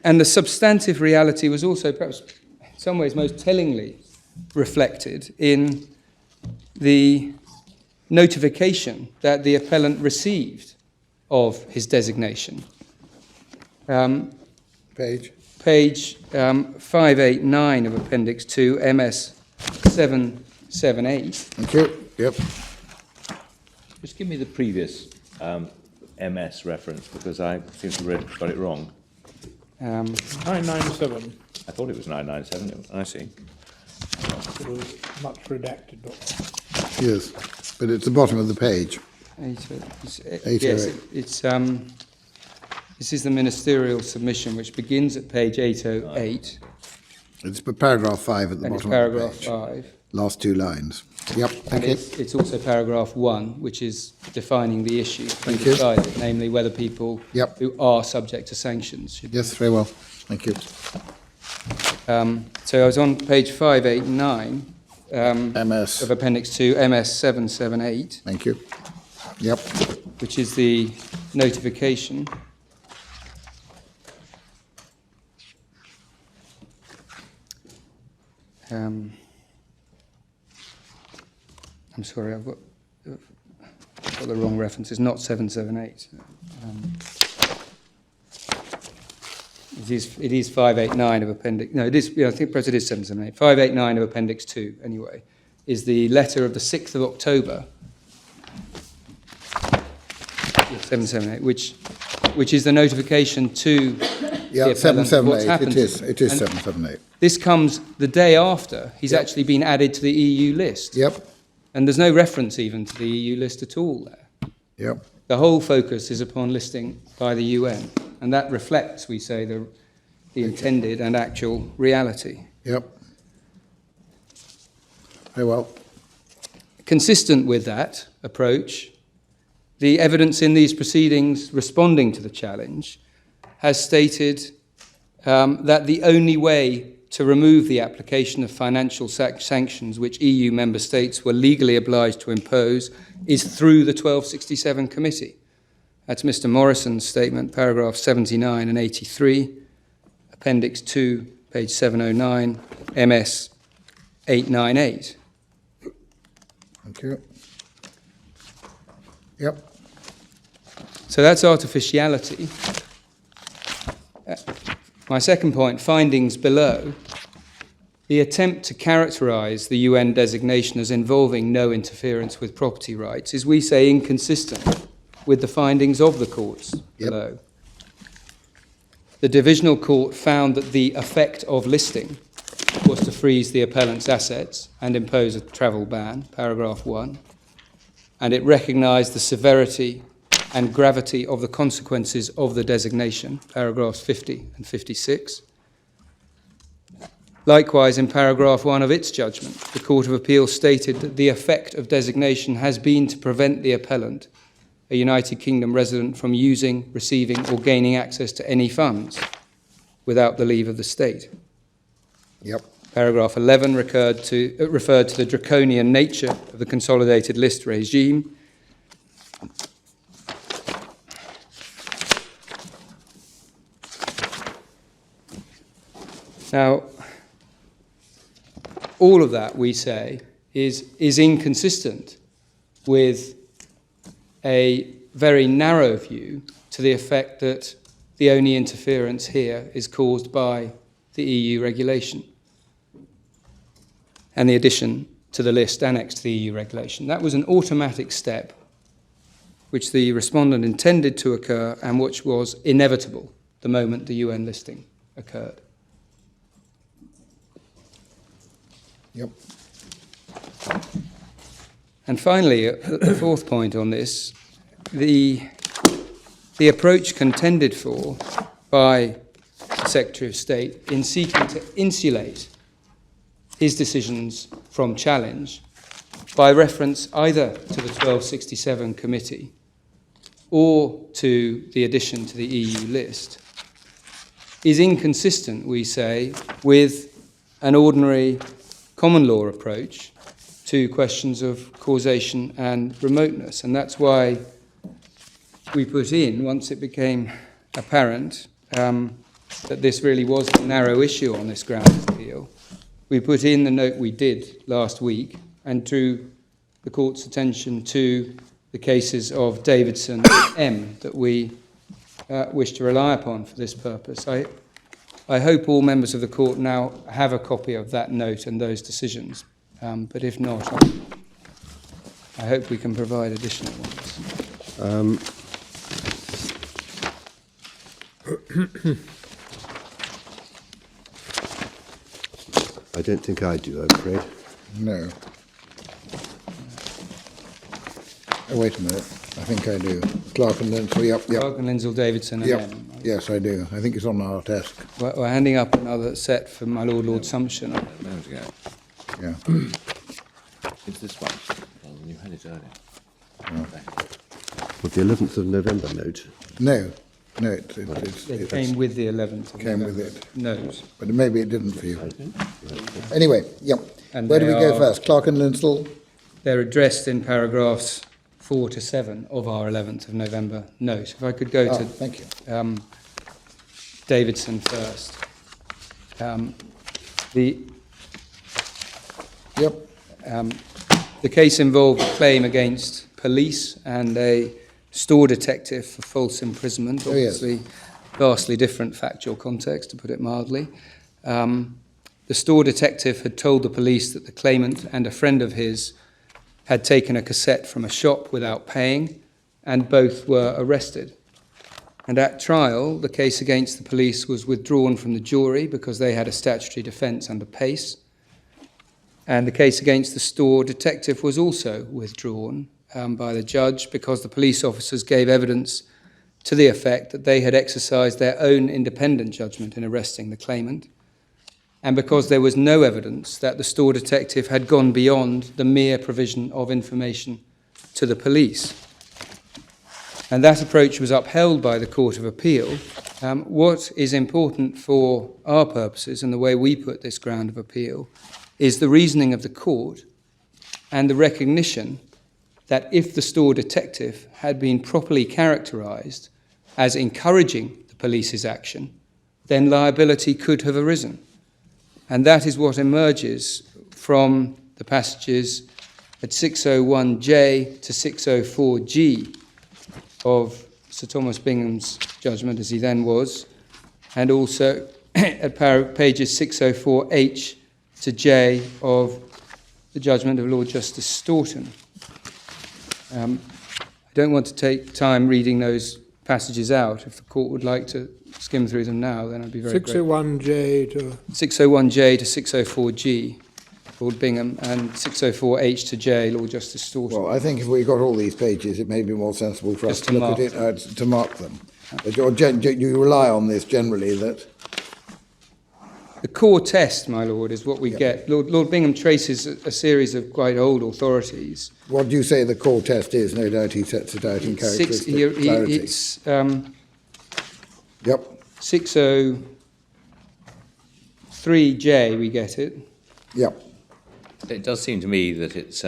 And the substantive reality was also, perhaps in some ways, most tellingly reflected in the notification that the appellant received of his designation. Page. Page 589 of Appendix 2, MS 778. Thank you. Yep. Just give me the previous MS reference, because I seem to have got it wrong. 997. I thought it was 997. I see. It was much redacted document. Yes. But it's the bottom of the page. Yes, 808. it's this is the ministerial submission, which begins at page 808, It's paragraph 5 at the and it's bottom of the paragraph page. 5. Last 2 lines. Yep. And Thank you. it's also paragraph 1, which is defining the issue we Thank you. decided, namely whether people Yep. who are subject to sanctions should. Yes, very well. Thank you. So I was on page 589 MS. of Appendix 2, MS 778, Thank you. Yep. which is the notification. I'm sorry, I've got got the wrong reference. It's not 778. It is 589 of Appendix... No, it is, yeah, I think perhaps it is 778. 589 of Appendix 2, anyway, is the letter of the 6th of October, 778, which is the notification to Yeah, the appellant of what's 778, happened it to is, him. it is And 778. this comes the day after he's Yep. actually been added to the EU list. Yep, And there's no reference even to the EU list at all there. yep, The whole focus is upon listing by the UN, and that reflects, we say, the intended and actual reality. yep. Very well. Consistent with that approach, the evidence in these proceedings responding to the challenge has stated that the only way to remove the application of financial sanctions which EU member states were legally obliged to impose is through the 1267 committee. That's Mr. Morrison's statement, paragraph 79 and 83, Appendix 2, page 709, MS 898. Thank you. Yep, So that's artificiality. My second point, findings below. The attempt to characterise the UN designation as involving no interference with property rights is, we say, inconsistent with the findings of the courts below. The Divisional Court found that the effect of listing was to freeze the appellant's assets and impose a travel ban, paragraph 1, and it recognised the severity and gravity of the consequences of the designation, paragraphs 50 and 56. Likewise, in paragraph 1 of its judgment, the Court of Appeal stated that the effect of designation has been to prevent the appellant, a United Kingdom resident, from using, receiving or gaining access to any funds without the leave of the state. yep, Paragraph 11 referred to the draconian nature of the consolidated list regime. Now, all of that, we say, is inconsistent with a very narrow view to the effect that the only interference here is caused by the EU regulation and the addition to the list annexed to the EU regulation. That was an automatic step which the respondent intended to occur and which was inevitable the moment the UN listing occurred. yep, And finally, a fourth point on this, the approach contended for by the Secretary of State in seeking to insulate his decisions from challenge by reference either to the 1267 committee or to the addition to the EU list is inconsistent, we say, with an ordinary common law approach to questions of causation and remoteness. And that's why we put in, once it became apparent that this really was a narrow issue on this ground of appeal, we put in the note we did last week and drew the court's attention to the cases of Davidson and M that we wish to rely upon for this purpose. I hope all members of the court now have a copy of that note and those decisions, but if not, I hope we can provide additional ones. I don't think I do, I'm afraid. no. Oh, wait a minute, I think I do. Clark and Linsell, yep, yep, Clark and Linsell, Davidson and yep. M. Yes, I do. I think it's on our desk, We're handing up another set for my Lord Sumption. There we go. yeah. It's this one. Oh, you had it earlier. Well, the 11th of November note. No, It came with the 11th of Came with November it. note. but maybe it didn't for you. Anyway, yep. And Where do they we go are- first? Clark and Linsell? They're addressed in paragraphs 4 to 7 of our 11th of November note. If I could go Oh, to thank you. Davidson first. Yep, The case involved a claim against police and a store detective for false imprisonment. Obviously, vastly different factual context, to put it mildly. The store detective had told the police that the claimant and a friend of his had taken a cassette from a shop without paying, and both were arrested. And at trial, the case against the police was withdrawn from the jury because they had a statutory defence under PACE. And the case against the store detective was also withdrawn by the judge because the police officers gave evidence to the effect that they had exercised their own independent judgment in arresting the claimant, and because there was no evidence that the store detective had gone beyond the mere provision of information to the police. And that approach was upheld by the Court of Appeal. What is important for our purposes, and the way we put this ground of appeal, is the reasoning of the court and the recognition that if the store detective had been properly characterised as encouraging the police's action, then liability could have arisen. And that is what emerges from the passages at 601J to 604G of Sir Thomas Bingham's judgment, as he then was, and also at pages 604H to J of the judgment of Lord Justice Staunton. I don't want to take time reading those passages out. If the court would like to skim through them now, then I'd be very grateful. 601J to 601J to 604G, Lord Bingham, and 604H to J, Lord Justice Staunton. Well, I think if we got all these pages, it may be more sensible for us Just to to look at mark it, to mark them. But you rely on this generally that... The core test, my lord, is what we get. Lord Bingham traces a series of quite old authorities. What do you say the core test is? No doubt he sets it out in characteristic clarity. It's Yep. 603J, we get it. Yep. It does seem to me that it's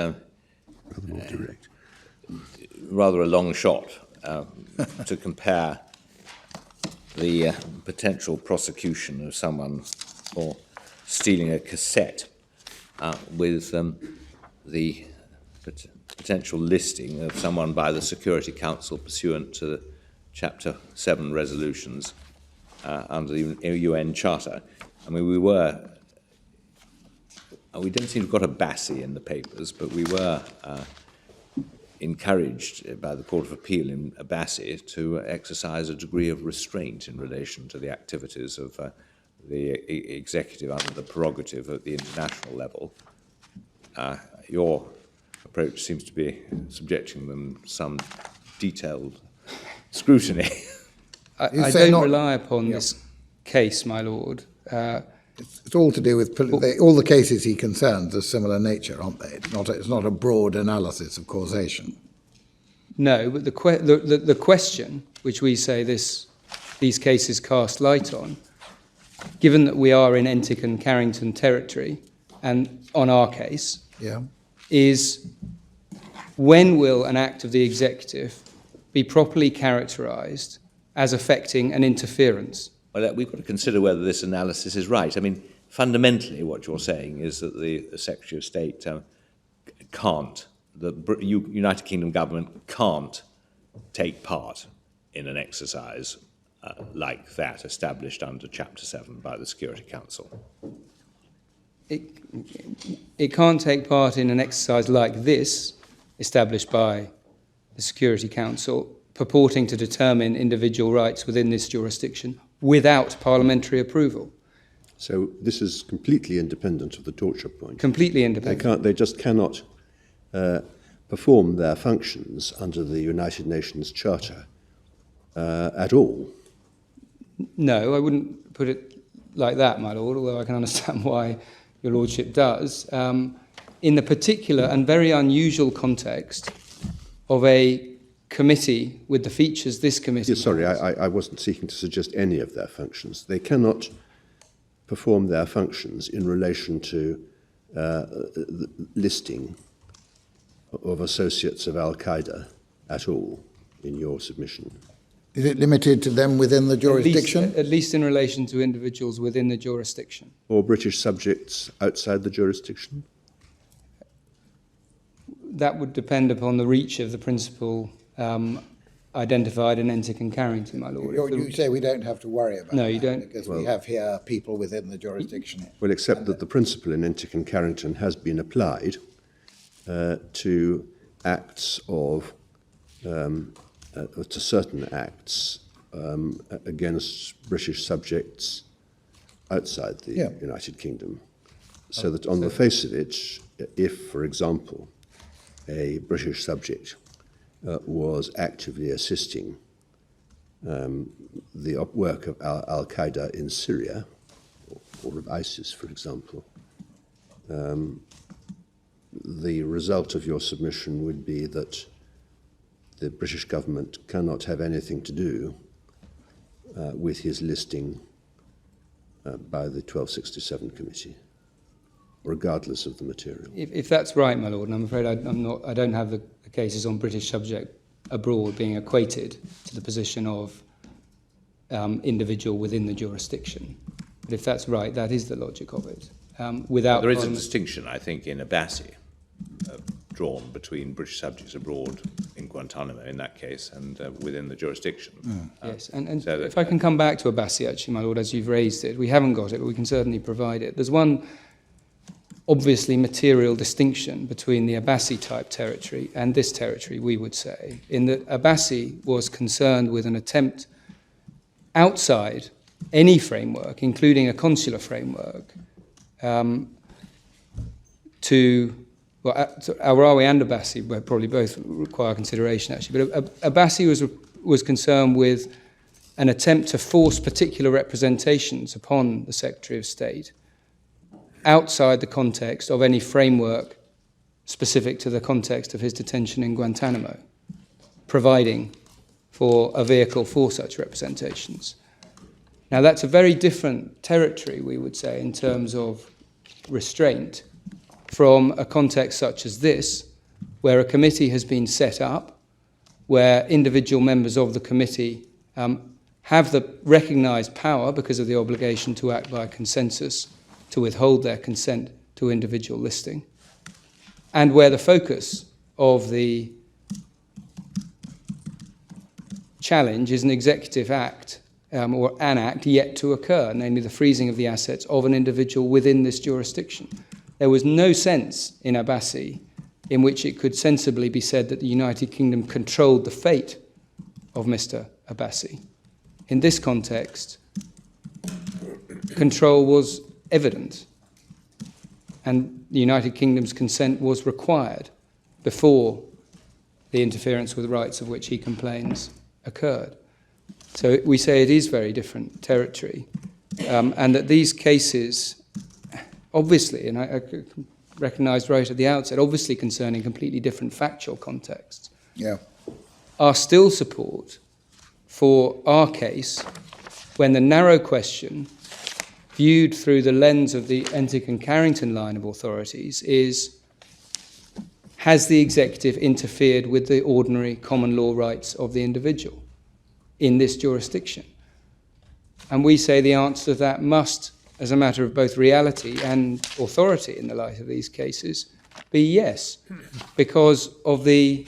rather a long shot to compare the potential prosecution of someone for stealing a cassette with the potential listing of someone by the Security Council pursuant to the Chapter 7 resolutions under the UN Charter. I mean, we don't seem to have got a Bassi in the papers, but we were encouraged by the Court of Appeal in Bassi to exercise a degree of restraint in relation to the activities of the executive under the prerogative at the international level. Your approach seems to be subjecting them to some detailed scrutiny. I don't rely upon this case, my lord. It's all to do with all the cases he concerns are similar nature, aren't they? It's not a broad analysis of causation. No, but the question which we say these cases cast light on, given that we are in Entic and Carrington territory, and on our case, is when will an act of the executive be properly characterised as affecting an interference? Well, we've got to consider whether this analysis is right. I mean, fundamentally what you're saying is that the Secretary of State can't, the United Kingdom government can't take part in an exercise like that established under Chapter 7 by the Security Council. It can't take part in an exercise like this established by the Security Council purporting to determine individual rights within this jurisdiction without parliamentary approval. So this is completely independent of the torture point. Completely independent. They just cannot perform their functions under the United Nations Charter at all. No, I wouldn't put it like that, my lord, although I can understand why your lordship does. In the particular and very unusual context of a committee with the features this committee Yes, sorry, I wasn't seeking to suggest any of their functions. They cannot perform their functions in relation to the listing of associates of Al-Qaeda at all in your submission. Is it limited to them within the jurisdiction? At least in relation to individuals within the jurisdiction. Or British subjects outside the jurisdiction? that would depend upon the reach of the principle identified in Entick and Carrington, my lord. You say we don't have to worry about No, that you don't. because we have here people within the jurisdiction. Well, except that the principle in Entick and Carrington has been applied to acts of, to certain acts against British subjects outside the United Kingdom. So that on the face of it, if, for example, a British subject was actively assisting the work of Al-Qaeda in Syria, or of ISIS, for example, the result of your submission would be that the British government cannot have anything to do with his listing by the 1267 committee, regardless of the material. If that's right, my lord, and I'm afraid I don't have the cases on British subject abroad being equated to the position of individual within the jurisdiction. But if that's right, that is the logic of it. Without There is a distinction, I think, in Abbasi drawn between British subjects abroad in Guantanamo, in that case, and within the jurisdiction. Yes, and so if I can come back to Abbasi, actually, my lord, as you've raised it, we haven't got it, but we can certainly provide it. There's one obviously material distinction between the Abbasi-type territory and this territory, we would say, in that Abbasi was concerned with an attempt outside any framework, including a consular framework, Al-Rawi and Abbasi probably both require consideration, actually, but Abbasi was concerned with an attempt to force particular representations upon the Secretary of State outside the context of any framework specific to the context of his detention in Guantanamo, providing for a vehicle for such representations. Now, that's a very different territory, we would say, in terms of restraint from a context such as this, where a committee has been set up, where individual members of the committee have the recognised power because of the obligation to act by consensus to withhold their consent to individual listing, and where the focus of the challenge is an executive act or an act yet to occur, namely the freezing of the assets of an individual within this jurisdiction. There was no sense in Abbasi in which it could sensibly be said that the United Kingdom controlled the fate of Mr. Abbasi. In this context, control was evident, and the United Kingdom's consent was required before the interference with rights of which he complains occurred. So we say it is very different territory, and that these cases, obviously, and I recognised right at the outset, obviously concerning completely different factual contexts, are still support for our case when the narrow question, viewed through the lens of the Entick and Carrington line of authorities, is: has the executive interfered with the ordinary common law rights of the individual in this jurisdiction? And we say the answer to that must, as a matter of both reality and authority in the light of these cases, be yes, because of the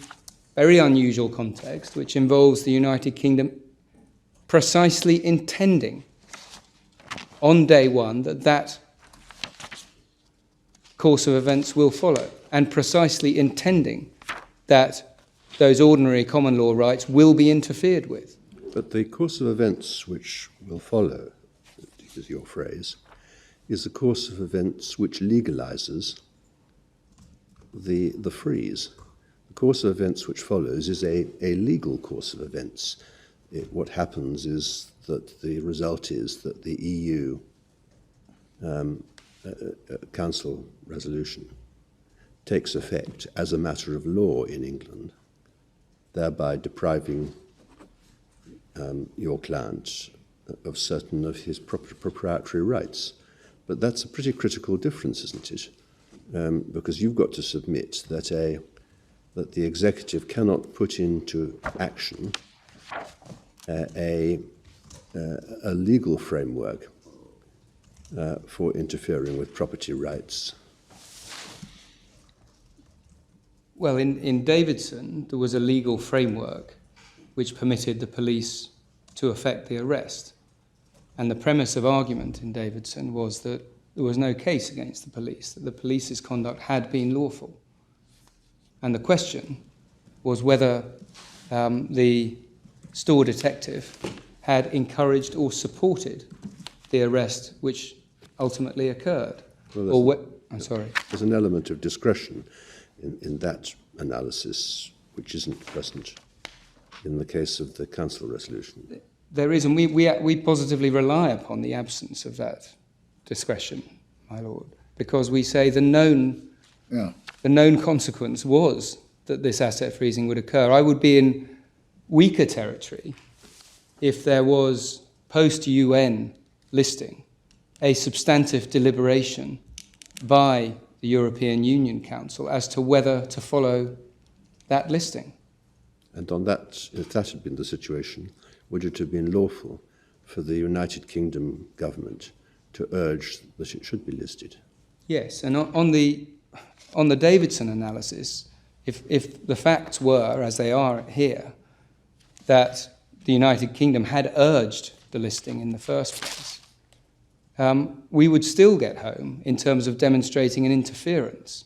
very unusual context which involves the United Kingdom precisely intending on day one that course of events will follow, and precisely intending that those ordinary common law rights will be interfered with. But the course of events which will follow, to use your phrase, is the course of events which legalises the freeze. The course of events which follows is a legal course of events. What happens is that the result is that the EU Council resolution takes effect as a matter of law in England, thereby depriving your client of certain of his proprietary rights. But that's a pretty critical difference, isn't it? Because you've got to submit that the executive cannot put into action a legal framework for interfering with property rights Well, in Davidson, there was a legal framework which permitted the police to effect the arrest. And the premise of argument in Davidson was that there was no case against the police, that the police's conduct had been lawful. And the question was whether the store detective had encouraged or supported the arrest which ultimately occurred. I'm sorry. There's an element of discretion in that analysis which isn't present in the case of the council resolution. There is, and we positively rely upon the absence of that discretion, my lord, because we say the known consequence was that this asset freezing would occur. I would be in weaker territory if there was, post-UN listing, a substantive deliberation by the European Union Council as to whether to follow that listing. And on that, if that had been the situation, would it have been lawful for the United Kingdom government to urge that it should be listed? Yes, and on the Davidson analysis, if the facts were, as they are here, that the United Kingdom had urged the listing in the first place, we would still get home in terms of demonstrating an interference,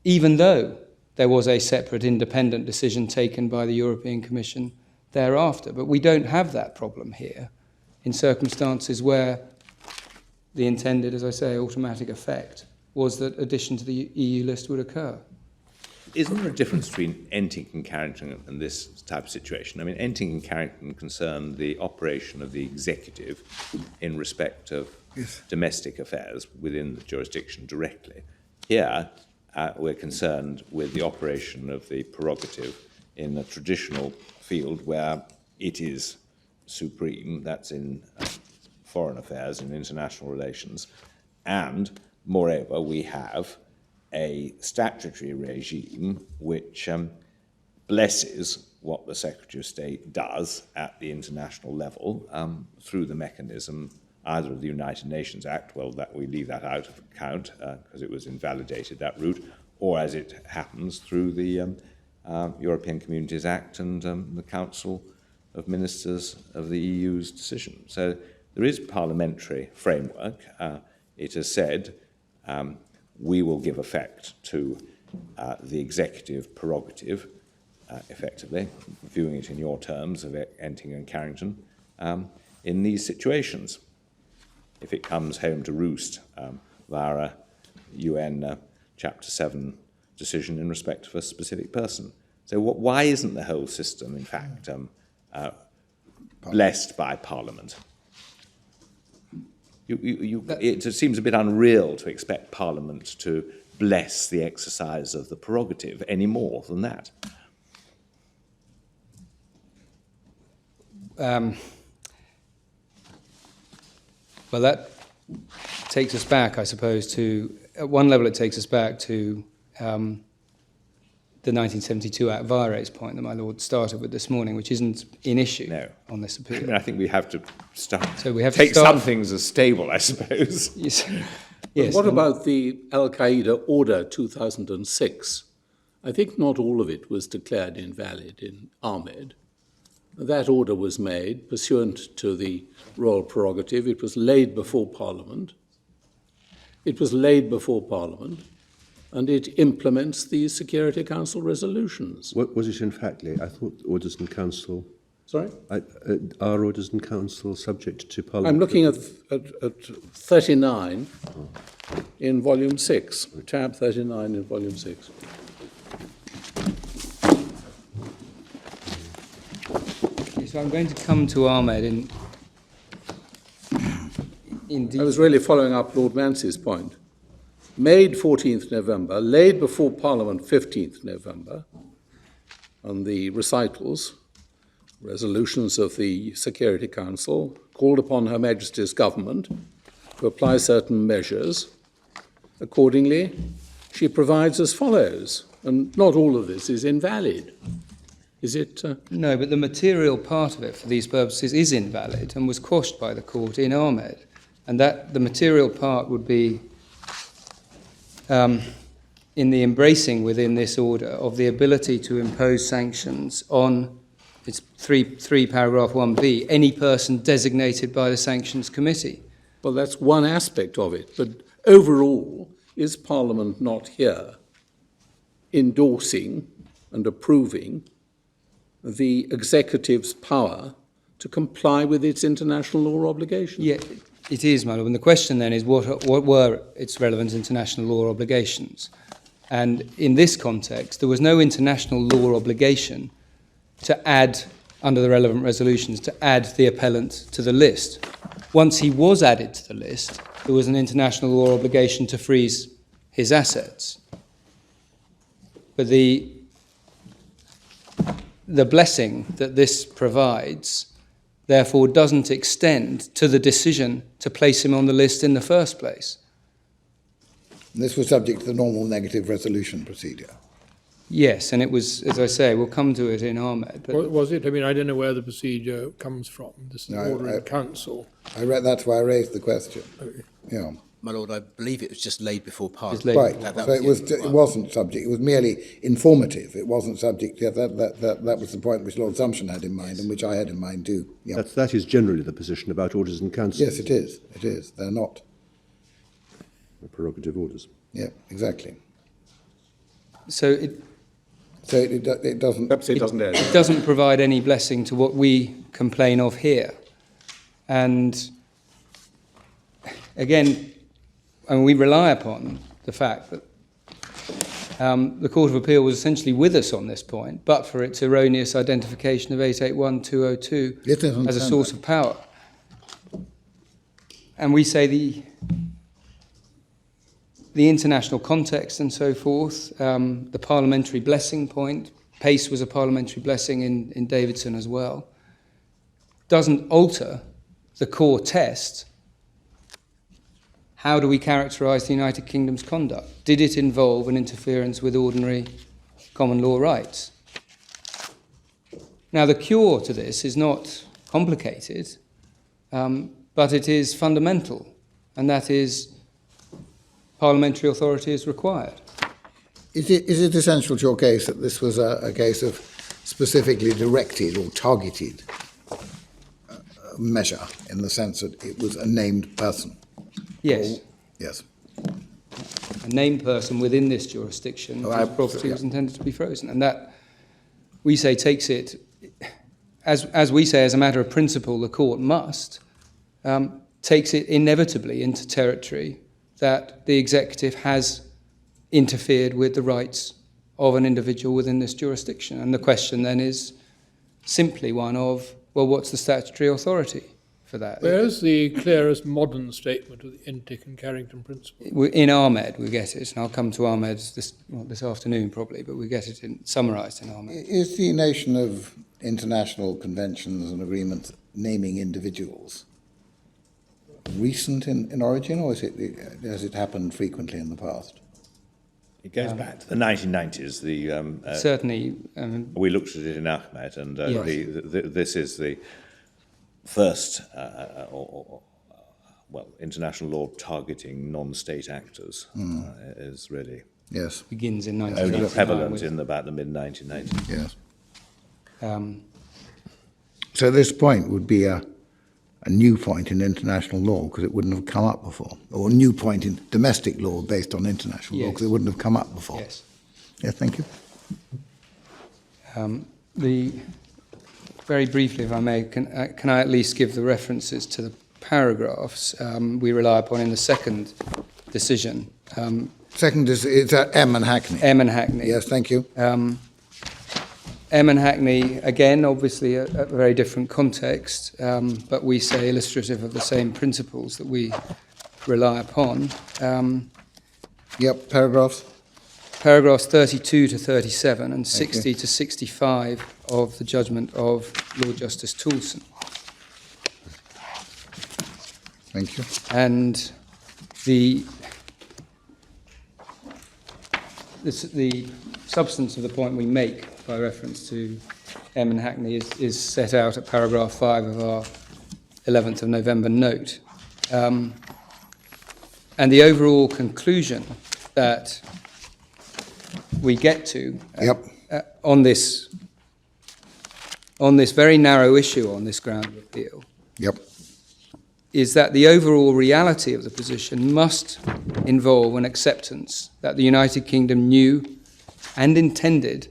even though there was a separate independent decision taken by the European Commission thereafter. But we don't have that problem here in circumstances where the intended, as I say, automatic effect was that addition to the EU list would occur. Isn't there a difference between Enting and Carrington and this type of situation? I mean, Enting and Carrington concern the operation of the executive in respect of domestic affairs within the jurisdiction directly. Here, we're concerned with the operation of the prerogative in a traditional field where it is supreme, that's in foreign affairs and international relations, and moreover we have a statutory regime which blesses what the Secretary of State does at the international level through the mechanism either of the United Nations Act, well, that we leave that out of account because it was invalidated, that route, or as it happens through the European Communities Act and the Council of Ministers of the EU's decision. So there is parliamentary framework. It has said we will give effect to the executive prerogative, effectively, viewing it in your terms of Enting and Carrington, in these situations. If it comes home to roost via a UN Chapter 7 decision in respect of a specific person. So why isn't the whole system, in fact, blessed by Parliament? It seems a bit unreal to expect Parliament to bless the exercise of the prerogative any more than that. Well, that takes us back, I suppose, to, at one level it takes us back to the 1972 Act Vires point that my Lord started with this morning, which isn't in issue on this appeal. I mean, I think we have to start. So we have take to start, some things as stable, I suppose. Yes. Yes. What about the Al-Qaeda Order 2006? I think not all of it was declared invalid in Ahmed. That order was made pursuant to the royal prerogative. It was laid before Parliament. And it implements the Security Council resolutions. What was it in fact, Lee? I thought orders in council... Sorry? Are orders in council subject to Parliament? I'm looking at 39 in Volume 6, tab 39 in Volume 6. So I'm going to come to Ahmed in I was really following up Lord Mancy's point. Made 14th November, laid before Parliament 15th November, on the recitals, resolutions of the Security Council, called upon Her Majesty's government to apply certain measures. Accordingly, she provides as follows, and not all of this is invalid. Is it? No, but the material part of it for these purposes is invalid and was quashed by the court in Ahmed. And that the material part would be in the embracing within this order of the ability to impose sanctions on, it's 3 paragraph 1b, any person designated by the Sanctions Committee. Well, that's one aspect of it, but overall, is Parliament not here endorsing and approving the executive's power to comply with its international law obligations? Yeah, it is, my Lord. And the question then is what were its relevant international law obligations? And in this context, there was no international law obligation to add, under the relevant resolutions, to add the appellant to the list. Once he was added to the list, there was an international law obligation to freeze his assets. But the blessing that this provides, therefore, doesn't extend to the decision to place him on the list in the first place. This was subject to the normal negative resolution procedure. Yes, and it was, as I say, we'll come to it in Ahmed. But Was it? I mean, I don't know where the procedure comes from. This is No, an order in council. That's why I raised the question. Yeah. My Lord, I believe it was just laid before Parliament. laid Right. That So it wasn't subject. It was merely informative. It wasn't subject. Yeah, that was the point which Lord Sumption had in mind, and which I had in mind too. Yeah. That is generally the position about orders in council. Yes, it is. It is. They're not. The prerogative orders. Yeah, exactly. so it doesn't. Perhaps it doesn't add. it doesn't provide any blessing to what we complain of here. And again, we rely upon the fact that the Court of Appeal was essentially with us on this point, but for its erroneous identification of 881-202 as a source of power. And we say the international context and so forth, the parliamentary blessing point, pace was a parliamentary blessing in Davidson as well, doesn't alter the core test. How do we characterise the United Kingdom's conduct? Did it involve an interference with ordinary common law rights? Now, the cure to this is not complicated, but it is fundamental, and that is parliamentary authority is required. Is it essential to your case that this was a case of specifically directed or targeted measure, in the sense that it was a named person? Yes. Yes. A named person within this jurisdiction whose property was intended to be frozen. And that, we say, takes it, as we say, as a matter of principle, the court must, takes it inevitably into territory that the executive has interfered with the rights of an individual within this jurisdiction. And the question then is simply one of, well, what's the statutory authority for that? Where's the clearest modern statement of the Intick and Carrington principle? In Ahmed, we get it, and I'll come to Ahmed this afternoon probably, but we get it summarised in Ahmed. Is the nation of international conventions and agreements naming individuals recent in origin, or has it happened frequently in the past? It goes back to the 1990s. Certainly. We looked at it in Ahmed, and Yes. this is the first, international law targeting non-state actors is really Yes. Begins in only 1999. prevalent in about the mid-1990s. Yes. Um, So this point would be a new point in international law, because it wouldn't have come up before, or a new point in domestic law based on international law, Yes. because it wouldn't have come up before. yes. Yeah, thank you. Very briefly, if I may, can I at least give the references to the paragraphs we rely upon in the second decision? Second is M and Hackney. M and Hackney. Yes, thank you. M and Hackney, again, obviously a very different context, but we say illustrative of the same principles that we rely upon. Yep, paragraphs. Paragraphs 32 to 37 and 60 to 65 of the judgment of Lord Justice Toulson. Thank you. And the substance of the point we make by reference to M and Hackney is set out at paragraph 5 of our 11th of November note. And the overall conclusion that we get to Yep. on this very narrow issue on this ground of appeal Yep. is that the overall reality of the position must involve an acceptance that the United Kingdom knew and intended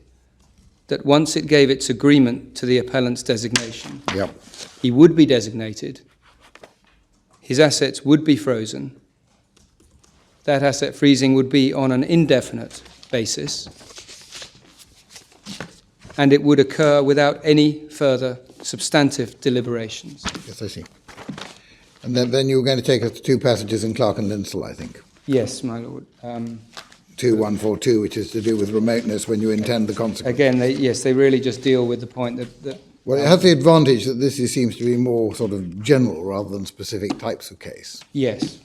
that once it gave its agreement to the appellant's designation, Yep. he would be designated, his assets would be frozen, that asset freezing would be on an indefinite basis, and it would occur without any further substantive deliberations. Yes, I see. And then you were going to take us to two passages in Clark and Linsell, I think. Yes, my lord. 2142, which is to do with remoteness when you intend the consequence. Again, they really just deal with the point that Well, it has the advantage that this seems to be more sort of general rather than specific types of case. yes.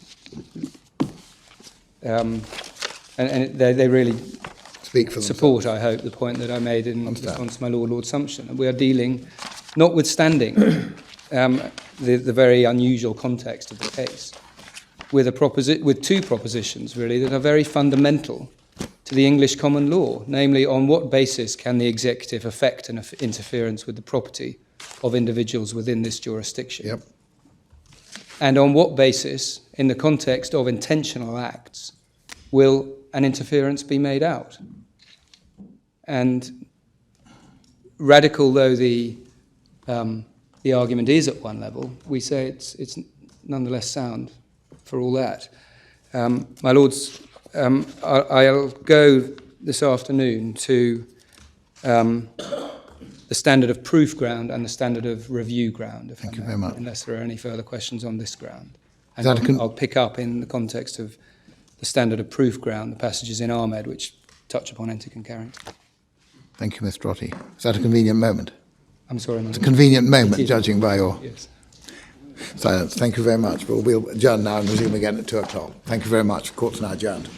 They really Speak for themselves. support, I hope, the point that I made in response to my Lord Sumption. And we are dealing, notwithstanding the very unusual context of the case, with two propositions, really, that are very fundamental to the English common law, namely, on what basis can the executive effect an interference with the property of individuals within this jurisdiction? Yep. And on what basis, in the context of intentional acts, will an interference be made out? And radical though the argument is at one level, we say it's nonetheless sound for all that. My lords, I'll go this afternoon to the standard of proof ground and the standard of review ground, if Thank I you may, very much. unless there are any further questions on this ground. Is And that a I'll pick up in the context of the standard of proof ground, the passages in Ahmed which touch upon Entick and Carrington. Thank you, Mr. Trotty. Is that a convenient moment? I'm sorry, my It's a lord. convenient moment, It is. judging by your Yes. silence. Thank you very much. We'll adjourn now and resume again at 2 o'clock. Thank you very much. Court's now adjourned.